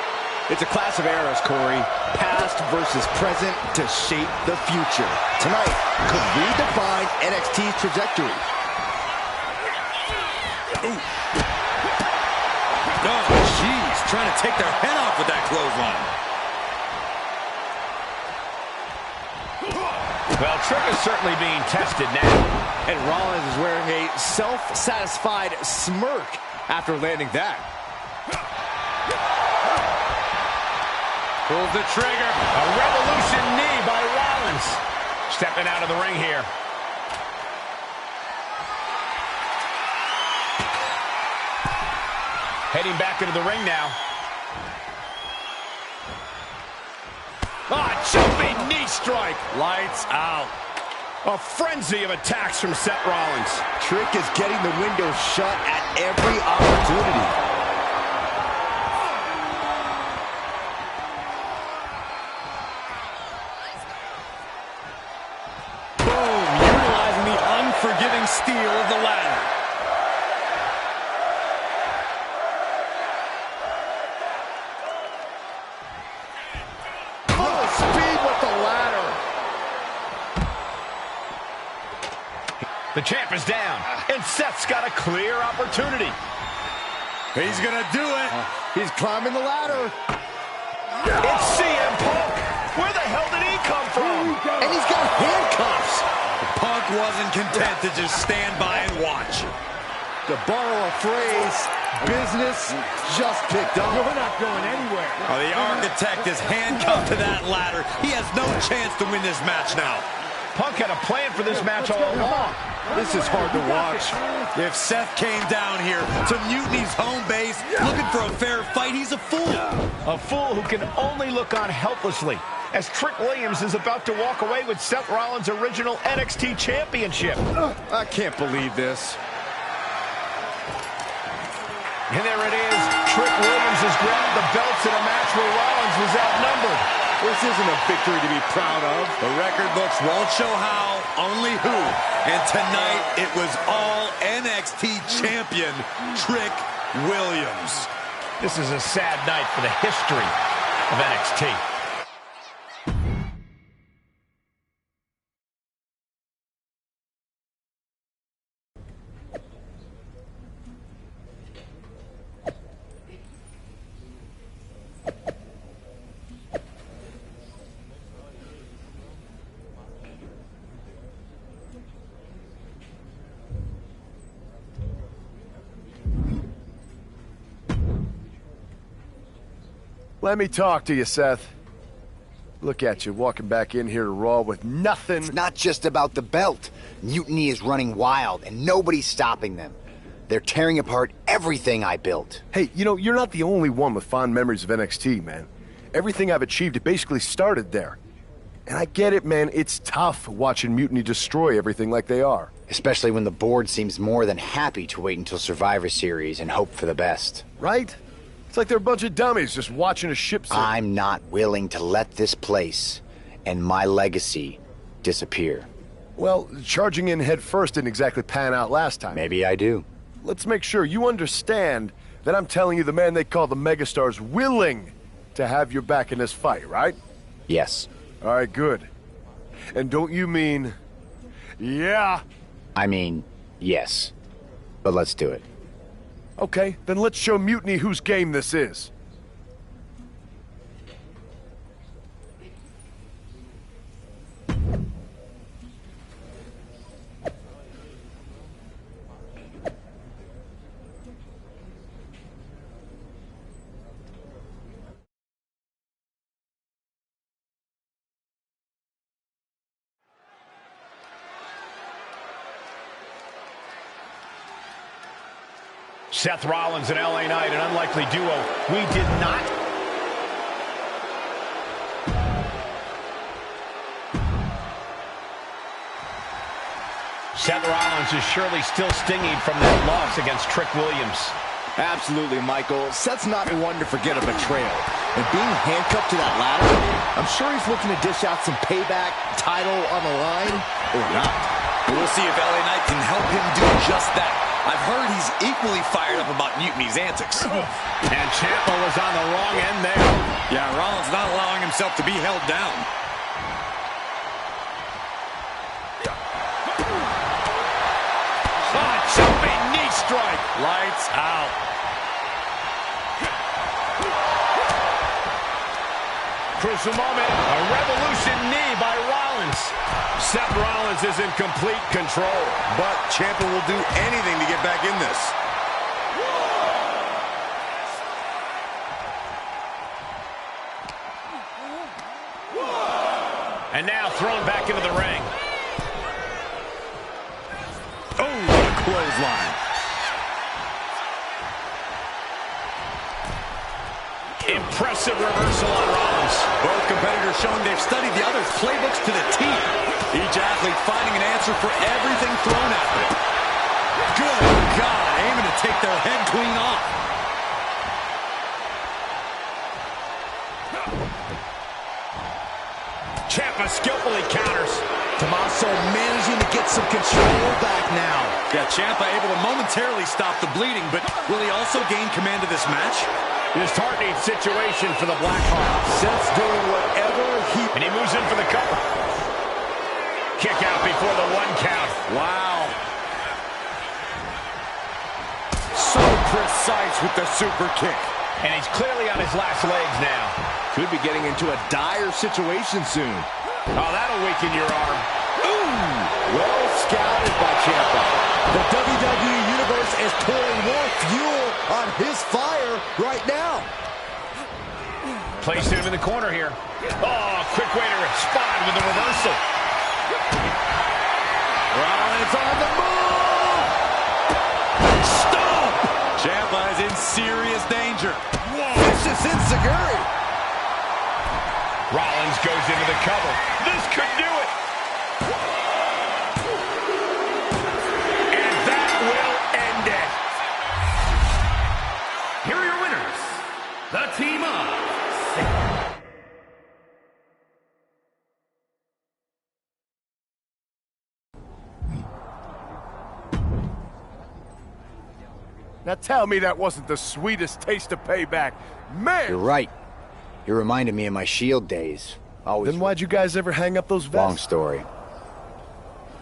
It's a class of eras, Corey. Past versus present to shape the future. Tonight could redefine NXT's trajectory. Ooh. Oh, jeez. Trying to take their head off with that clothesline. Well, Trick is certainly being tested now. And Rollins is wearing a self-satisfied smirk after landing that. Pulls the trigger. A revolution knee by Rollins. Stepping out of the ring here. Heading back into the ring now. Jumping knee strike. Lights out. A frenzy of attacks from Seth Rollins. Trick is getting the window shut at every opportunity. Boom, utilizing the unforgiving steel of the ladder. Full speed with the ladder. The champ is down, and Seth's got a clear opportunity. He's gonna do it. He's climbing the ladder. It's CM Punk. Where the hell did he come from? And he's got handcuffs. Punk wasn't content to just stand by and watch. To borrow a phrase, business just picked up. We're not going anywhere. Oh, the architect is handcuffed to that ladder. He has no chance to win this match now. Punk had a plan for this match all along. This is hard to watch. If Seth came down here to Mutiny's home base looking for a fair fight, he's a fool. A fool who can only look on helplessly as Trick Williams is about to walk away with Seth Rollins' original NXT championship. I can't believe this. And there it is. Trick Williams has grabbed the belts in a match where Rollins was outnumbered. This isn't a victory to be proud of. The record books won't show how, only who. And tonight, it was all NXT champion Trick Williams. This is a sad night for the history of NXT. Let me talk to you, Seth. Look at you walking back in here to Raw with nothing. It's not just about the belt. Mutiny is running wild, and nobody's stopping them. They're tearing apart everything I built. Hey, you know, you're not the only one with fond memories of NXT, man. Everything I've achieved, it basically started there. And I get it, man. It's tough watching Mutiny destroy everything like they are. Especially when the board seems more than happy to wait until Survivor Series and hope for the best. Right? It's like they're a bunch of dummies just watching a ship sink. I'm not willing to let this place and my legacy disappear. Well, charging in head first didn't exactly pan out last time. Maybe I do. Let's make sure you understand that I'm telling you the man they call the Megastar's willing to have your back in this fight, right? Yes. All right, good. And don't you mean, yeah? I mean, yes. But let's do it. Okay, then let's show Mutiny whose game this is. Seth Rollins and LA Knight, an unlikely duo. We did not. Seth Rollins is surely still stinging from that loss against Trick Williams. Absolutely, Michael. Seth's not one to forget a betrayal. And being handcuffed to that ladder, I'm sure he's looking to dish out some payback, title on the line, or not. We'll see if LA Knight can help him do just that. I've heard he's equally fired up about Mutiny's antics. And Ciampa was on the wrong end there. Yeah, Rollins not allowing himself to be held down. Jumping knee strike. Lights out. Crucial moment. A revolution knee by Rollins. Seth Rollins is in complete control. But Ciampa will do anything to get back in this. And now thrown back into the ring. Oh, what a clothesline. Impressive reversal on Rollins. Both competitors showing they've studied the other's playbooks to the T. Each athlete finding an answer for everything thrown at them. Good God, aiming to take their head clean off. Ciampa skillfully counters. Tommaso managing to get some control back now. Yeah, Ciampa able to momentarily stop the bleeding, but will he also gain command of this match? Disheartening situation for the Blackhawks. Seth's doing whatever he... And he moves in for the cover. Kick out before the 1 count. Wow. So precise with the super kick. And he's clearly on his last legs now. Could be getting into a dire situation soon. Oh, that'll weaken your arm. Ooh! Well scouted by Ciampa. The WWE Universe is pouring more fuel on his fire right now. Placed him in the corner here. Oh, quick way to respond with the reversal. Rollins on the move! Stop! Ciampa is in serious danger. Vicious enziguri. Rollins goes into the cover. This could do it. And that will end it. Here are your winners, the team of... Now tell me that wasn't the sweetest taste of payback. Man! You're right. You reminded me of my Shield days. Always. Then why'd you guys ever hang up those vests? Long story.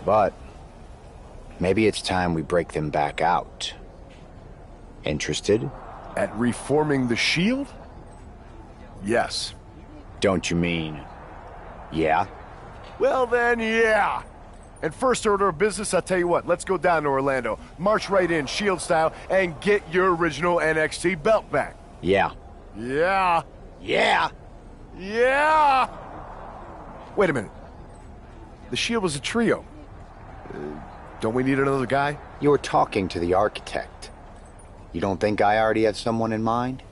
But maybe it's time we break them back out. Interested? At reforming the Shield? Yes. Don't you mean, yeah? Well then, yeah. And first order of business, I'll tell you what, let's go down to Orlando, march right in, Shield style, and get your original NXT belt back. Yeah. Yeah. Yeah. Yeah! Wait a minute. The Shield was a trio. Don't we need another guy? You're talking to the architect. You don't think I already have someone in mind?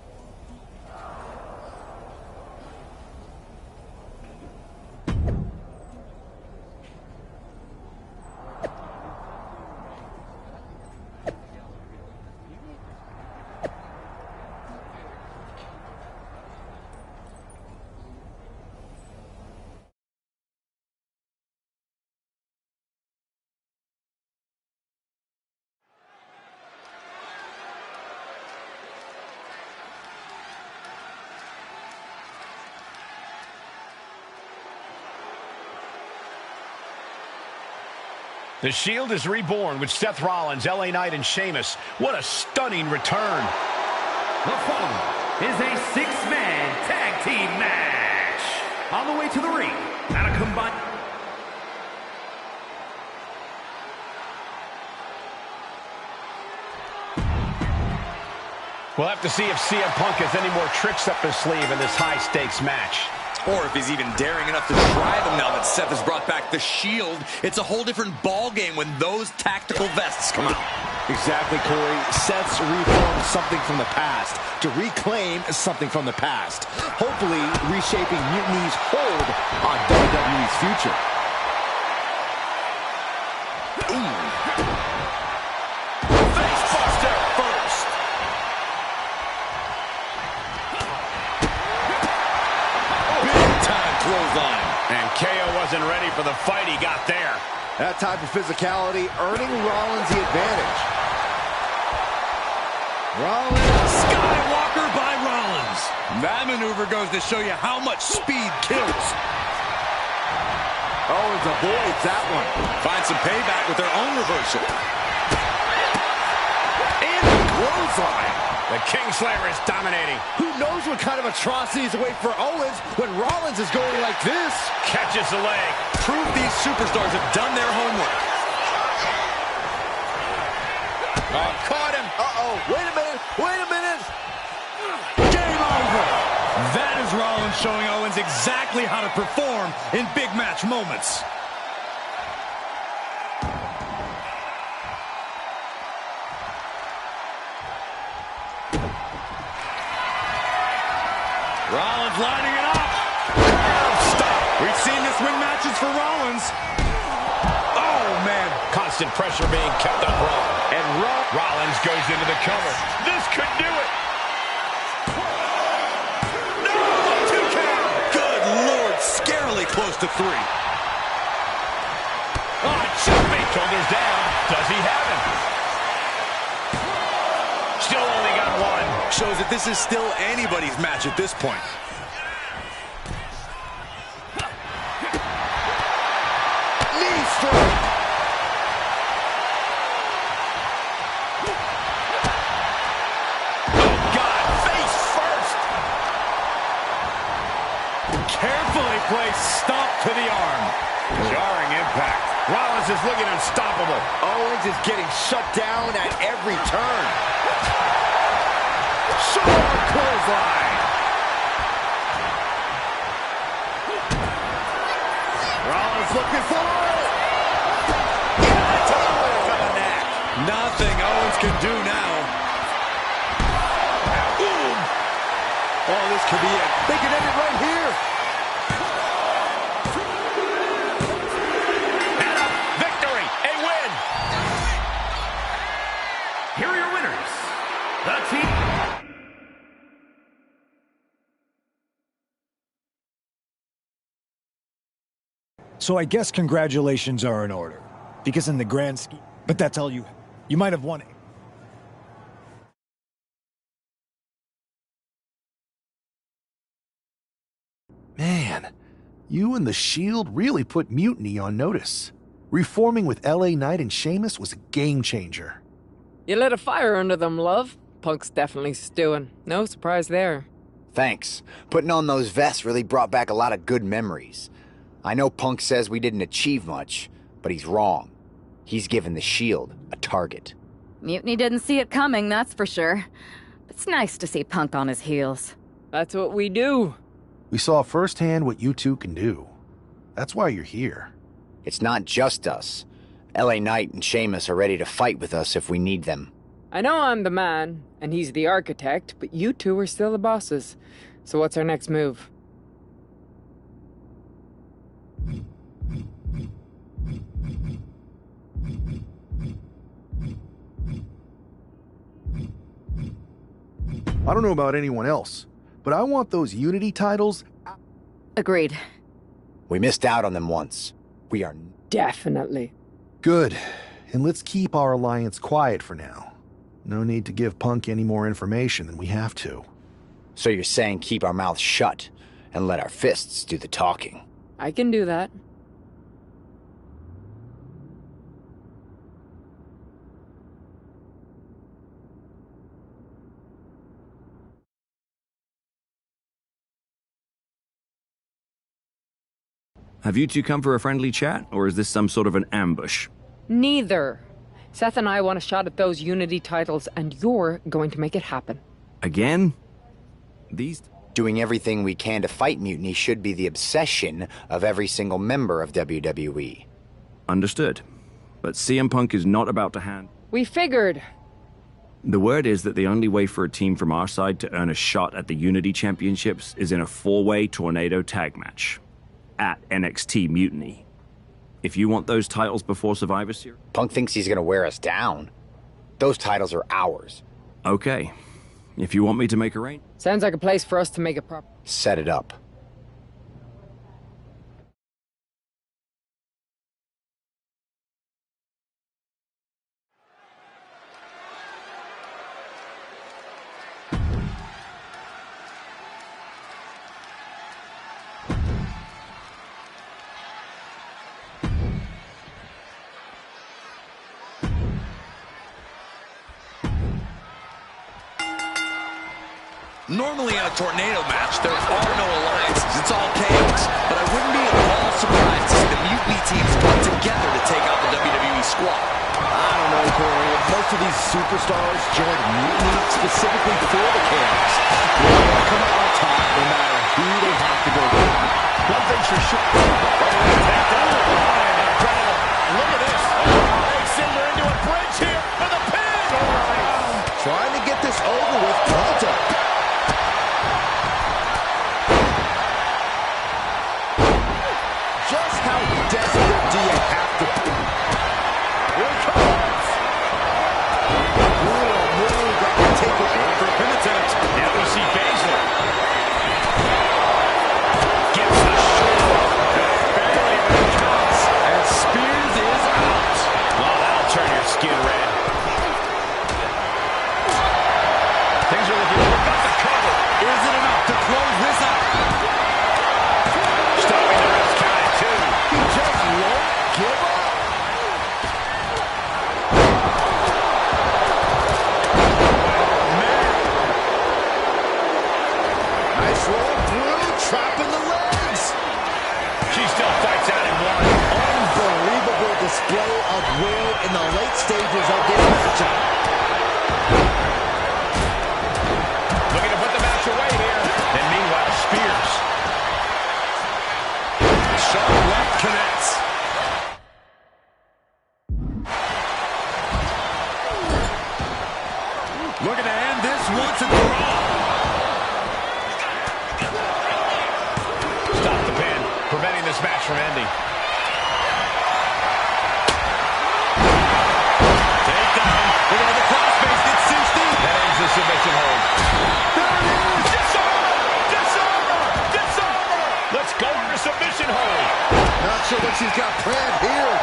The Shield is reborn with Seth Rollins, LA Knight, and Sheamus. What a stunning return. The following is a six-man tag team match. On the way to the ring, at a combined... We'll have to see if CM Punk has any more tricks up his sleeve in this high-stakes match. Or if he's even daring enough to try them now that Seth has brought back the Shield. It's a whole different ballgame when those tactical vests come out. Exactly, Corey. Seth's reformed something from the past to reclaim something from the past. Hopefully reshaping Mutiny's hold on WWE's future. Facebuster first. Clothesline. And KO wasn't ready for the fight he got there. That type of physicality earning Rollins the advantage. Rollins. Skywalker by Rollins. That maneuver goes to show you how much speed kills. Owens avoids that one. Find some payback with their own reversal. And the clothesline. The Kingslayer is dominating. Who knows what kind of atrocities await for Owens when Rollins is going like this? Catches the leg. Prove these superstars have done their homework. Oh, caught him. Uh-oh. Wait a minute. Wait a minute. Game over. That is Rollins showing Owens exactly how to perform in big match moments. Rollins lining it up. Stop. We've seen this win matches for Rollins. Oh, man. Constant pressure being kept up Raw. And Rollins goes into the cover. This could do it. No! 2 count. Good Lord. Scarily close to 3. Oh, checkmate. Shoulders down. Does he have him? Still only got one. Shows that this is still anybody's match at this point. Knee strike. Oh, God. Face first. Carefully placed stop to the arm. Jarring impact. Rollins is looking unstoppable. Owens is getting shut down at every turn. Clothesline. Rollins looking for it. Nothing Owens can do now. Boom. Oh, this could be it. They can end it right here. And a victory. A win. Here are your winners. The team... So I guess congratulations are in order. Because in the grand scheme... But that's all you might have won it. Man, you and the Shield really put Mutiny on notice. Reforming with LA Knight and Sheamus was a game changer. You lit a fire under them, love. Punk's definitely stewing. No surprise there. Thanks. Putting on those vests really brought back a lot of good memories. I know Punk says we didn't achieve much, but he's wrong. He's given the Shield a target. Mutiny didn't see it coming, that's for sure. It's nice to see Punk on his heels. That's what we do. We saw firsthand what you two can do. That's why you're here. It's not just us. LA Knight and Sheamus are ready to fight with us if we need them. I know I'm the man, and he's the architect, but you two are still the bosses. So what's our next move? I don't know about anyone else, but I want those Unity titles. Agreed. We missed out on them once. We are... Definitely. Good. And let's keep our alliance quiet for now. No need to give Punk any more information than we have to. So you're saying keep our mouths shut and let our fists do the talking? I can do that. Have you two come for a friendly chat, or is this some sort of an ambush? Neither. Seth and I want a shot at those Unity titles, and you're going to make it happen. Again? These... Doing everything we can to fight Mutiny should be the obsession of every single member of WWE. Understood. But CM Punk is not about to hand... We figured. The word is that the only way for a team from our side to earn a shot at the Unity Championships is in a 4-way Tornado tag match. At NXT Mutiny. If you want those titles before Survivor Series... Punk thinks he's gonna wear us down. Those titles are ours. Okay. If you want me to make a rain... Sounds like a place for us to make it proper. Set it up. Normally in a tornado match, there are no alliances. It's all chaos. But I wouldn't be at all surprised to see the Mutiny teams come together to take out the WWE squad. I don't know, Corey. Most of these superstars joined Mutiny specifically for the chaos. They want to come out on top no matter who they have to go with. One thing's for sure. Look at this. Hey, Cinder into a bridge here for the pin. Trying to get this over with pronto. Just how desperate do you have to be? Here it comes. Really got to take it in for a pin attempt. Now we see Baszler. Gets the shoulder. Barely but it counts. And Spears is out. Well, that'll turn your skin red. Things are looking good. Got the cover. Is it enough to close this out? Stopping the rest count at 2. He just won't give up. Nice roll through, trapping the legs. She still fights out in 1. Unbelievable display of will in the late stages of this matchup. Looking to put the match away here. And meanwhile, Spears. Sharp left connects. Looking to end this once and for all. Stop the pin, preventing this match from ending. Takedown. Look at the crossface. Gets cinched deep. That ends the submission hold. There it is. Disarmer! Disarmer! Disarmer! Let's go for the submission hold. Not sure what she's got planned here.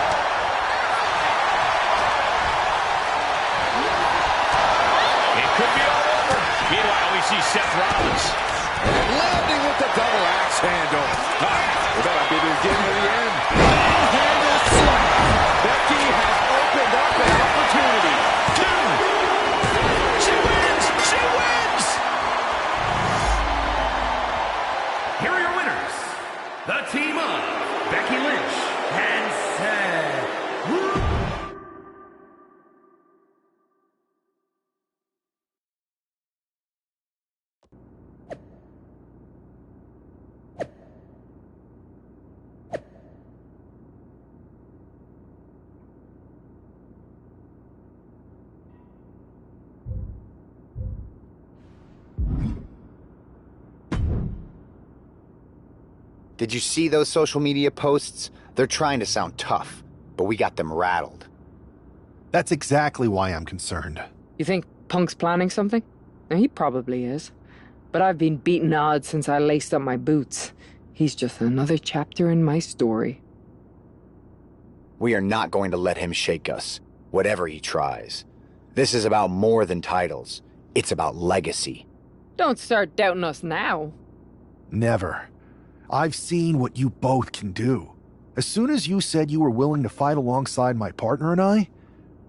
It could be all over. Meanwhile, we see Seth Rollins. And landing with the double axe handle. Well, that might be the beginning of the end. Handle slam. Becky has opened up an opportunity. 2. She wins! She wins! Here are your winners. The team of Becky Lynch and Seth Rollins. Did you see those social media posts? They're trying to sound tough, but we got them rattled. That's exactly why I'm concerned. You think Punk's planning something? Now, he probably is. But I've been beating odds since I laced up my boots. He's just another chapter in my story. We are not going to let him shake us, whatever he tries. This is about more than titles. It's about legacy. Don't start doubting us now. Never. I've seen what you both can do. As soon as you said you were willing to fight alongside my partner and I,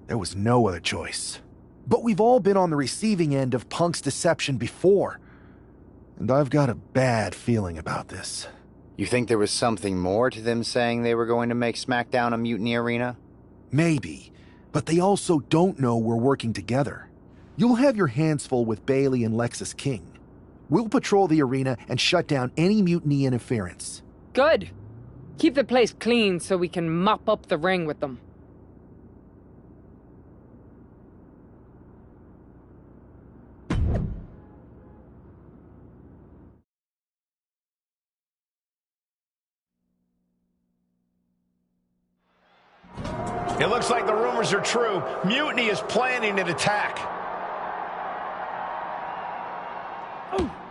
there was no other choice. But we've all been on the receiving end of Punk's deception before. And I've got a bad feeling about this. You think there was something more to them saying they were going to make SmackDown a mutiny arena? Maybe, but they also don't know we're working together. You'll have your hands full with Bailey and Lexus King. We'll patrol the arena and shut down any mutiny interference. Good. Keep the place clean so we can mop up the ring with them. It looks like the rumors are true. Mutiny is planning an attack.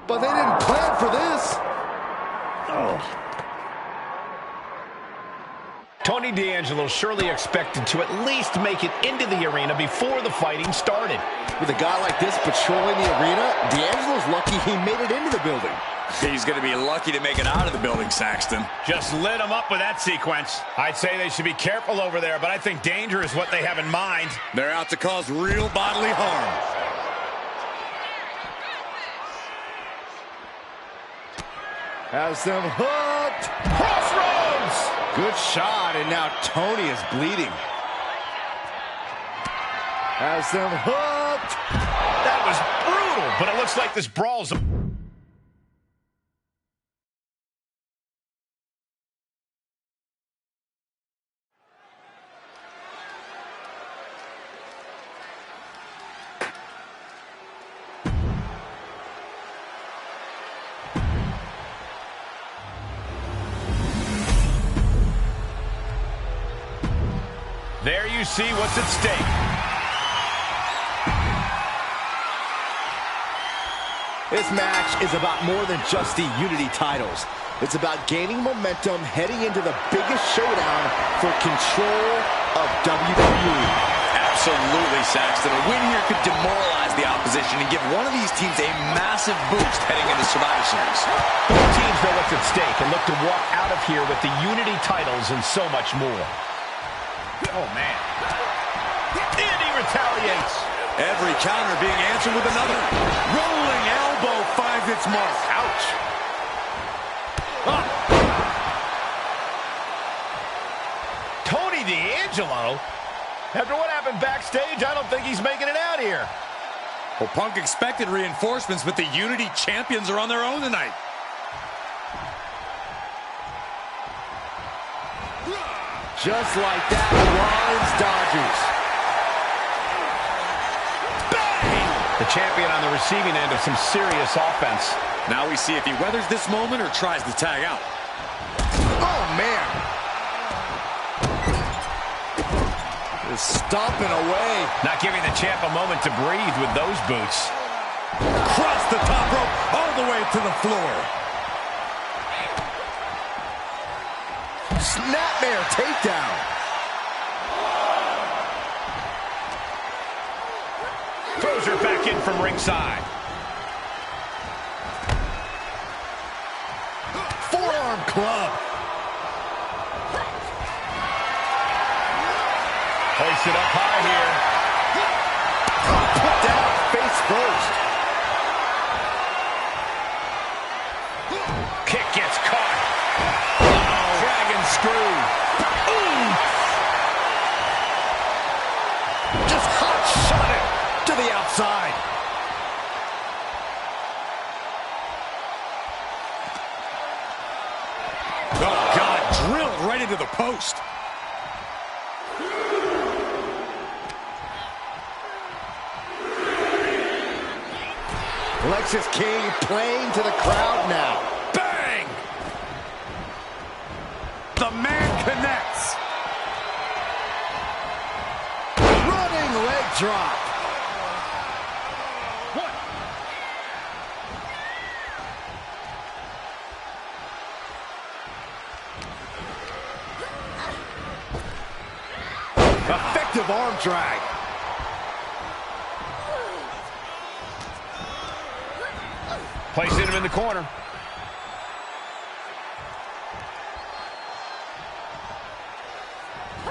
But they didn't plan for this. Tony D'Angelo surely expected to at least make it into the arena before the fighting started. With a guy like this patrolling the arena, D'Angelo's lucky he made it into the building. He's going to be lucky to make it out of the building, Saxton. Just lit him up with that sequence. I'd say they should be careful over there, but I think danger is what they have in mind. They're out to cause real bodily harm. Has them hooked. Crossroads! Good shot, and now Tony is bleeding. Has them hooked. That was brutal, but it looks like this brawl's... There you see what's at stake. This match is about more than just the Unity titles. It's about gaining momentum heading into the biggest showdown for control of WWE. Absolutely, Saxton. A win here could demoralize the opposition and give one of these teams a massive boost heading into Survivor Series. Both teams know what's at stake and look to walk out of here with the Unity titles and so much more. Oh, man. And he retaliates. Every counter being answered with another. Rolling elbow finds its mark. Ouch. Tony D'Angelo? After what happened backstage, I don't think he's making it out here. Well, Punk expected reinforcements, but the Unity champions are on their own tonight. Just like that, Rollins dodges. Bang! The champion on the receiving end of some serious offense. Now we see if he weathers this moment or tries to tag out. Oh, man. Just stomping away. Not giving the champ a moment to breathe with those boots. Cross the top rope all the way to the floor. Snapmare takedown. Throws her back in from ringside. Forearm club. Place it up high here. Put down face first. Kick gets caught. Dragon screw. Ooh. Just hot shot it to the outside. Oh, God, drilled right into the post. Lexus King playing to the crowd now. Bang! drop. Effective arm drag. Placing him in the corner.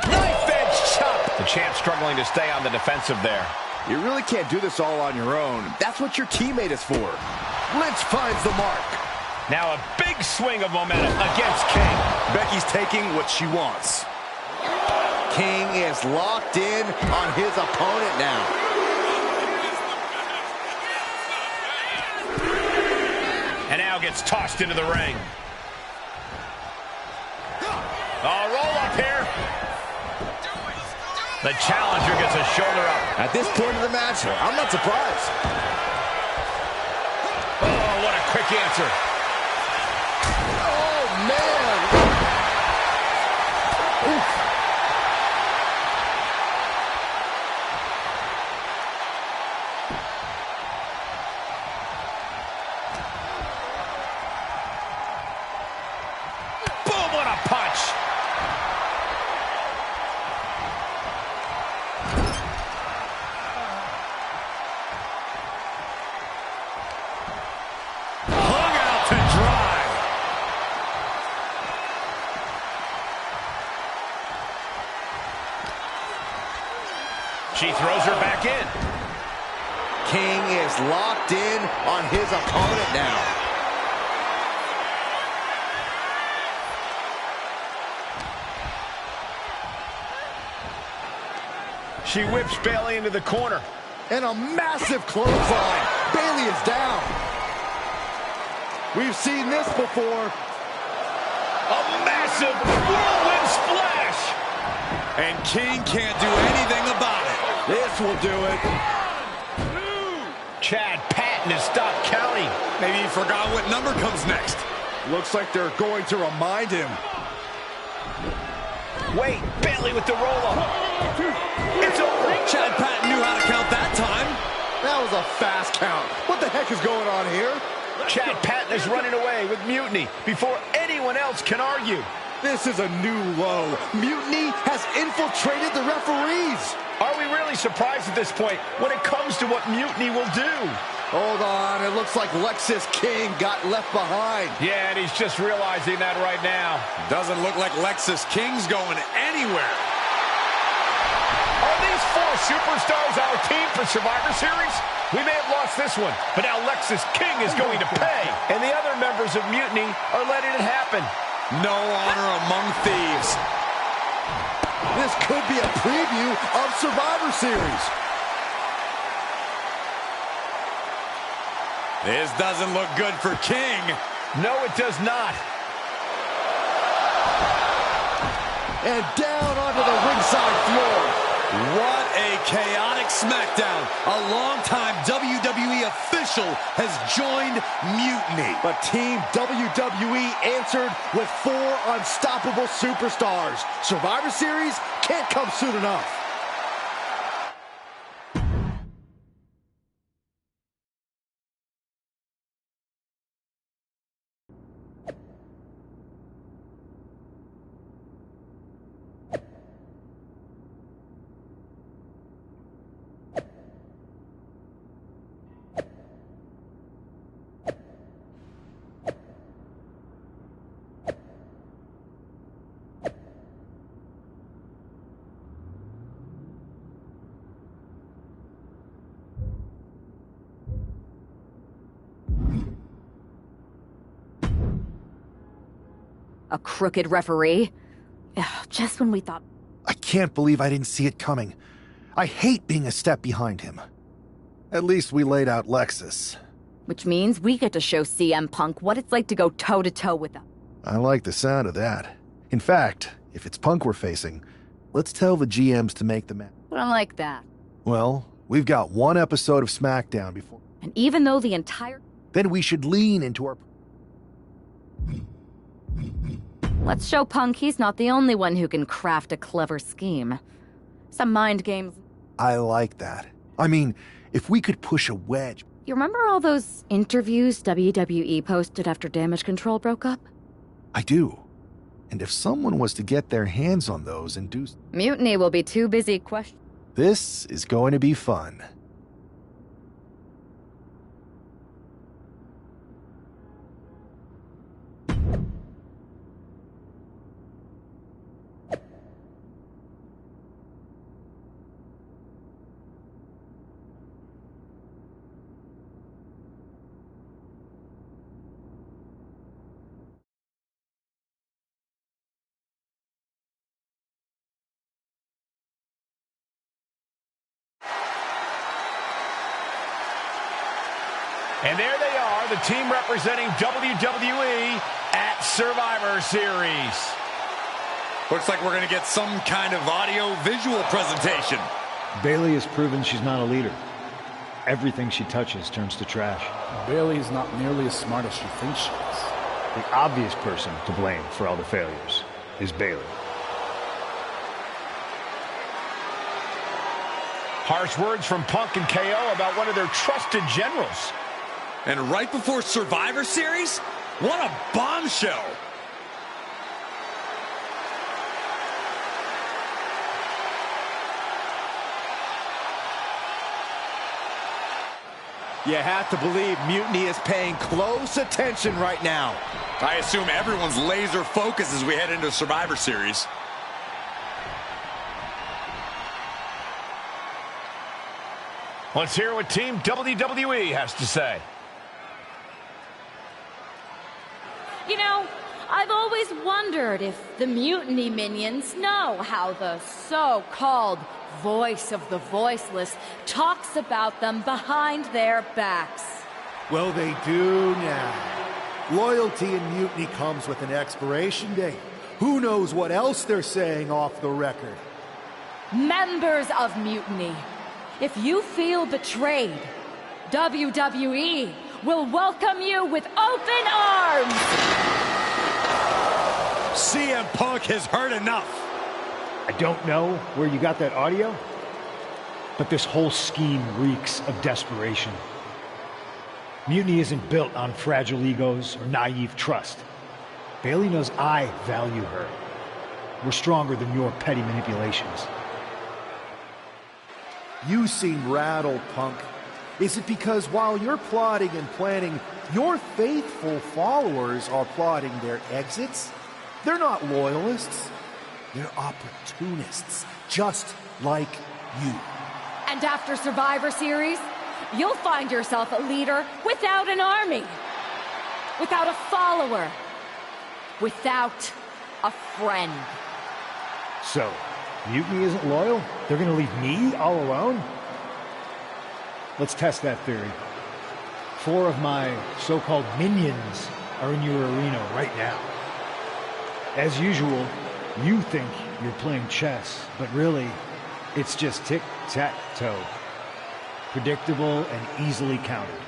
Knife edge chop. The champ struggling to stay on the defensive there. You really can't do this all on your own. That's what your teammate is for. Lynch finds the mark. Now a big swing of momentum against King. Becky's taking what she wants. King is locked in on his opponent now. And now gets tossed into the ring. Oh, roll up here. The challenger gets a shoulder up. At this point of the match, I'm not surprised. Oh, what a quick answer. Oh, man. Oof. Boom, what a punch. Hung out to dry. She throws her back in. King is locked in on his opponent now. She whips Bayley into the corner. And a massive clothesline. Bayley is down. We've seen this before. A massive whirlwind splash. And King can't do anything about it. This will do it. Chad Patton has stopped counting. Maybe he forgot what number comes next. Looks like they're going to remind him. Wait, Bayley with the roll-up. It's over. Chad Patton knew how to count that time. That was a fast count. What the heck is going on here? Chad Patton is running away with Mutiny before anyone else can argue. This is a new low. Mutiny has infiltrated the referees. Are we really surprised at this point when it comes to what Mutiny will do? Hold on, it looks like Lexis King got left behind. Yeah, and he's just realizing that right now. Doesn't look like Lexis King's going anywhere. Are these four superstars our team for Survivor Series? We may have lost this one, but now Lexis King is going to pay. And the other members of Mutiny are letting it happen. No honor among thieves. This could be a preview of Survivor Series. This doesn't look good for King. No, it does not. And down onto the ringside floor. What a chaotic SmackDown. A longtime WWE official has joined Mutiny. But Team WWE answered with 4 unstoppable superstars. Survivor Series can't come soon enough. A crooked referee? Ugh, just when we thought... I can't believe I didn't see it coming. I hate being a step behind him. At least we laid out Lexus. Which means we get to show CM Punk what it's like to go toe-to-toe with them. I like the sound of that. In fact, if it's Punk we're facing, let's tell the GMs to make the match. I like that. Well, we've got one episode of SmackDown before... And even though the entire... Then we should lean into our... Let's show Punk he's not the only one who can craft a clever scheme. Some mind games... I like that. I mean, if we could push a wedge... You remember all those interviews WWE posted after Damage Control broke up? I do. And if someone was to get their hands on those and do... Mutiny will be too busy questioning. This is going to be fun. And there they are, the team representing WWE at Survivor Series. Looks like we're going to get some kind of audio-visual presentation. Bayley has proven she's not a leader. Everything she touches turns to trash. Bayley is not nearly as smart as she thinks she is. The obvious person to blame for all the failures is Bayley. Harsh words from Punk and KO about one of their trusted generals. And right before Survivor Series? What a bombshell! You have to believe Mutiny is paying close attention right now. I assume everyone's laser focus as we head into Survivor Series. Let's hear what Team WWE has to say. You know, I've always wondered if the Mutiny minions know how the so-called voice of the voiceless talks about them behind their backs. Well, they do now. Loyalty in Mutiny comes with an expiration date. Who knows what else they're saying off the record? Members of Mutiny, if you feel betrayed, WWE will welcome you with open arms! CM Punk has heard enough. I don't know where you got that audio, but this whole scheme reeks of desperation. Mutiny isn't built on fragile egos or naive trust. Bayley knows I value her. We're stronger than your petty manipulations. You seem rattled, Punk. Is it because while you're plotting and planning, your faithful followers are plotting their exits? They're not loyalists. They're opportunists, just like you. And after Survivor Series, you'll find yourself a leader without an army, without a follower, without a friend. So, Mutiny isn't loyal? They're gonna leave me all alone? Let's test that theory. 4 of my so-called minions are in your arena right now. As usual, you think you're playing chess, but really, it's just tic-tac-toe. Predictable and easily countered.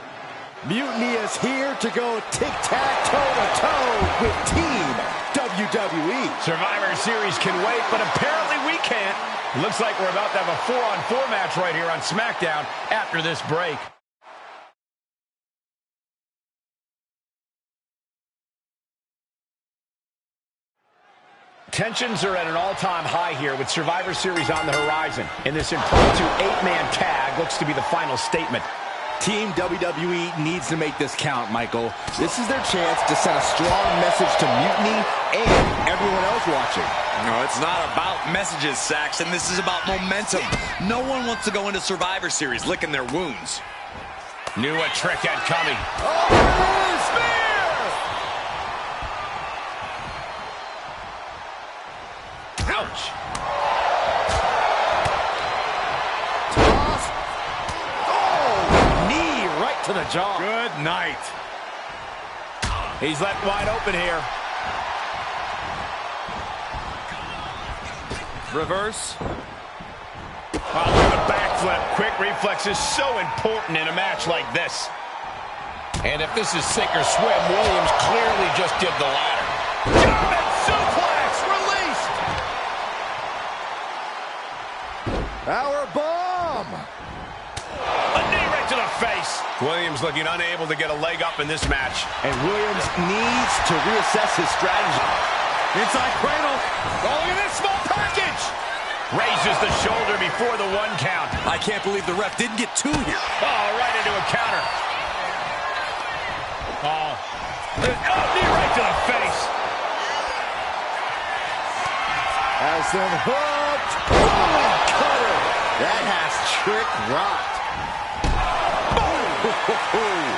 Mutiny is here to go tic-tac-toe-to-toe with Team WWE. Survivor Series can wait, but apparently we can't. Looks like we're about to have a 4-on-4 match right here on SmackDown after this break. Tensions are at an all-time high here with Survivor Series on the horizon. And this impromptu 8-man tag looks to be the final statement. Team WWE needs to make this count, Michael. This is their chance to send a strong message to Mutiny and everyone else watching. No, it's not about messages, Saxon. This is about momentum. No one wants to go into Survivor Series licking their wounds. Knew a trick had coming. Oh, spear! Ouch! Toss. Oh, knee right to the jaw. Good night. He's left wide open here. Reverse. Oh, look at the backflip. Quick reflex is so important in a match like this. And if this is sink or swim, Williams clearly just did the latter. German suplex released. Power bomb. Williams looking unable to get a leg up in this match. And Williams needs to reassess his strategy. Inside cradle. Oh, look at this small package. Raises the shoulder before the 1 count. I can't believe the ref didn't get 2 here. Oh, right into a counter. Oh, knee right to the face. Has them hooked. Oh, cutter. That has Trick rocked. Ooh,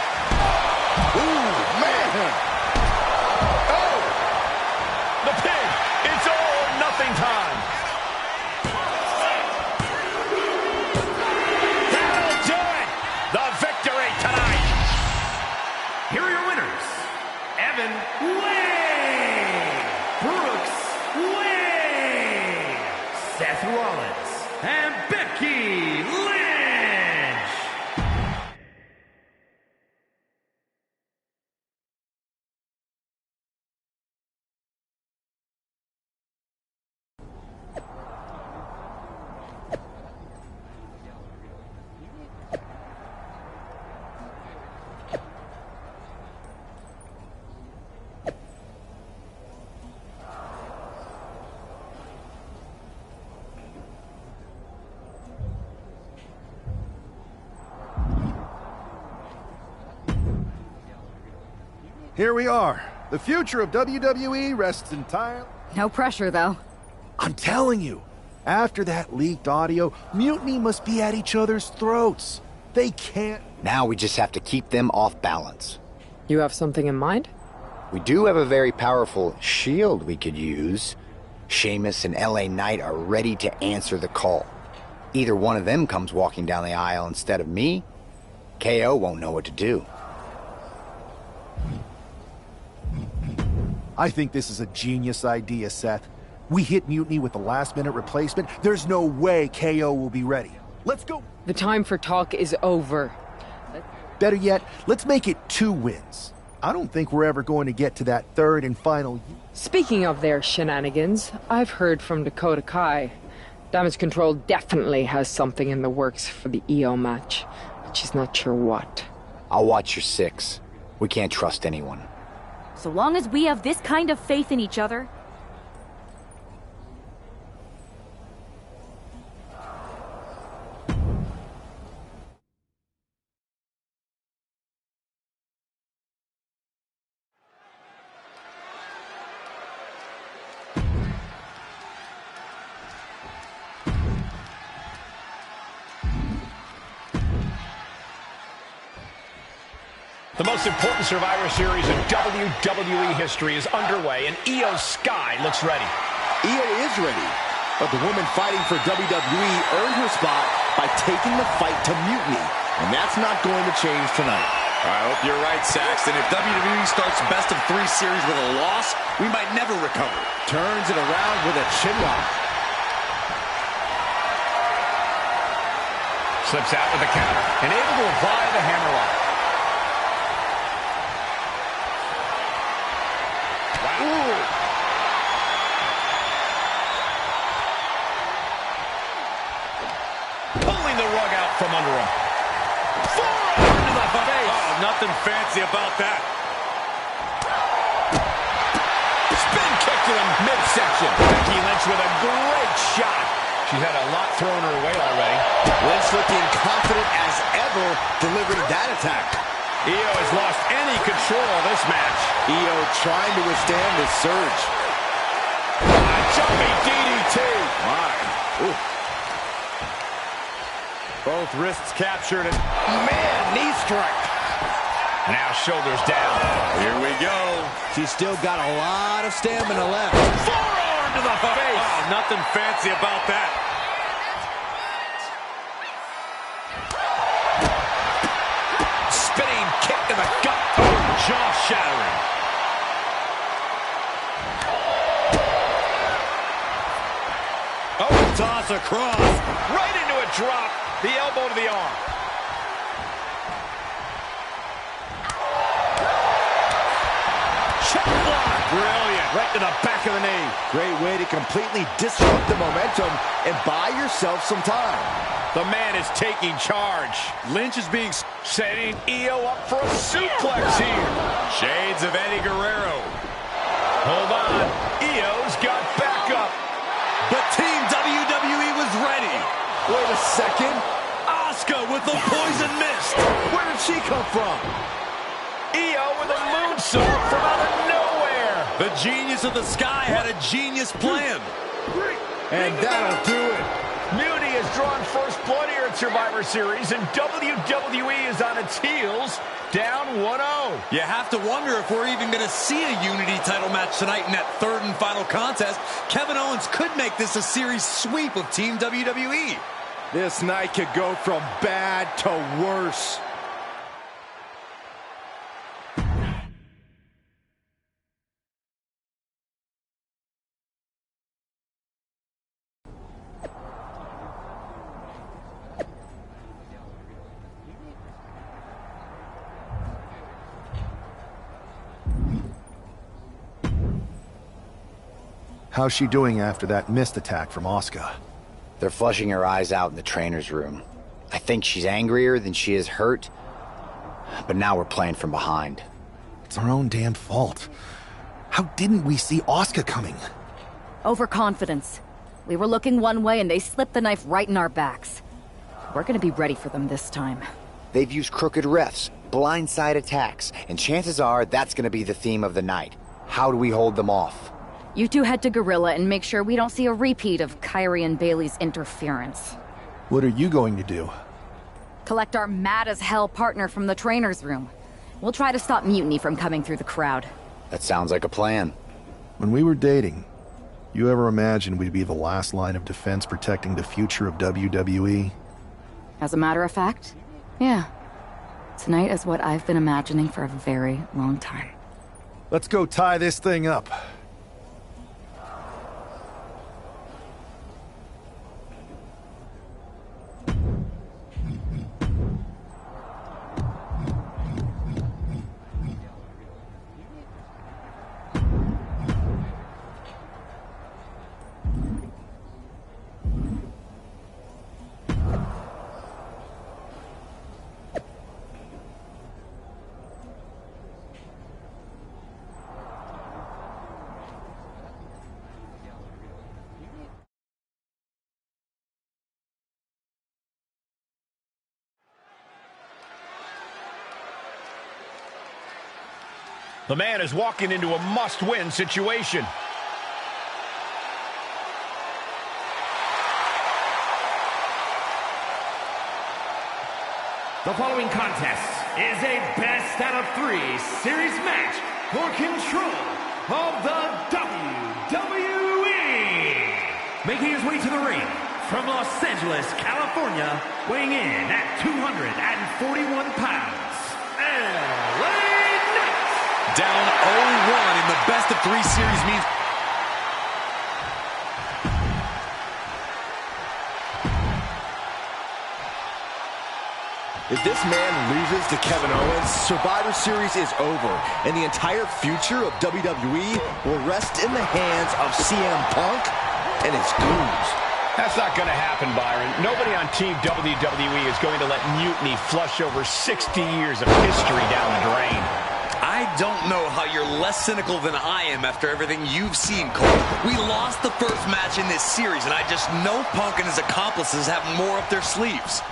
man. Oh, the pin. It's all or nothing time. That'll do it. The victory tonight. Here are your winners. Evan Way, Brooks Way, Seth Rollins, and Becky Lynch. Here we are. The future of WWE rests entirely... No pressure, though. I'm telling you, after that leaked audio, Mutiny must be at each other's throats. They can't... Now we just have to keep them off balance. You have something in mind? We do have a very powerful shield we could use. Sheamus and LA Knight are ready to answer the call. Either one of them comes walking down the aisle instead of me, KO won't know what to do. I think this is a genius idea, Seth. We hit Mutiny with the last-minute replacement. There's no way KO will be ready. Let's go. The time for talk is over. Better yet, let's make it 2 wins. I don't think we're ever going to get to that third and final... Speaking of their shenanigans, I've heard from Dakota Kai. Damage Control definitely has something in the works for the EO match, but she's not sure what. I'll watch your 6. We can't trust anyone. So long as we have this kind of faith in each other. The most important Survivor Series in WWE history is underway, and Io Sky looks ready. Io is ready, but the woman fighting for WWE earned her spot by taking the fight to Mutiny, and that's not going to change tonight. I hope you're right, Saxton. If WWE starts best of 3 series with a loss, we might never recover. Turns it around with a chin lock. Slips out with the counter, and able to apply the hammerlock. Pulling the rug out from under him. Forearm to the face. Oh, nothing fancy about that. Spin kick to the midsection. Becky Lynch with a great shot. She's had a lot thrown her way already. Lynch looking confident as ever, delivering that attack. Io has lost any control of this match. Io trying to withstand the surge. A jumping DDT. My. Ooh. Both wrists captured, and man, knee strike. Now shoulders down. Here we go. She's still got a lot of stamina left. Forearm to the face. Oh, nothing fancy about that. Spinning kick to the gut. Oh, jaw-shattering. Oh, toss across. Right into a drop. The elbow to the arm. Check block. Brilliant. Right to the back of the knee. Great way to completely disrupt the momentum and buy yourself some time. The man is taking charge. Lynch is being... Setting Io up for a suplex here. Shades of Eddie Guerrero. Hold on. Io's got backup. But Team WWE was ready. Wait a second. Asuka with the poison mist. Where did she come from? Io with a moonsault from out of nowhere. The genius of the sky had a genius plan. And that'll do it. Mutiny has drawn first blood here at Survivor Series, and WWE is on its heels, down 1-0. You have to wonder if we're even going to see a Unity title match tonight in that third and final contest. Kevin Owens could make this a series sweep of Team WWE. This night could go from bad to worse. How's she doing after that missed attack from Asuka? They're flushing her eyes out in the trainer's room. I think she's angrier than she is hurt, but now we're playing from behind. It's our own damn fault. How didn't we see Asuka coming? Overconfidence. We were looking one way and they slipped the knife right in our backs. We're gonna be ready for them this time. They've used crooked refs, blindside attacks, and chances are that's gonna be the theme of the night. How do we hold them off? You two head to Gorilla and make sure we don't see a repeat of Kyrie and Bailey's interference. What are you going to do? Collect our mad-as-hell partner from the trainer's room. We'll try to stop Mutiny from coming through the crowd. That sounds like a plan. When we were dating, you ever imagined we'd be the last line of defense protecting the future of WWE? As a matter of fact, yeah. Tonight is what I've been imagining for a very long time. Let's go tie this thing up. The man is walking into a must-win situation. The following contest is a best-out-of-3 series match for control of the WWE. Making his way to the ring from Los Angeles, California, weighing in at 241 pounds, Down 0-1 in the best-of-3 series means... If this man loses to Kevin Owens, Survivor Series is over, and the entire future of WWE will rest in the hands of CM Punk and his goons. That's not going to happen, Byron. Nobody on Team WWE is going to let Mutiny flush over 60 years of history down the drain. I don't know how you're less cynical than I am after everything you've seen, Cole. We lost the first match in this series, and I just know Punk and his accomplices have more up their sleeves.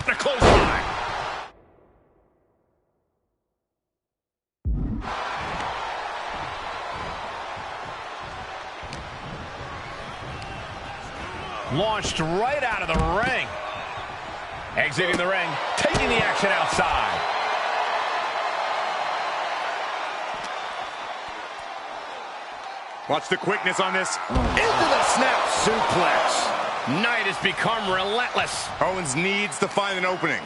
A close line. Launched right out of the ring. Exiting the ring, taking the action outside. Watch the quickness on this. Into the snap suplex. Knight has become relentless. Owens needs to find an opening.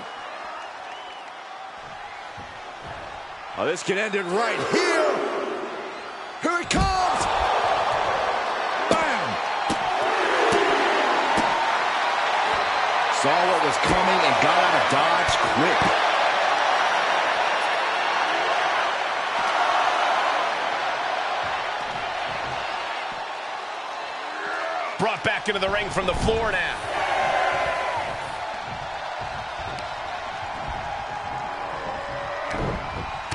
Oh, this can end it right here. Here it comes. Bam. Saw what was coming and got out of dodge quick. Brought back into the ring from the floor now.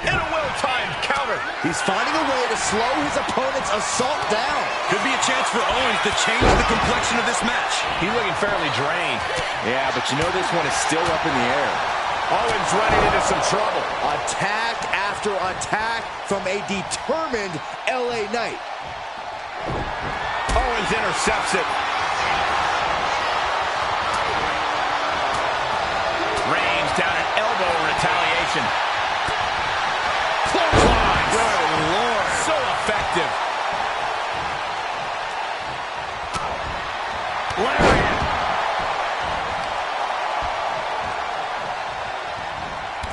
And a well-timed counter. He's finding a way to slow his opponent's assault down. Could be a chance for Owens to change the complexion of this match. He's looking fairly drained. Yeah, but you know this one is still up in the air. Owens running into some trouble. Attack after attack from a determined LA Knight. Owens intercepts it. Reigns down an elbow in retaliation. Clothesline. Good Lord. So effective. Lariat.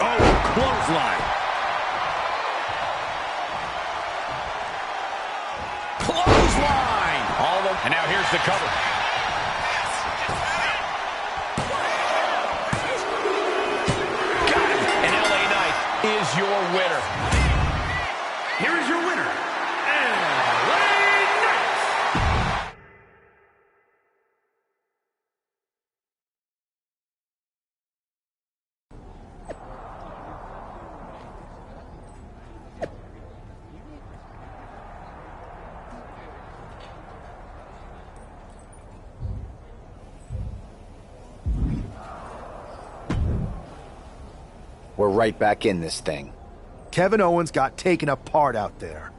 Oh, clothesline. Clothesline. All of them. And now here's the cover. Got him. And LA Knight is your winner. Here is your winner, LA Knight. We're right back in this thing. Kevin Owens got taken apart out there.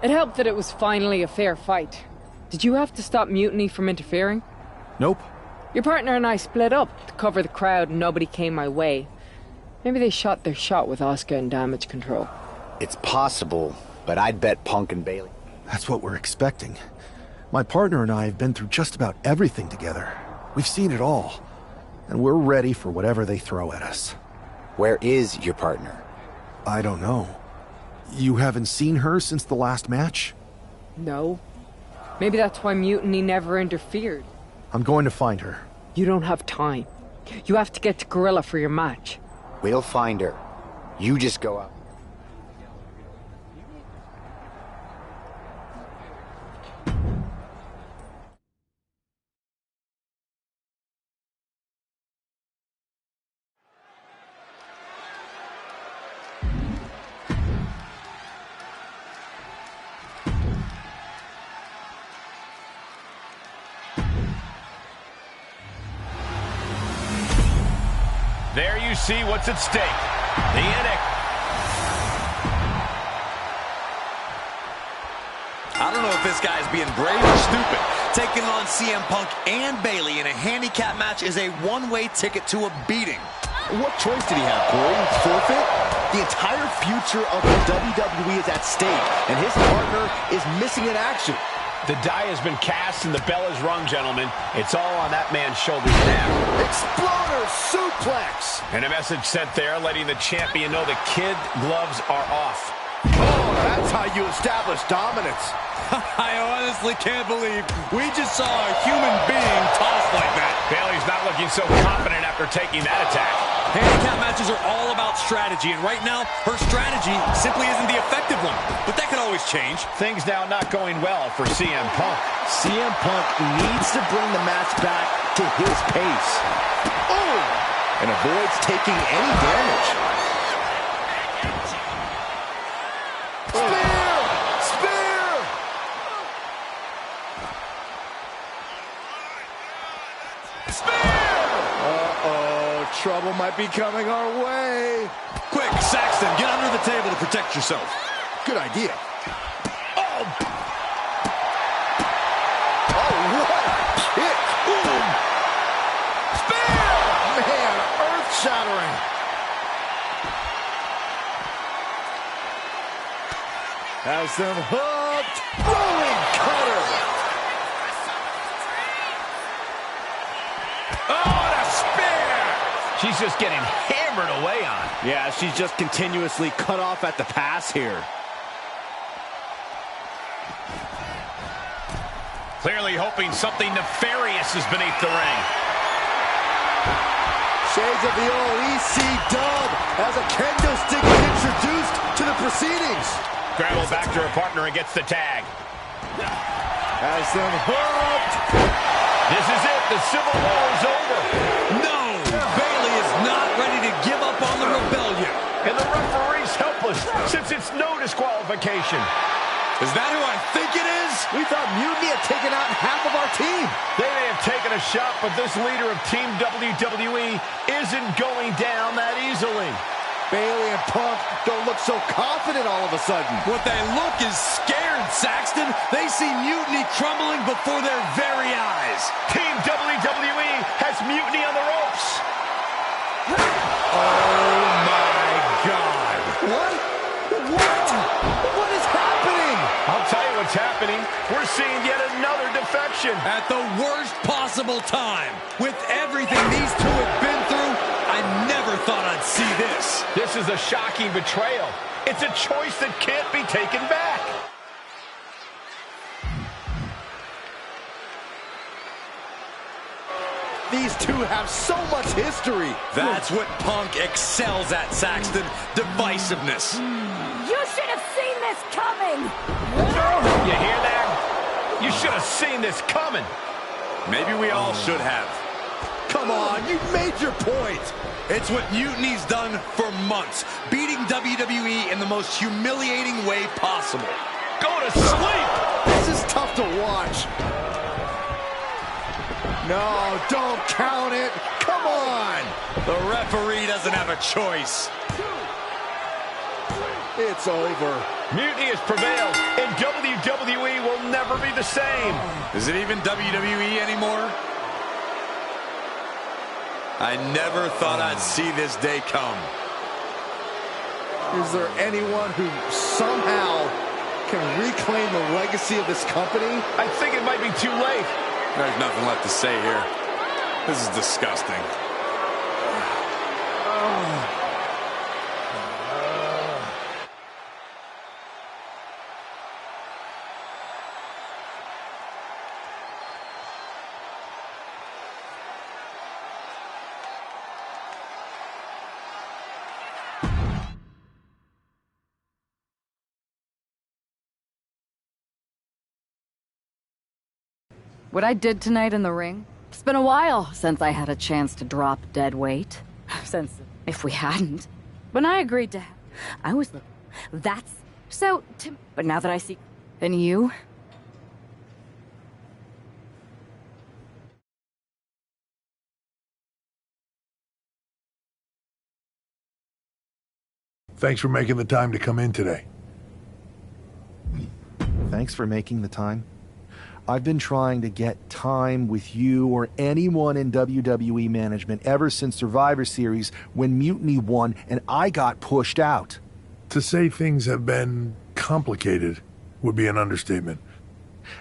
It helped that it was finally a fair fight. Did you have to stop Mutiny from interfering? Nope. Your partner and I split up to cover the crowd and nobody came my way. Maybe they shot their shot with Asuka and Damage Control. It's possible, but I'd bet Punk and Bayley. That's what we're expecting. My partner and I have been through just about everything together. We've seen it all. And we're ready for whatever they throw at us. Where is your partner? I don't know. You haven't seen her since the last match? No. Maybe that's why Mutiny never interfered. I'm going to find her. You don't have time. You have to get to Gorilla for your match. We'll find her. You just go out. There you see what's at stake. The NXT. I don't know if this guy's being brave or stupid. Taking on CM Punk and Bayley in a handicap match is a one-way ticket to a beating. What choice did he have, Corey? Forfeit? The entire future of the WWE is at stake, and his partner is missing in action. The die has been cast and the bell is rung, gentlemen. It's all on that man's shoulders now. Exploder suplex. And a message sent there letting the champion know the kid gloves are off. Oh, that's how you establish dominance. I honestly can't believe we just saw a human being tossed like that. Bayley's not looking so confident after taking that attack. Handicap matches are all about strategy, and right now, her strategy simply isn't the effective one. But that can always change. Things now not going well for CM Punk. CM Punk needs to bring the match back to his pace. Oh! And avoids taking any damage. Spear! Spear! Spear! Uh-oh, trouble might be coming our way. Quick, Saxton, get under the table to protect yourself. Good idea. Oh! Oh, what a kick! Ooh. Spear! Man, earth-shattering. Has them hooked. Rolling cutter. Oh, and a spear! She's just getting hammered away on. Yeah, she's just continuously cut off at the pass here. Clearly hoping something nefarious is beneath the ring. Shades of the old EC dub as a kendo stick is introduced to the proceedings. Gravel back to her partner and gets the tag. Has them hooked. This is it. The Civil War is over. No! Bailey is not ready to give up on the rebellion. And the referee's helpless since it's no disqualification. Is that who I think it is? We thought Mutiny had taken out half of our team. They may have taken a shot, but this leader of Team WWE isn't going down that easily. Bailey and Punk don't look so confident all of a sudden. What they look is scared, Saxton. They see Mutiny crumbling before their very eyes. Team WWE has Mutiny on the ropes. Oh, my God. What? What is happening? I'll tell you what's happening. We're seeing yet another defection. At the worst possible time. With everything these two have been through, I never thought I'd see this. This is a shocking betrayal. It's a choice that can't be taken back. These two have so much history. That's what Punk excels at, Saxton. Divisiveness. You should have seen this coming! You hear that? You should have seen this coming. Maybe we all should have. Come on, you made your point. It's what Mutiny's done for months, beating WWE in the most humiliating way possible. Go to sleep! This is tough to watch. No, don't count it. Come on. The referee doesn't have a choice. It's over. Mutiny has prevailed, and WWE will never be the same. Is it even WWE anymore? I never thought I'd see this day come. Is there anyone who somehow can reclaim the legacy of this company? I think it might be too late. There's nothing left to say here. This is disgusting. What I did tonight in the ring, it's been a while since I had a chance to drop dead weight. Since, if we hadn't, when I agreed to, I was the, that's, so, but now that I see, and you? Thanks for making the time to come in today. Thanks for making the time. I've been trying to get time with you or anyone in WWE management ever since Survivor Series when Mutiny won and I got pushed out. To say things have been complicated would be an understatement.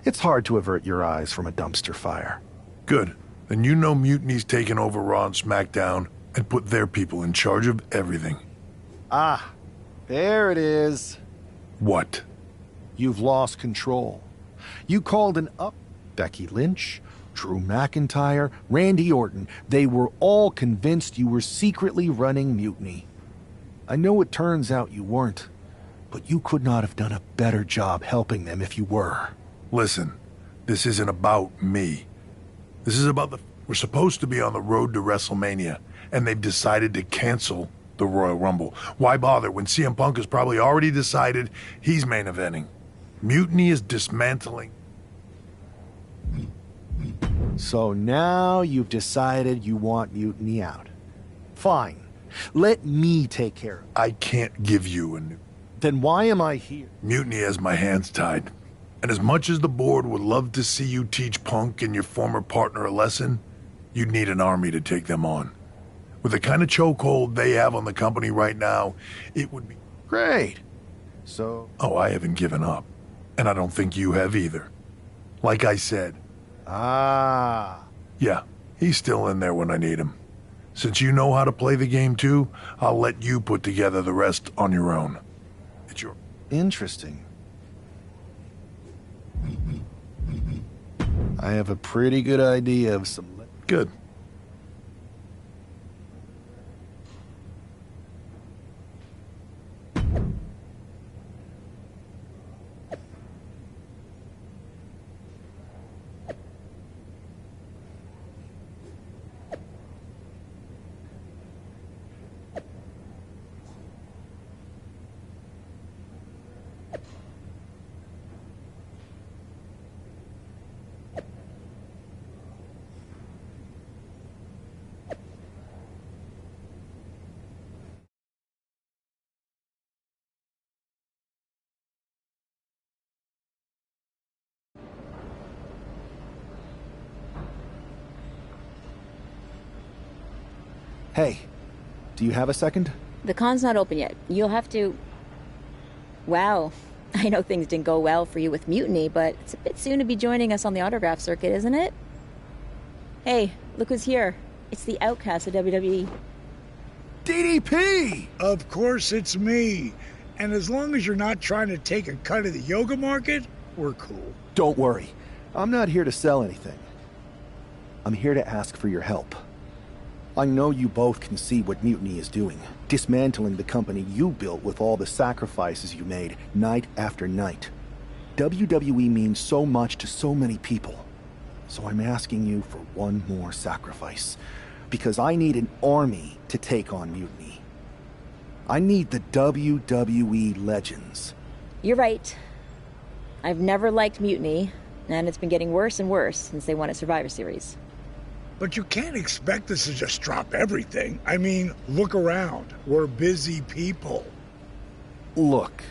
It's hard to avert your eyes from a dumpster fire. Good. Then you know Mutiny's taken over Raw and SmackDown and put their people in charge of everything. Ah, there it is. What? You've lost control. You called an up Becky Lynch, Drew McIntyre, Randy Orton. They were all convinced you were secretly running Mutiny. I know it turns out you weren't, but you could not have done a better job helping them if you were. Listen, this isn't about me. This is about we're supposed to be on the road to WrestleMania, and they've decided to cancel the Royal Rumble. Why bother when CM Punk has probably already decided he's main eventing? Mutiny is dismantling. So now you've decided you want Mutiny out. Fine. Let me take care of it. I can't give you a new... Then why am I here? Mutiny has my hands tied. And as much as the board would love to see you teach Punk and your former partner a lesson, you'd need an army to take them on. With the kind of chokehold they have on the company right now, it would be... Great. So... Oh, I haven't given up. And I don't think you have either. Like I said. Ah. Yeah, he's still in there when I need him. Since you know how to play the game too, I'll let you put together the rest on your own. It's your... Interesting. I have a pretty good idea of some... Good. Hey, do you have a second? The con's not open yet. You'll have to... Wow. I know things didn't go well for you with Mutiny, but it's a bit soon to be joining us on the autograph circuit, isn't it? Hey, look who's here. It's the outcast of WWE. DDP! Of course it's me. And as long as you're not trying to take a cut of the yoga market, we're cool. Don't worry. I'm not here to sell anything. I'm here to ask for your help. I know you both can see what Mutiny is doing. Dismantling the company you built with all the sacrifices you made, night after night. WWE means so much to so many people. So I'm asking you for one more sacrifice. Because I need an army to take on Mutiny. I need the WWE legends. You're right. I've never liked Mutiny, and it's been getting worse and worse since they won at Survivor Series. But you can't expect us to just drop everything. I mean, look around. We're busy people. Look,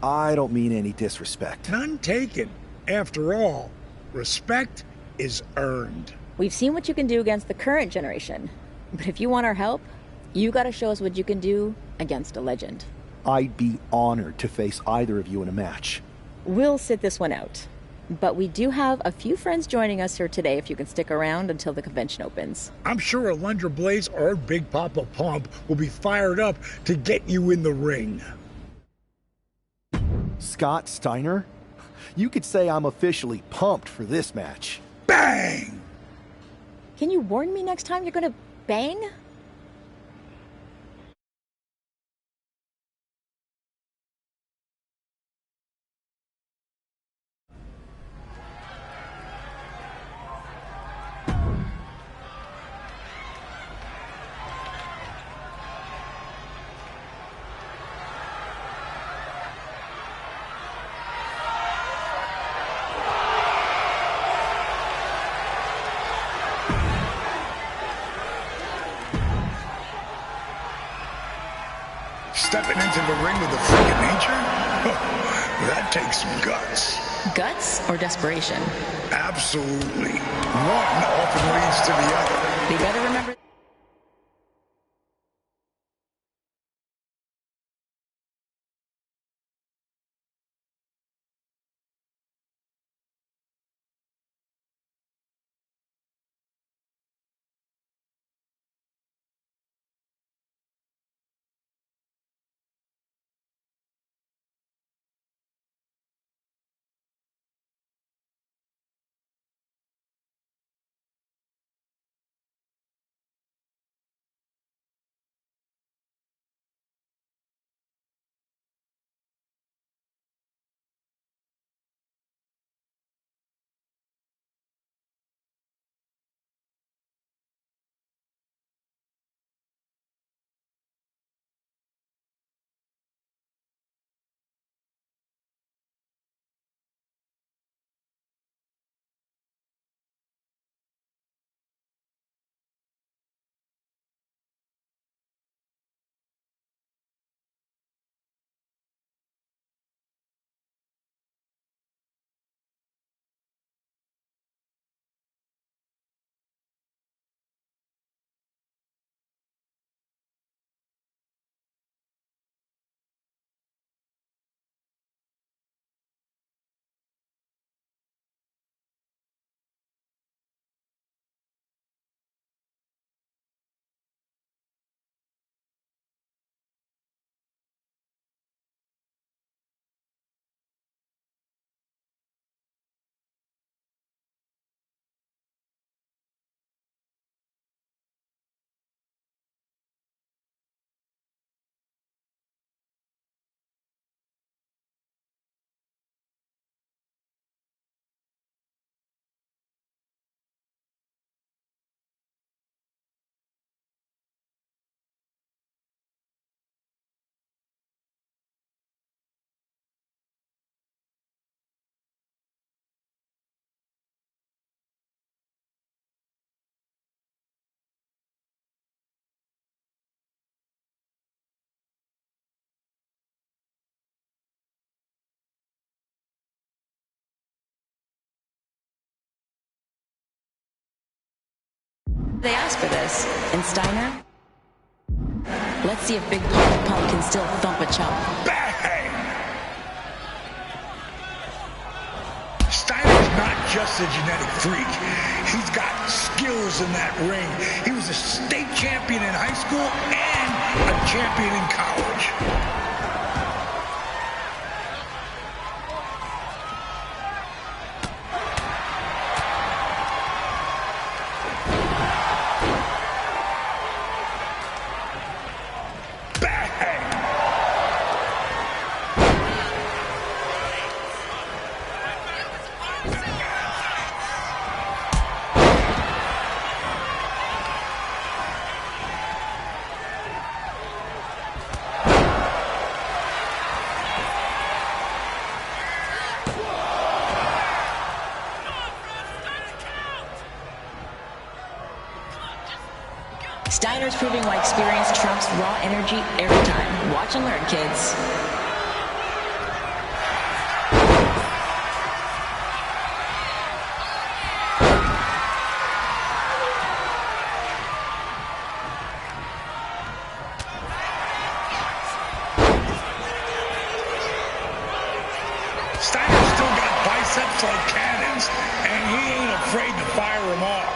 I don't mean any disrespect. None taken. After all, respect is earned. We've seen what you can do against the current generation. But if you want our help, you gotta show us what you can do against a legend. I'd be honored to face either of you in a match. We'll sit this one out. But we do have a few friends joining us here today if you can stick around until the convention opens. I'm sure Alundra Blaze or Big Papa Pump will be fired up to get you in the ring. Scott Steiner? You could say I'm officially pumped for this match. Bang! Can you warn me next time you're gonna bang? Stepping into the ring with a freak of nature? That takes some guts. Guts or desperation? Absolutely. One often leads to the other. You better remember... They asked for this. And Steiner, Let's see if Big Punk can still thump a chump. Bang! Steiner's not just a genetic freak. He's got skills in that ring. He was a state champion in high school and a champion in college. Steiner's proving why experience trumps raw energy every time. Watch and learn, kids. Steiner's still got biceps like cannons, and he ain't afraid to fire them off.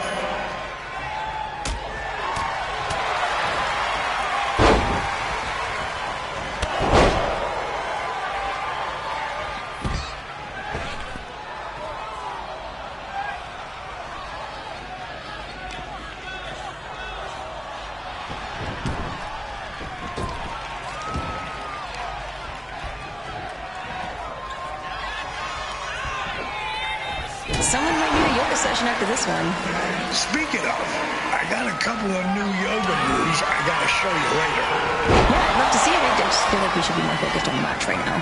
Someone might need a yoga session after this one. Speaking of, I got a couple of new yoga moves I gotta show you later. Yeah, I'd love to see it. I just feel like we should be more focused on the match right now.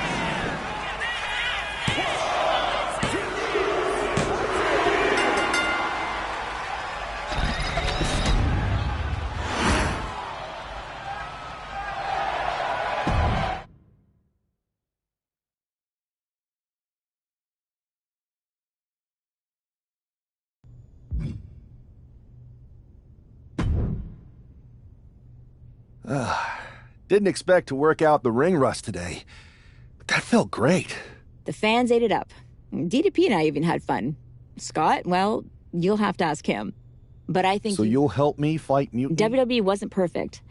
Didn't expect to work out the ring rust today, but that felt great. The fans ate it up. DDP and I even had fun. Scott, well, you'll have to ask him. But I think... So you'll help me fight Mutiny? WWE wasn't perfect.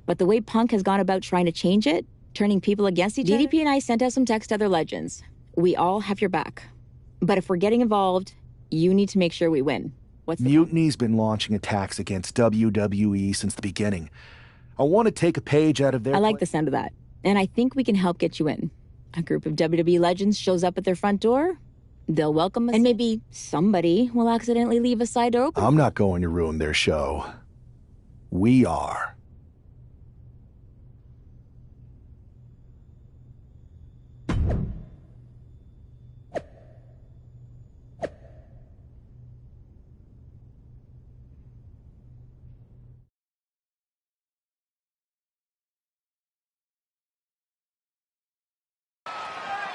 But the way Punk has gone about trying to change it, turning people against each other... DDP and I sent out some texts to other legends. We all have your back. But if we're getting involved, you need to make sure we win. Mutiny's been launching attacks against WWE since the beginning. I want to take a page out of their... I like the sound of that. And I think we can help get you in. A group of WWE legends shows up at their front door. They'll welcome us. And maybe somebody will accidentally leave a side door open. I'm not going to ruin their show. We are.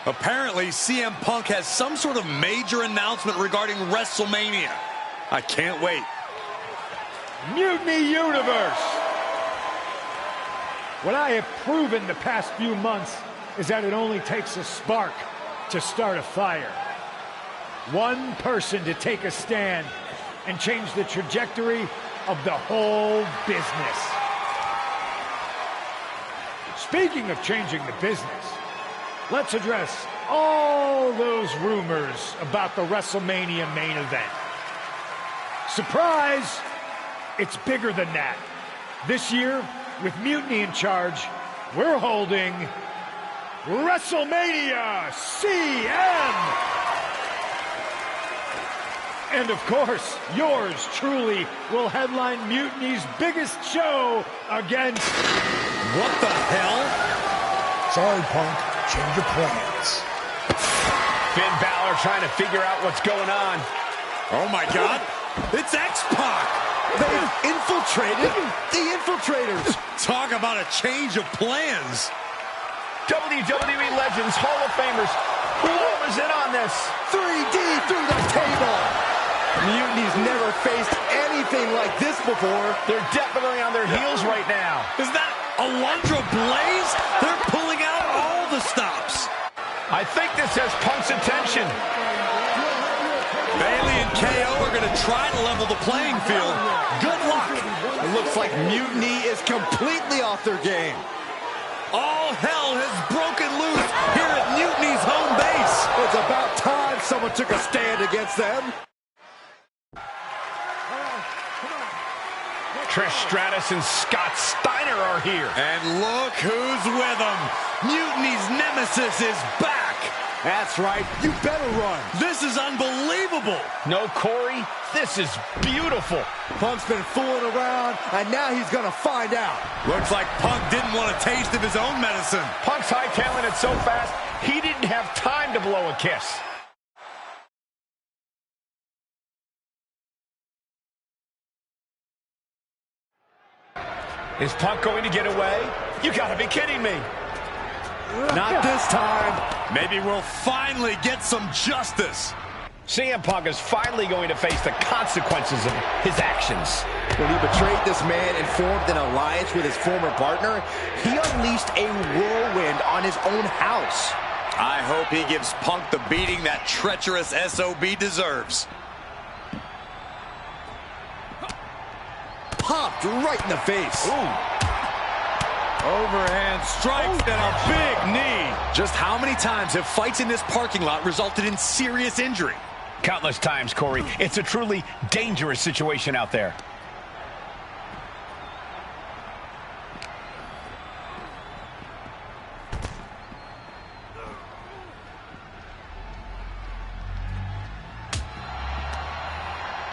Apparently, CM Punk has some sort of major announcement regarding WrestleMania. I can't wait. Mutiny Universe! What I have proven the past few months is that it only takes a spark to start a fire. One person to take a stand and change the trajectory of the whole business. Speaking of changing the business, let's address all those rumors about the WrestleMania main event. Surprise! It's bigger than that. This year, with Mutiny in charge, we're holding WrestleMania CM! And of course, yours truly will headline Mutiny's biggest show against... What the hell? Sorry, Punk. Change your plans. Finn Balor trying to figure out what's going on. Oh my God, it's X-Pac! They've infiltrated the Infiltrators. Talk about a change of plans. WWE Legends Hall of Famers. Who was in on this? 3D through the table. Mutiny's never faced anything like this before. They're definitely on their heels right now. Is that Alundra Blaze? They're pulling out all the stops. I think this has Punk's attention. Bailey and KO are going to try to level the playing field. Good luck. It looks like Mutiny is completely off their game. All hell has broken loose here at Mutiny's home base. It's about time someone took a stand against them. Trish Stratus and Scott Steiner are here. And look who's with them. Mutiny's nemesis is back. That's right. You better run. This is unbelievable. No, Corey, this is beautiful. Punk's been fooling around, and now he's going to find out. Looks like Punk didn't want a taste of his own medicine. Punk's hightailing it so fast, he didn't have time to blow a kiss. Is Punk going to get away? You gotta be kidding me. Not this time. Maybe we'll finally get some justice. CM Punk is finally going to face the consequences of his actions. When he betrayed this man and formed an alliance with his former partner, he unleashed a whirlwind on his own house. I hope he gives Punk the beating that treacherous SOB deserves. Popped right in the face. Ooh. Overhand strikes and a big knee. Just how many times have fights in this parking lot resulted in serious injury? Countless times, Corey. It's a truly dangerous situation out there.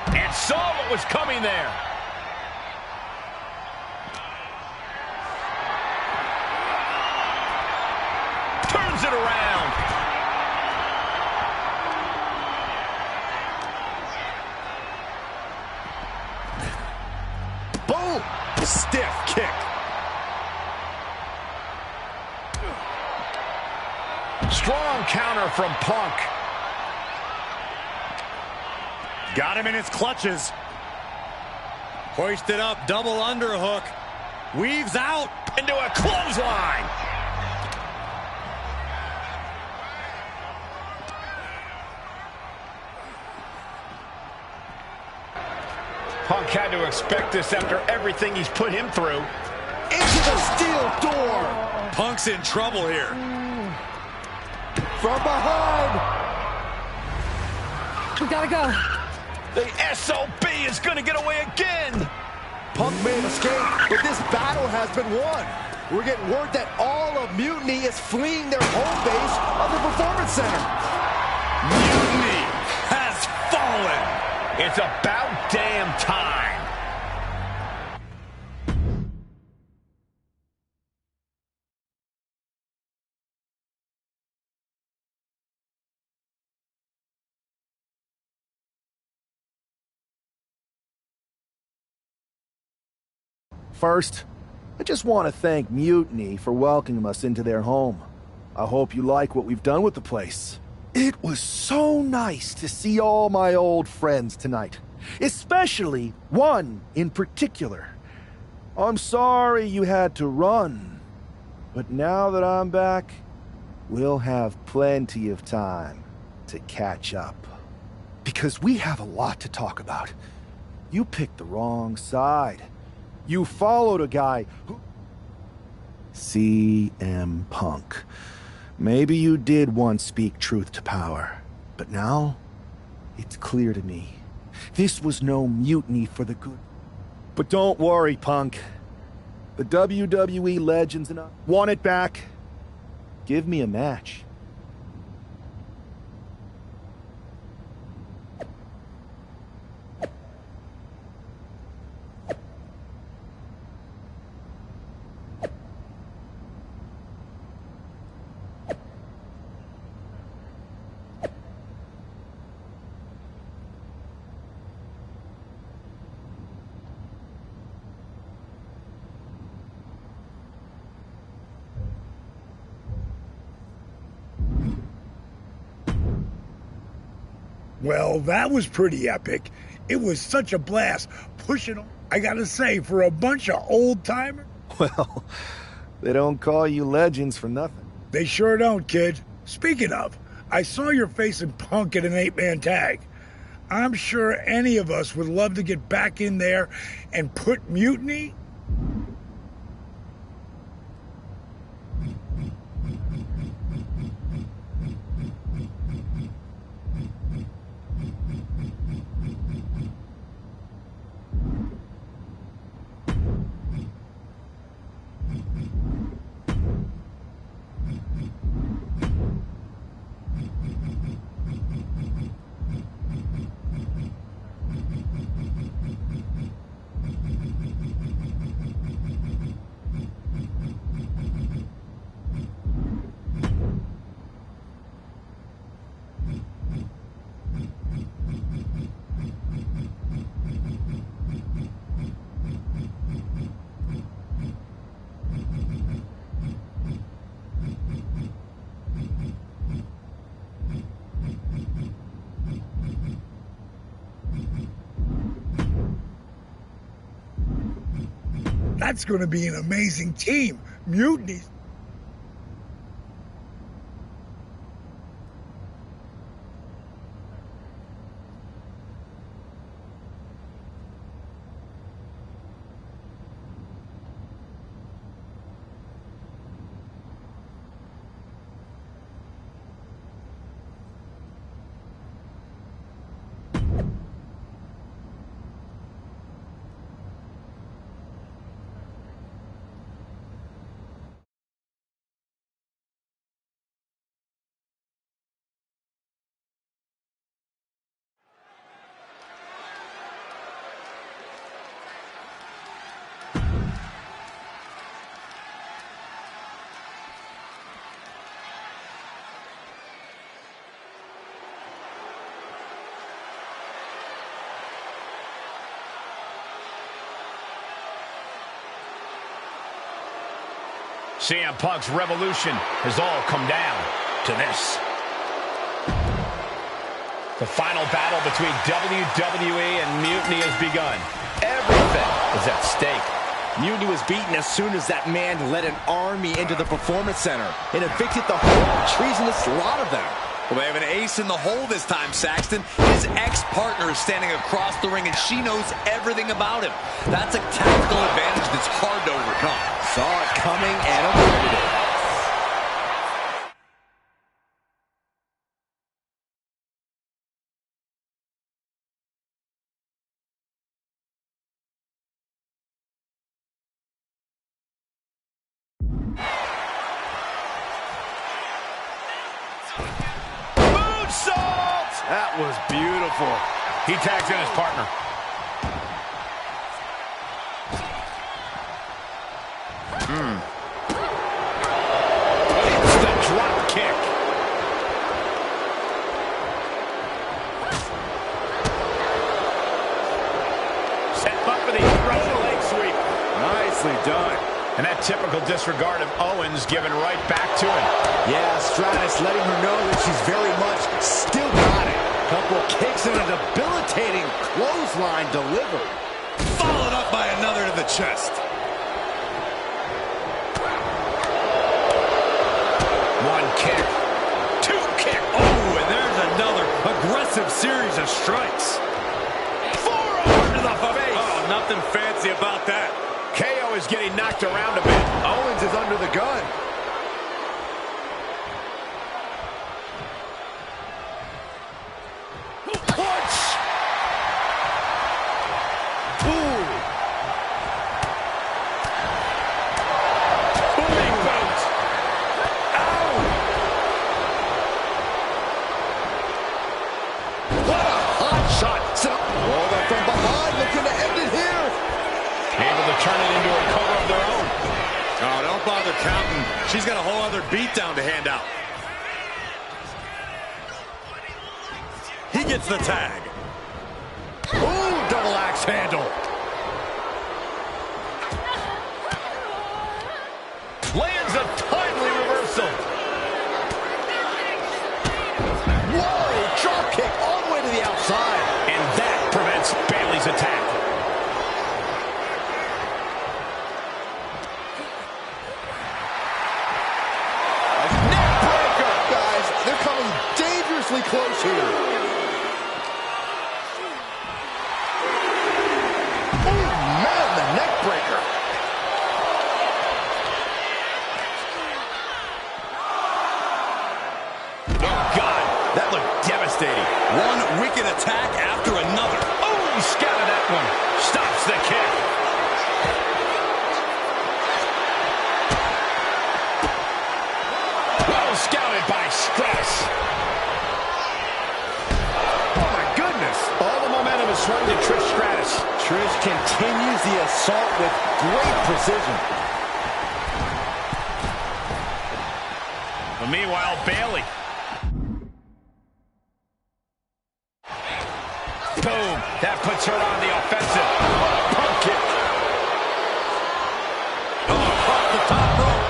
And saw what was coming there. Turns it around. Boom! Stiff kick. Strong counter from Punk. Got him in his clutches. Hoisted up, double underhook. Weaves out into a clothesline. Punk had to expect this after everything he's put him through. Into the steel door. Punk's in trouble here. From behind. We gotta go. The SOB is gonna get away again. Punk may have escaped, but this battle has been won. We're getting word that all of Mutiny is fleeing their home base of the Performance Center. Mutiny has fallen. It's about damn time. First, I just want to thank Mutiny for welcoming us into their home. I hope you like what we've done with the place. It was so nice to see all my old friends tonight, especially one in particular. I'm sorry you had to run, but now that I'm back, we'll have plenty of time to catch up. Because we have a lot to talk about. You picked the wrong side. You followed a guy who... CM Punk. Maybe you did once speak truth to power, but now it's clear to me. This was no mutiny for the good. But don't worry, Punk. The WWE legends and I want it back. Give me a match. Well, that was pretty epic. It was such a blast pushing, I gotta say, for a bunch of old-timers. Well, they don't call you legends for nothing. They sure don't, kid. Speaking of, I saw your face in Punk at an 8-man tag. I'm sure any of us would love to get back in there and put Mutiny. That's going to be an amazing team. Mutiny. CM Punk's revolution has all come down to this. The final battle between WWE and Mutiny has begun. Everything is at stake. Mutiny was beaten as soon as that man led an army into the Performance Center and evicted the whole treasonous lot of them. Well, they have an ace in the hole this time, Saxton. His ex-partner is standing across the ring, and she knows everything about him. That's a tactical advantage that's hard to overcome. Saw it coming and avoided it. That was beautiful. He tags in his partner. It's the drop kick. Set up for the Russian leg sweep. Nicely done. And that typical disregard of Owens given right back to him. Yeah, Stratus letting her know that she's very much still got it. Couple kicks and a debilitating clothesline delivered. Followed up by another to the chest. One kick. Two kick. Oh, and there's another aggressive series of strikes. Forearm to the face. Oh, nothing fancy about that. KO is getting knocked around a bit. Owens is under the gun. Punch! Ooh! Booming boot! Ow! What a hot shot! Rolled up from behind, looking to end it here. Able to turn it into a cover of their own. Oh, don't bother counting. She's got a whole other beatdown to hand out. He gets the tag. Ooh, double axe handle. Lands a timely reversal. Whoa, drop kick all the way to the outside. And that prevents Bayley's attack. dangerously close here. Oh, man, the neck breaker. Oh, God, that looked devastating. One wicked attack after another. Oh, he scouted that one. Stops the kick. Well scouted by Stratus. Oh, my goodness. All the momentum is swung to Trish Stratus. Trish continues the assault with great precision. But meanwhile, Bayley. Boom. That puts her on the offensive. What a pump kick. Oh, off the top rope.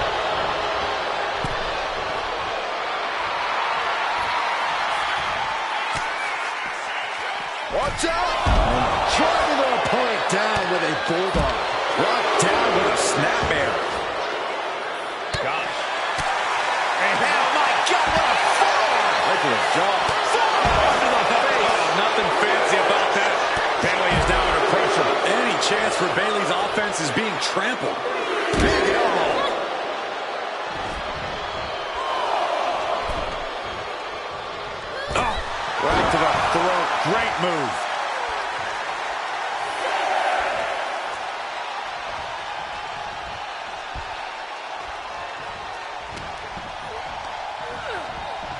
Watch out! And driving their opponent down with a bulldog. Brought down with a snapmare. Gosh. And oh my God, what a forearm! Right to the jaw. Forearm to the face. Oh, nothing fancy about that. Bayley is now under pressure. Any chance for Bayley's offense is being trampled. Big elbow. Oh, right to the throat. Great move.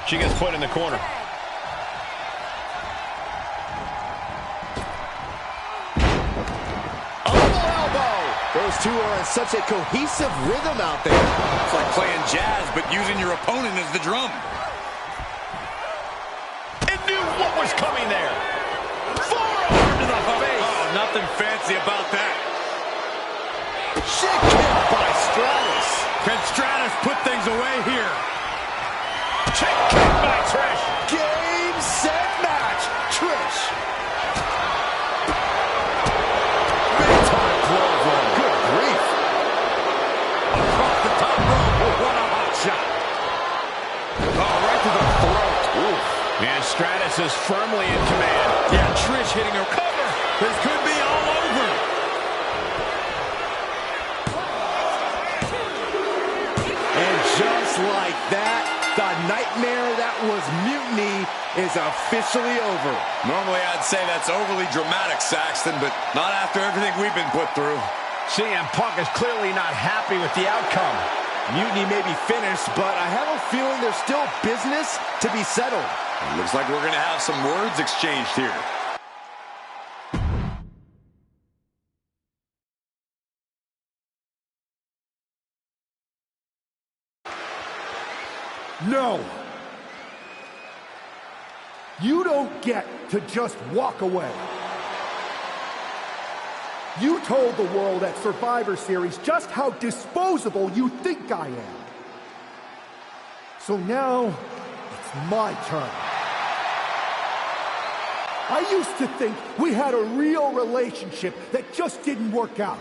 She gets put in the corner. Those two are in such a cohesive rhythm out there. It's like playing jazz, but using your opponent as the drum. It knew what was coming there. Forearm to the face. Oh, nothing fancy about that. Shit kick by Stratus. Can Stratus put things away here? Check kick by Trish. Game, set, match. Trish. Big time clothesline. Good grief. Across the top rope. What a hot shot. Oh, right to the throat. Oof. And Stratus is firmly in command. Yeah, Trish hitting her cover. This could be all over. And just like that, the nightmare that was Mutiny is officially over. Normally I'd say that's overly dramatic, Saxton, but not after everything we've been put through. CM Punk is clearly not happy with the outcome. Mutiny may be finished, but I have a feeling there's still business to be settled. It looks like we're going to have some words exchanged here. No! You don't get to just walk away. You told the world at Survivor Series just how disposable you think I am. So now, it's my turn. I used to think we had a real relationship that just didn't work out.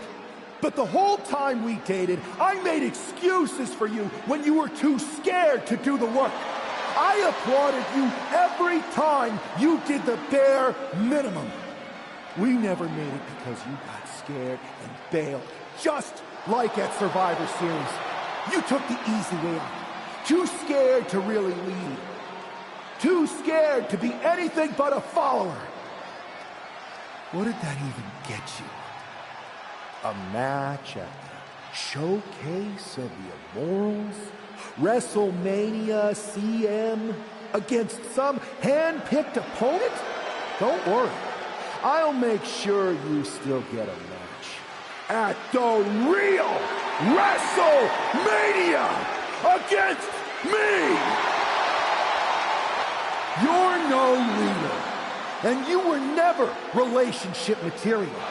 But the whole time we dated, I made excuses for you when you were too scared to do the work. I applauded you every time you did the bare minimum. We never made it because you got scared and bailed, just like at Survivor Series. You took the easy way out. Too scared to really lead. Too scared to be anything but a follower. What did that even get you? A match at the Showcase of the Immortals? WrestleMania CM against some hand-picked opponent? Don't worry. I'll make sure you still get a match at the real WrestleMania against me! You're no leader, and you were never relationship material.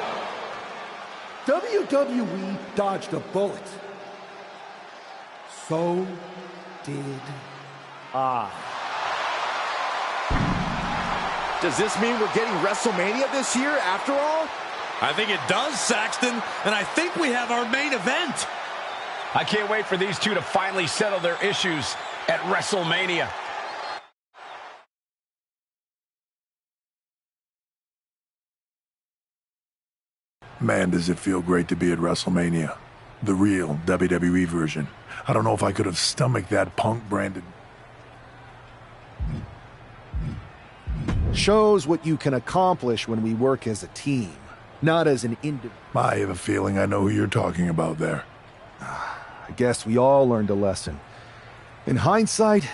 WWE dodged a bullet. So did I. Does this mean we're getting WrestleMania this year after all? I think it does, Saxton, and I think we have our main event. I can't wait for these two to finally settle their issues at WrestleMania. Man, does it feel great to be at WrestleMania. The real WWE version. I don't know if I could have stomached that Punk-branded... Shows what you can accomplish when we work as a team, not as an individual. I have a feeling I know who you're talking about there. I guess we all learned a lesson. In hindsight...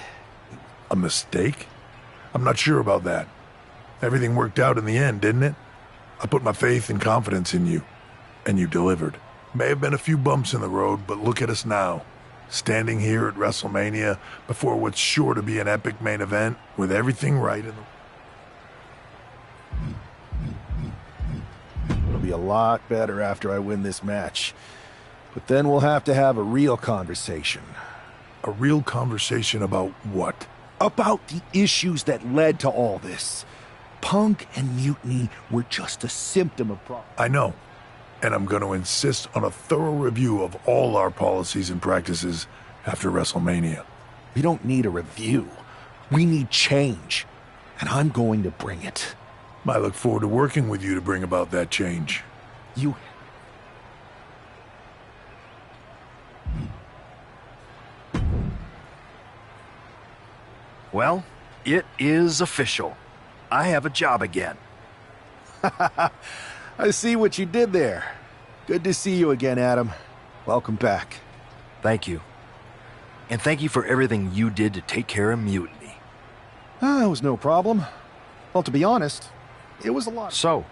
A mistake? I'm not sure about that. Everything worked out in the end, didn't it? I put my faith and confidence in you, and you delivered. May have been a few bumps in the road, but look at us now. Standing here at WrestleMania before what's sure to be an epic main event with everything right in the... It'll be a lot better after I win this match. But then we'll have to have a real conversation. A real conversation about what? About the issues that led to all this. Punk and Mutiny were just a symptom of problems. I know. And I'm going to insist on a thorough review of all our policies and practices after WrestleMania. We don't need a review. We need change. And I'm going to bring it. I look forward to working with you to bring about that change. You... Well, it is official. I have a job again. I see what you did there. Good to see you again, Adam. Welcome back. Thank you. And thank you for everything you did to take care of Mutiny. It was no problem. Well, to be honest, it was a lot. So?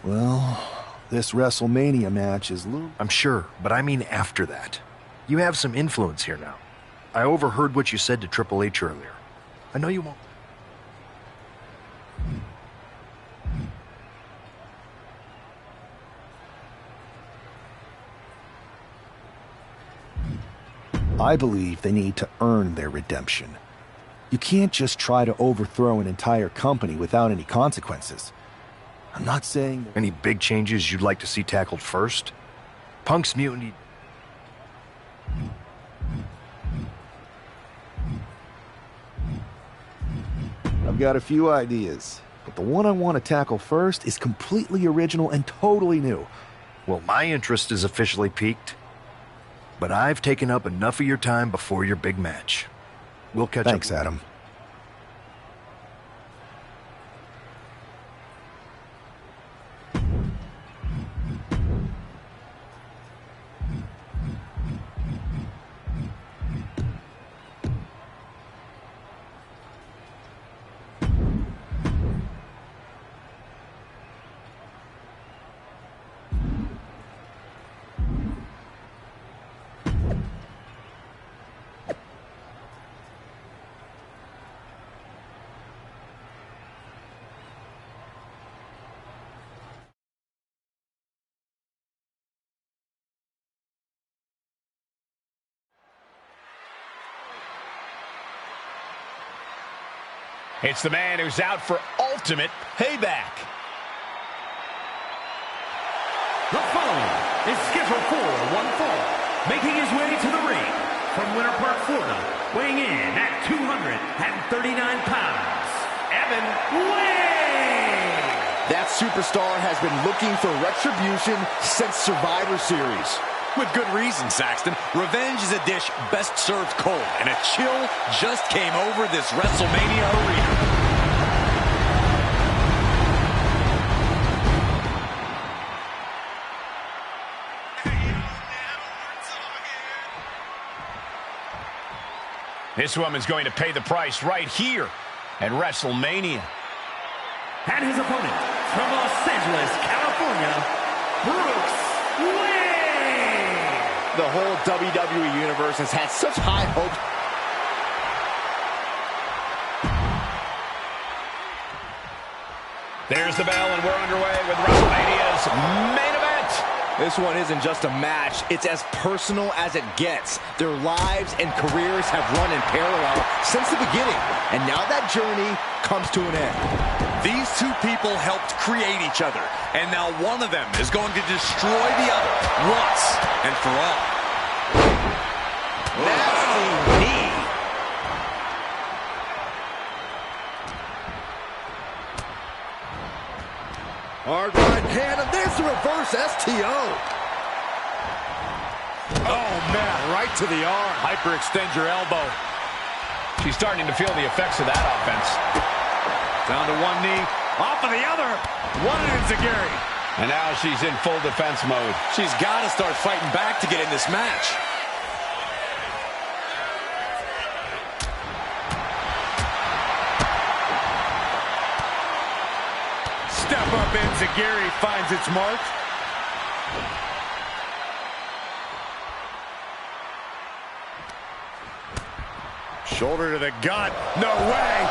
Well, this WrestleMania match is I'm sure, but I mean after that. You have some influence here now. I overheard what you said to Triple H earlier. I know you won't. I believe they need to earn their redemption. You can't just try to overthrow an entire company without any consequences. I'm not saying... Any big changes you'd like to see tackled first? Punk's Mutiny... I've got a few ideas, but the one I want to tackle first is completely original and totally new. Well, my interest is officially piqued, but I've taken up enough of your time before your big match. We'll catch up. Thanks, Adam. It's the man who's out for ultimate payback. The following is scheduled for one fall. Making his way to the ring from Winter Park, Florida, weighing in at 239 pounds, Evan Wade. That superstar has been looking for retribution since Survivor Series. With good reason, Saxton. Revenge is a dish best served cold, and a chill just came over this WrestleMania arena. This woman's going to pay the price right here at WrestleMania. And his opponent from Los Angeles, California, Brooks Wade. The whole WWE Universe has had such high hopes. There's the bell, and we're underway with WrestleMania's main event. This one isn't just a match, it's as personal as it gets. Their lives and careers have run in parallel since the beginning, and now that journey comes to an end. These two people helped create each other, and now one of them is going to destroy the other once and for all. Nasty knee. Hard right hand, and there's the reverse STO. Oh, man, right to the arm. Hyperextend your elbow. She's starting to feel the effects of that offense. Down to one knee, off of the other. One enziguri. And now she's in full defense mode. She's got to start fighting back to get in this match. Step up enziguri finds its mark. Shoulder to the gut. No way.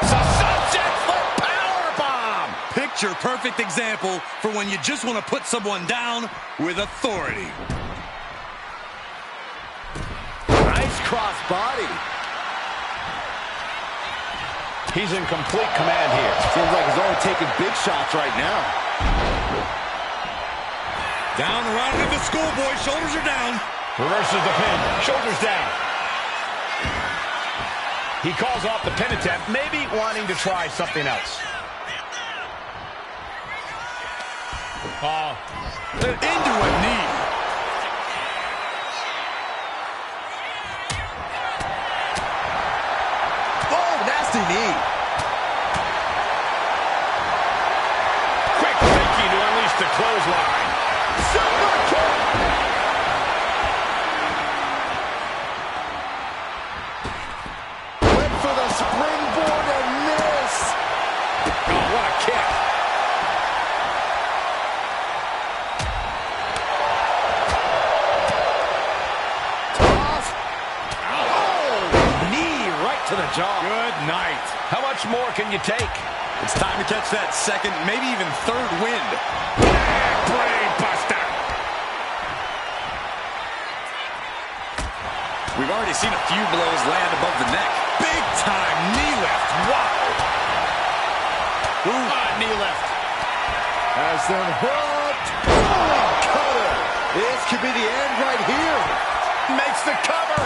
It's a sunset flip powerbomb. Picture-perfect example for when you just want to put someone down with authority. Nice cross body. He's in complete command here. Seems like he's only taking big shots right now. Down around into the schoolboy. Shoulders are down. Reverses the pin. Shoulders down. He calls off the pin attempt, maybe wanting to try something else. Into a knee. Oh, nasty knee. Quick thinking to unleash the clothesline. Super kick. Went for the springboard and missed. Oh, what a kick. Toss. Oh, knee right to the jaw. Good night. How much more can you take? It's time to catch that second, maybe even third wind. Brain buster. We've already seen a few blows land above the neck. Big time knee lift. Wow. Ooh. Knee lift. Has them hooked. Oh, cutter. This could be the end right here. Makes the cover.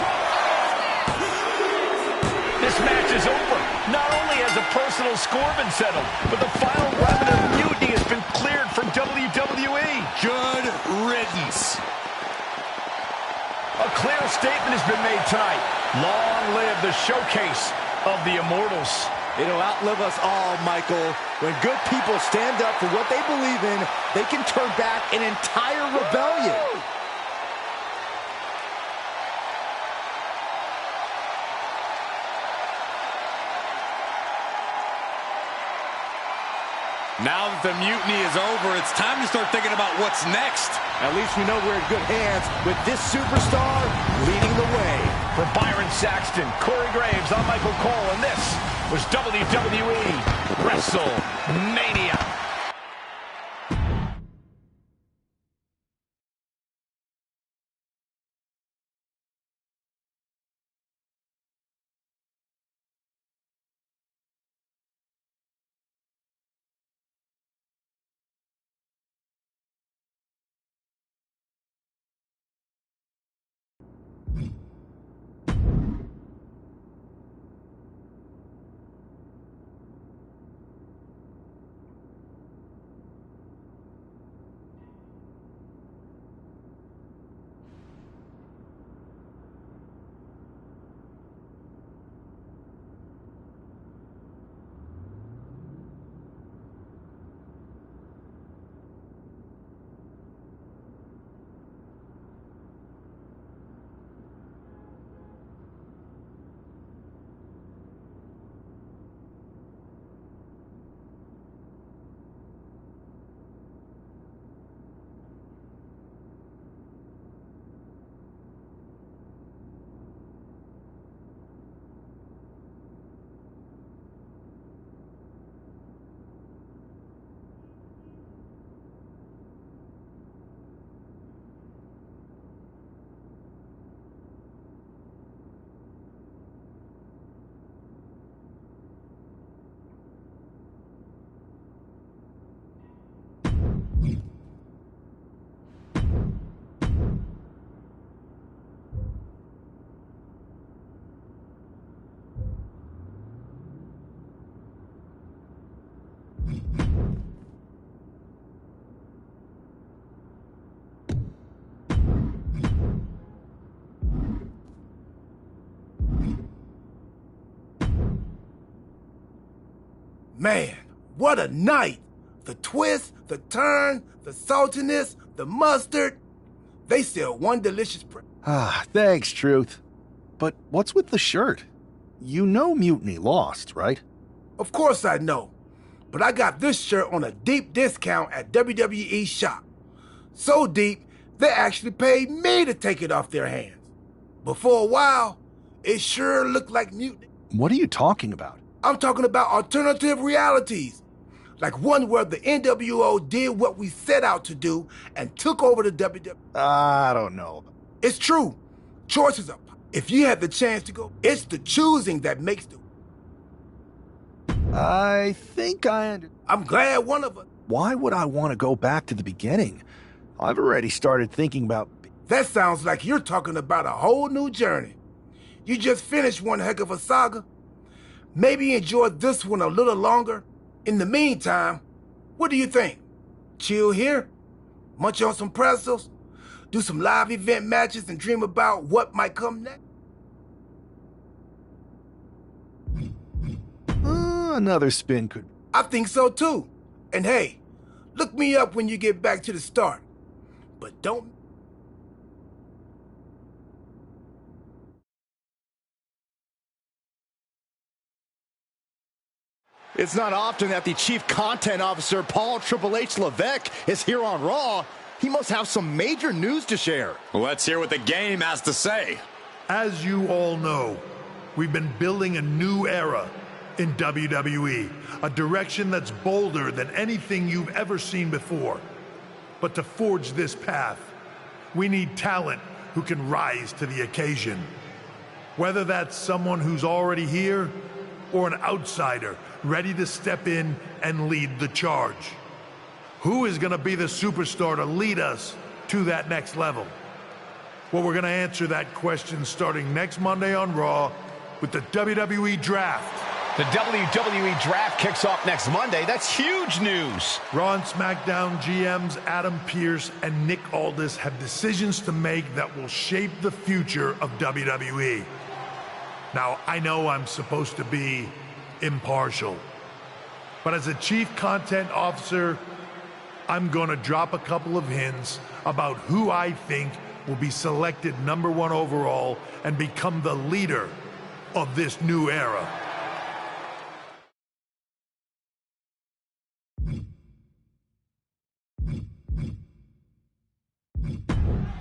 This match is over. Not only has a personal score been settled, but the final weapon of mutiny has been cleared from WWE. Good riddance. A clear statement has been made tonight. Long live the showcase of the Immortals. It'll outlive us all, Michael. When good people stand up for what they believe in, they can turn back an entire rebellion. Now that the mutiny is over, it's time to start thinking about what's next. At least we know we're in good hands with this superstar leading the way. For Byron Saxton, Corey Graves, I'm Michael Cole, and this was WWE WrestleMania. Man, what a night! The twist, the turn, the saltiness, the mustard. They sell one delicious Thanks, Truth. But what's with the shirt? You know Mutiny lost, right? Of course I know. But I got this shirt on a deep discount at WWE Shop. So deep, they actually paid me to take it off their hands. But for a while, it sure looked like Mutiny. What are you talking about? I'm talking about alternative realities. Like one where the NWO did what we set out to do and took over the WWE. I don't know. It's true. Choices are. If you had the chance to go, it's the choosing that makes the. I think I'm glad one of us. Why would I want to go back to the beginning? I've already started thinking about. That sounds like you're talking about a whole new journey. You just finished one heck of a saga. Maybe enjoy this one a little longer. In the meantime, what do you think? Chill here? Munch on some pretzels? Do some live event matches and dream about what might come next? Another spin could. I think so too. And hey, look me up when you get back to the start. But don't. It's not often that the Chief Content Officer, Paul Triple H Levesque, is here on Raw. He must have some major news to share. Let's hear what the game has to say. As you all know, we've been building a new era in WWE, a direction that's bolder than anything you've ever seen before. But to forge this path, we need talent who can rise to the occasion. Whether that's someone who's already here or an outsider ready to step in and lead the charge. Who is going to be the superstar to lead us to that next level? Well, we're going to answer that question starting next Monday on Raw with the WWE Draft. The WWE Draft kicks off next Monday. That's huge news. Raw and SmackDown GMs Adam Pearce and Nick Aldis have decisions to make that will shape the future of WWE. Now, I know I'm supposed to be impartial, but as a Chief Content Officer, I'm going to drop a couple of hints about who I think will be selected #1 overall and become the leader of this new era.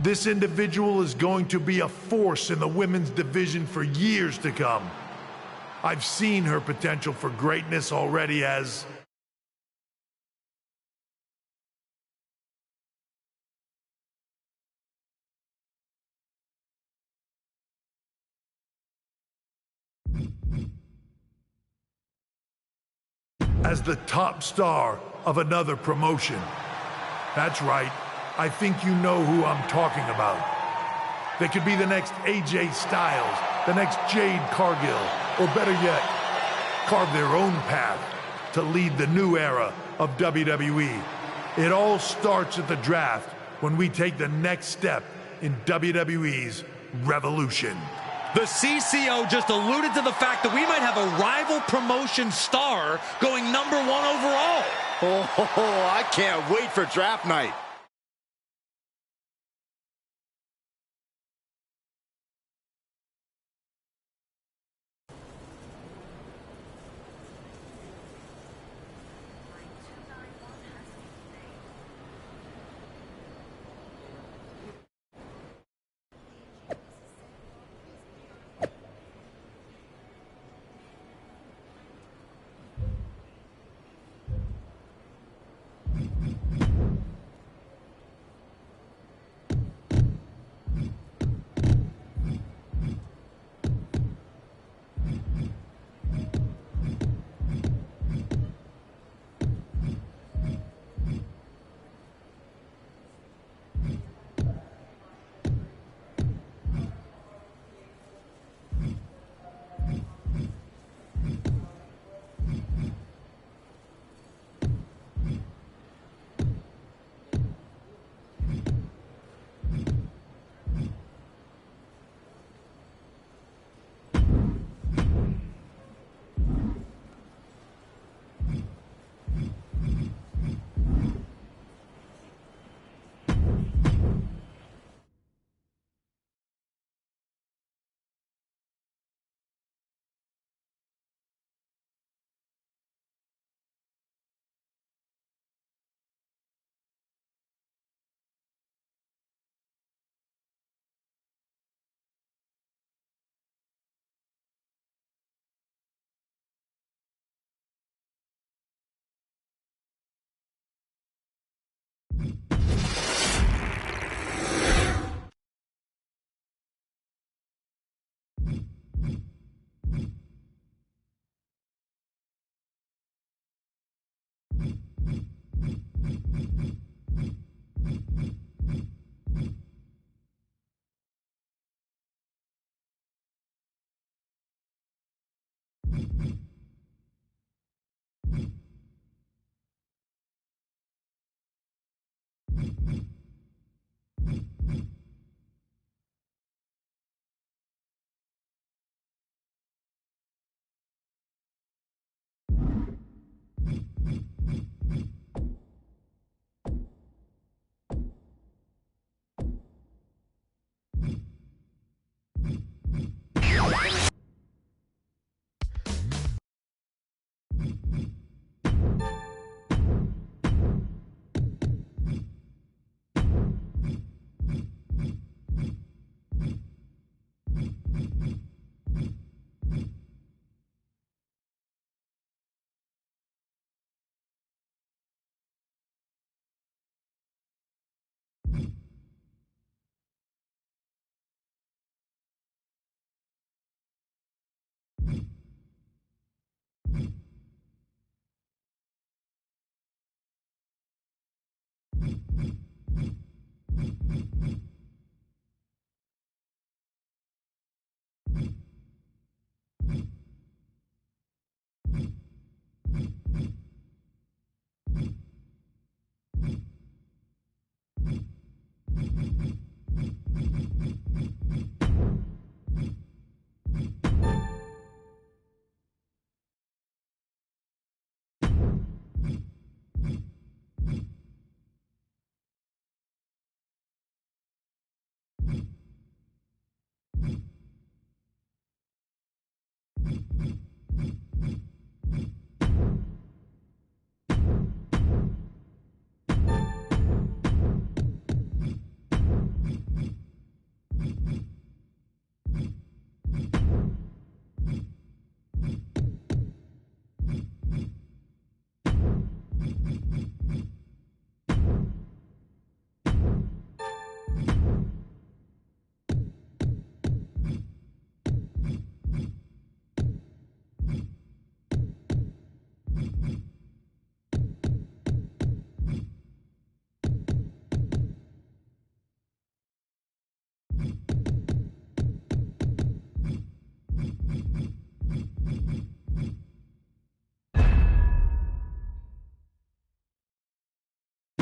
This individual is going to be a force in the women's division for years to come. I've seen her potential for greatness already as the top star of another promotion. That's right. I think you know who I'm talking about. They could be the next AJ Styles, the next Jade Cargill, or better yet, carve their own path to lead the new era of WWE. It all starts at the draft when we take the next step in WWE's revolution. The CCO just alluded to the fact that we might have a rival promotion star going #1 overall. Oh, I can't wait for draft night.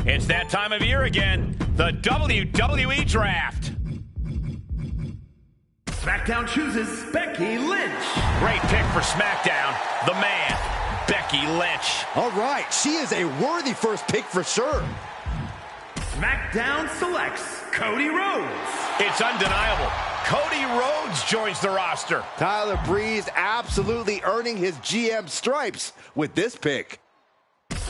It's that time of year again, the WWE Draft. SmackDown chooses Becky Lynch. Great pick for SmackDown, the man, Becky Lynch. All right, she is a worthy first pick for sure. SmackDown selects Cody Rhodes. It's undeniable. Cody Rhodes joins the roster. Tyler Breeze absolutely earning his GM stripes with this pick.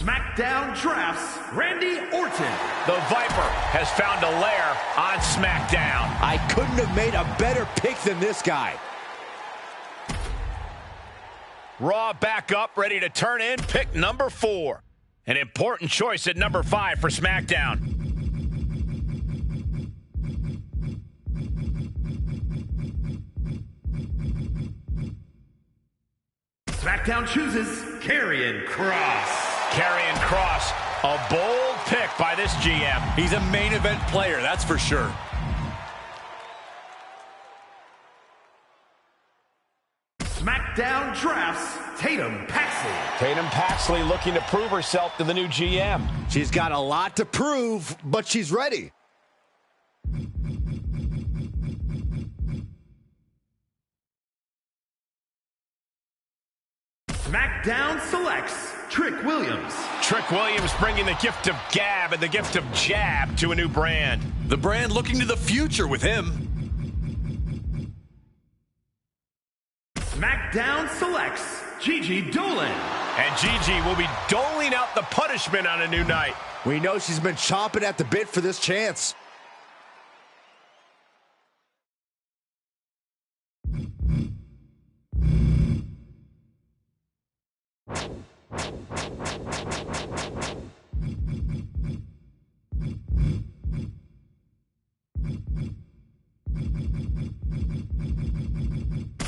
SmackDown drafts Randy Orton. The Viper has found a lair on SmackDown. I couldn't have made a better pick than this guy. Raw back up, ready to turn in pick number 4. An important choice at number 5 for SmackDown. SmackDown chooses Karrion Kross. Karrion Kross, a bold pick by this GM. He's a main event player, that's for sure. SmackDown drafts Tatum Paxley. Tatum Paxley looking to prove herself to the new GM. She's got a lot to prove, but she's ready. SmackDown selects Trick Williams. Trick Williams bringing the gift of gab and the gift of jab to a new brand. The brand looking to the future with him. SmackDown selects Gigi Dolan. And Gigi will be doling out the punishment on a new night. We know she's been chomping at the bit for this chance.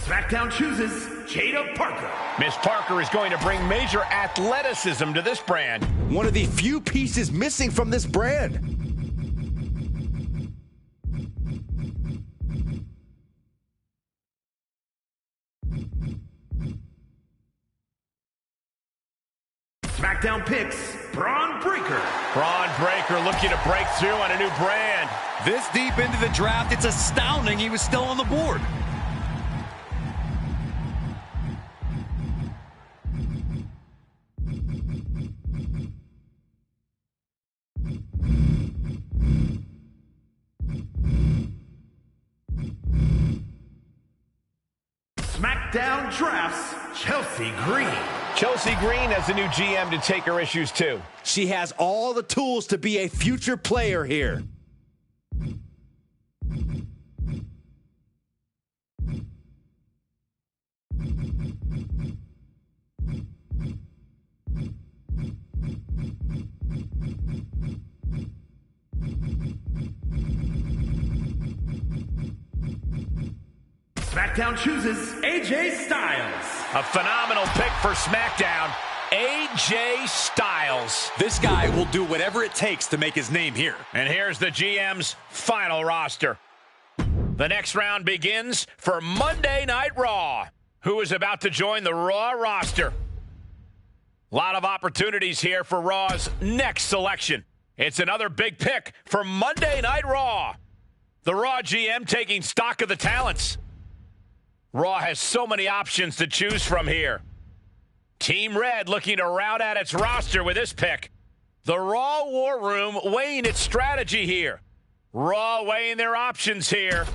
SmackDown chooses Jada Parker. Miss Parker is going to bring major athleticism to this brand. One of the few pieces missing from this brand. SmackDown picks Braun Breaker. Braun Breaker looking to break through on a new brand. This deep into the draft, it's astounding he was still on the board. SmackDown drafts Chelsea Green. Chelsea Green has a new GM to take her issues to. She has all the tools to be a future player here. SmackDown chooses AJ Styles. A phenomenal pick for SmackDown, AJ Styles. This guy will do whatever it takes to make his name here. And here's the GM's final roster. The next round begins for Monday Night Raw. Who is about to join the Raw roster? A lot of opportunities here for Raw's next selection. It's another big pick for Monday Night Raw. The Raw GM taking stock of the talents. Raw has so many options to choose from here. Team Red looking to round out its roster with this pick. The Raw War Room weighing its strategy here. Raw weighing their options here.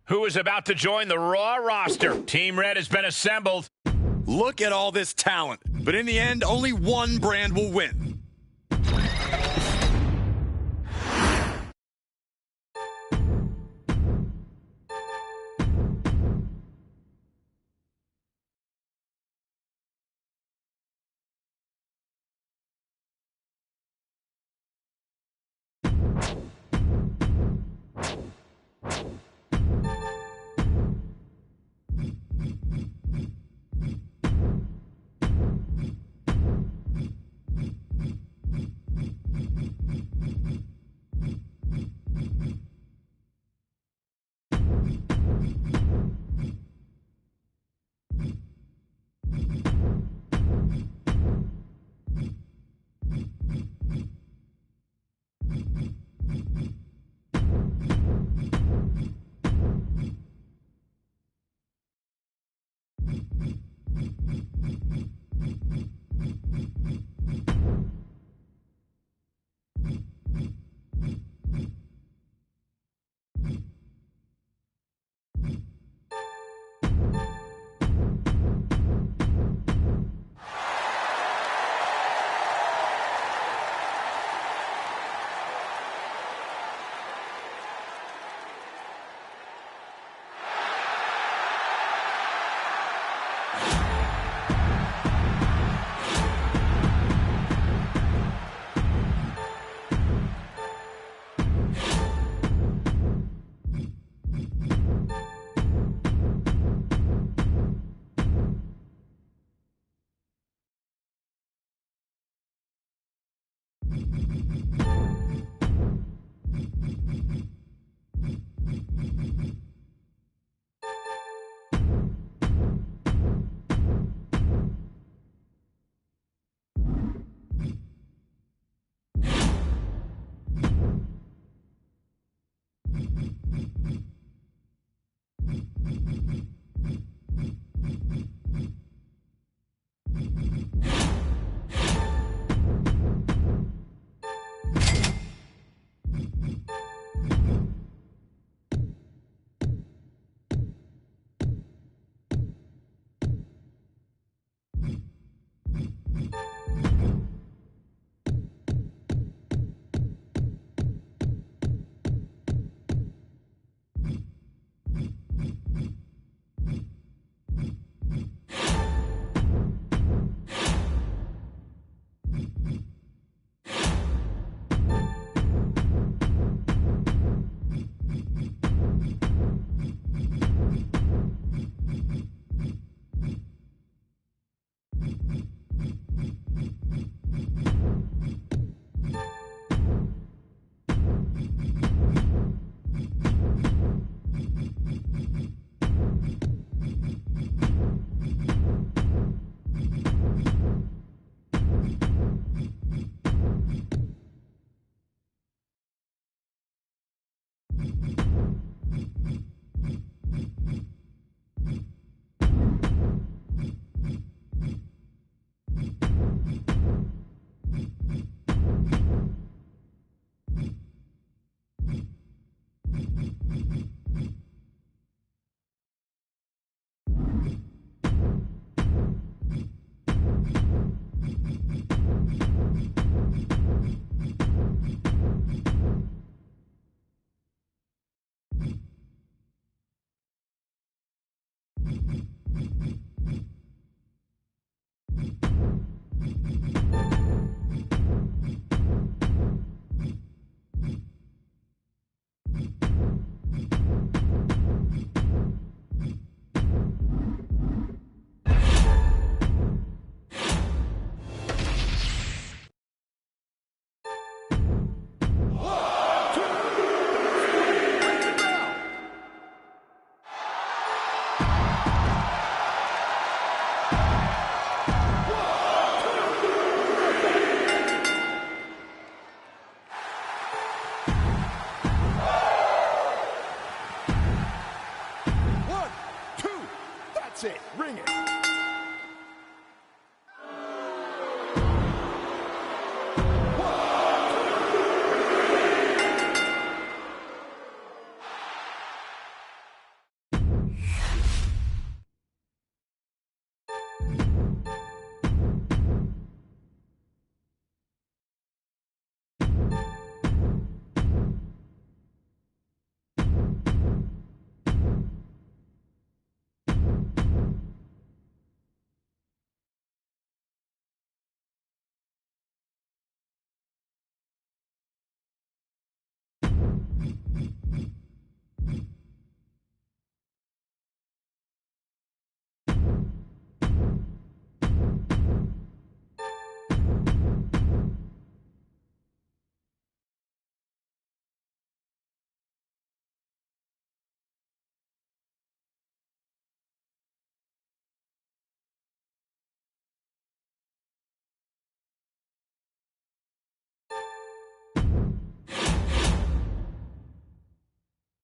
Who is about to join the Raw roster? Team Red has been assembled. Look at all this talent, but in the end, only one brand will win.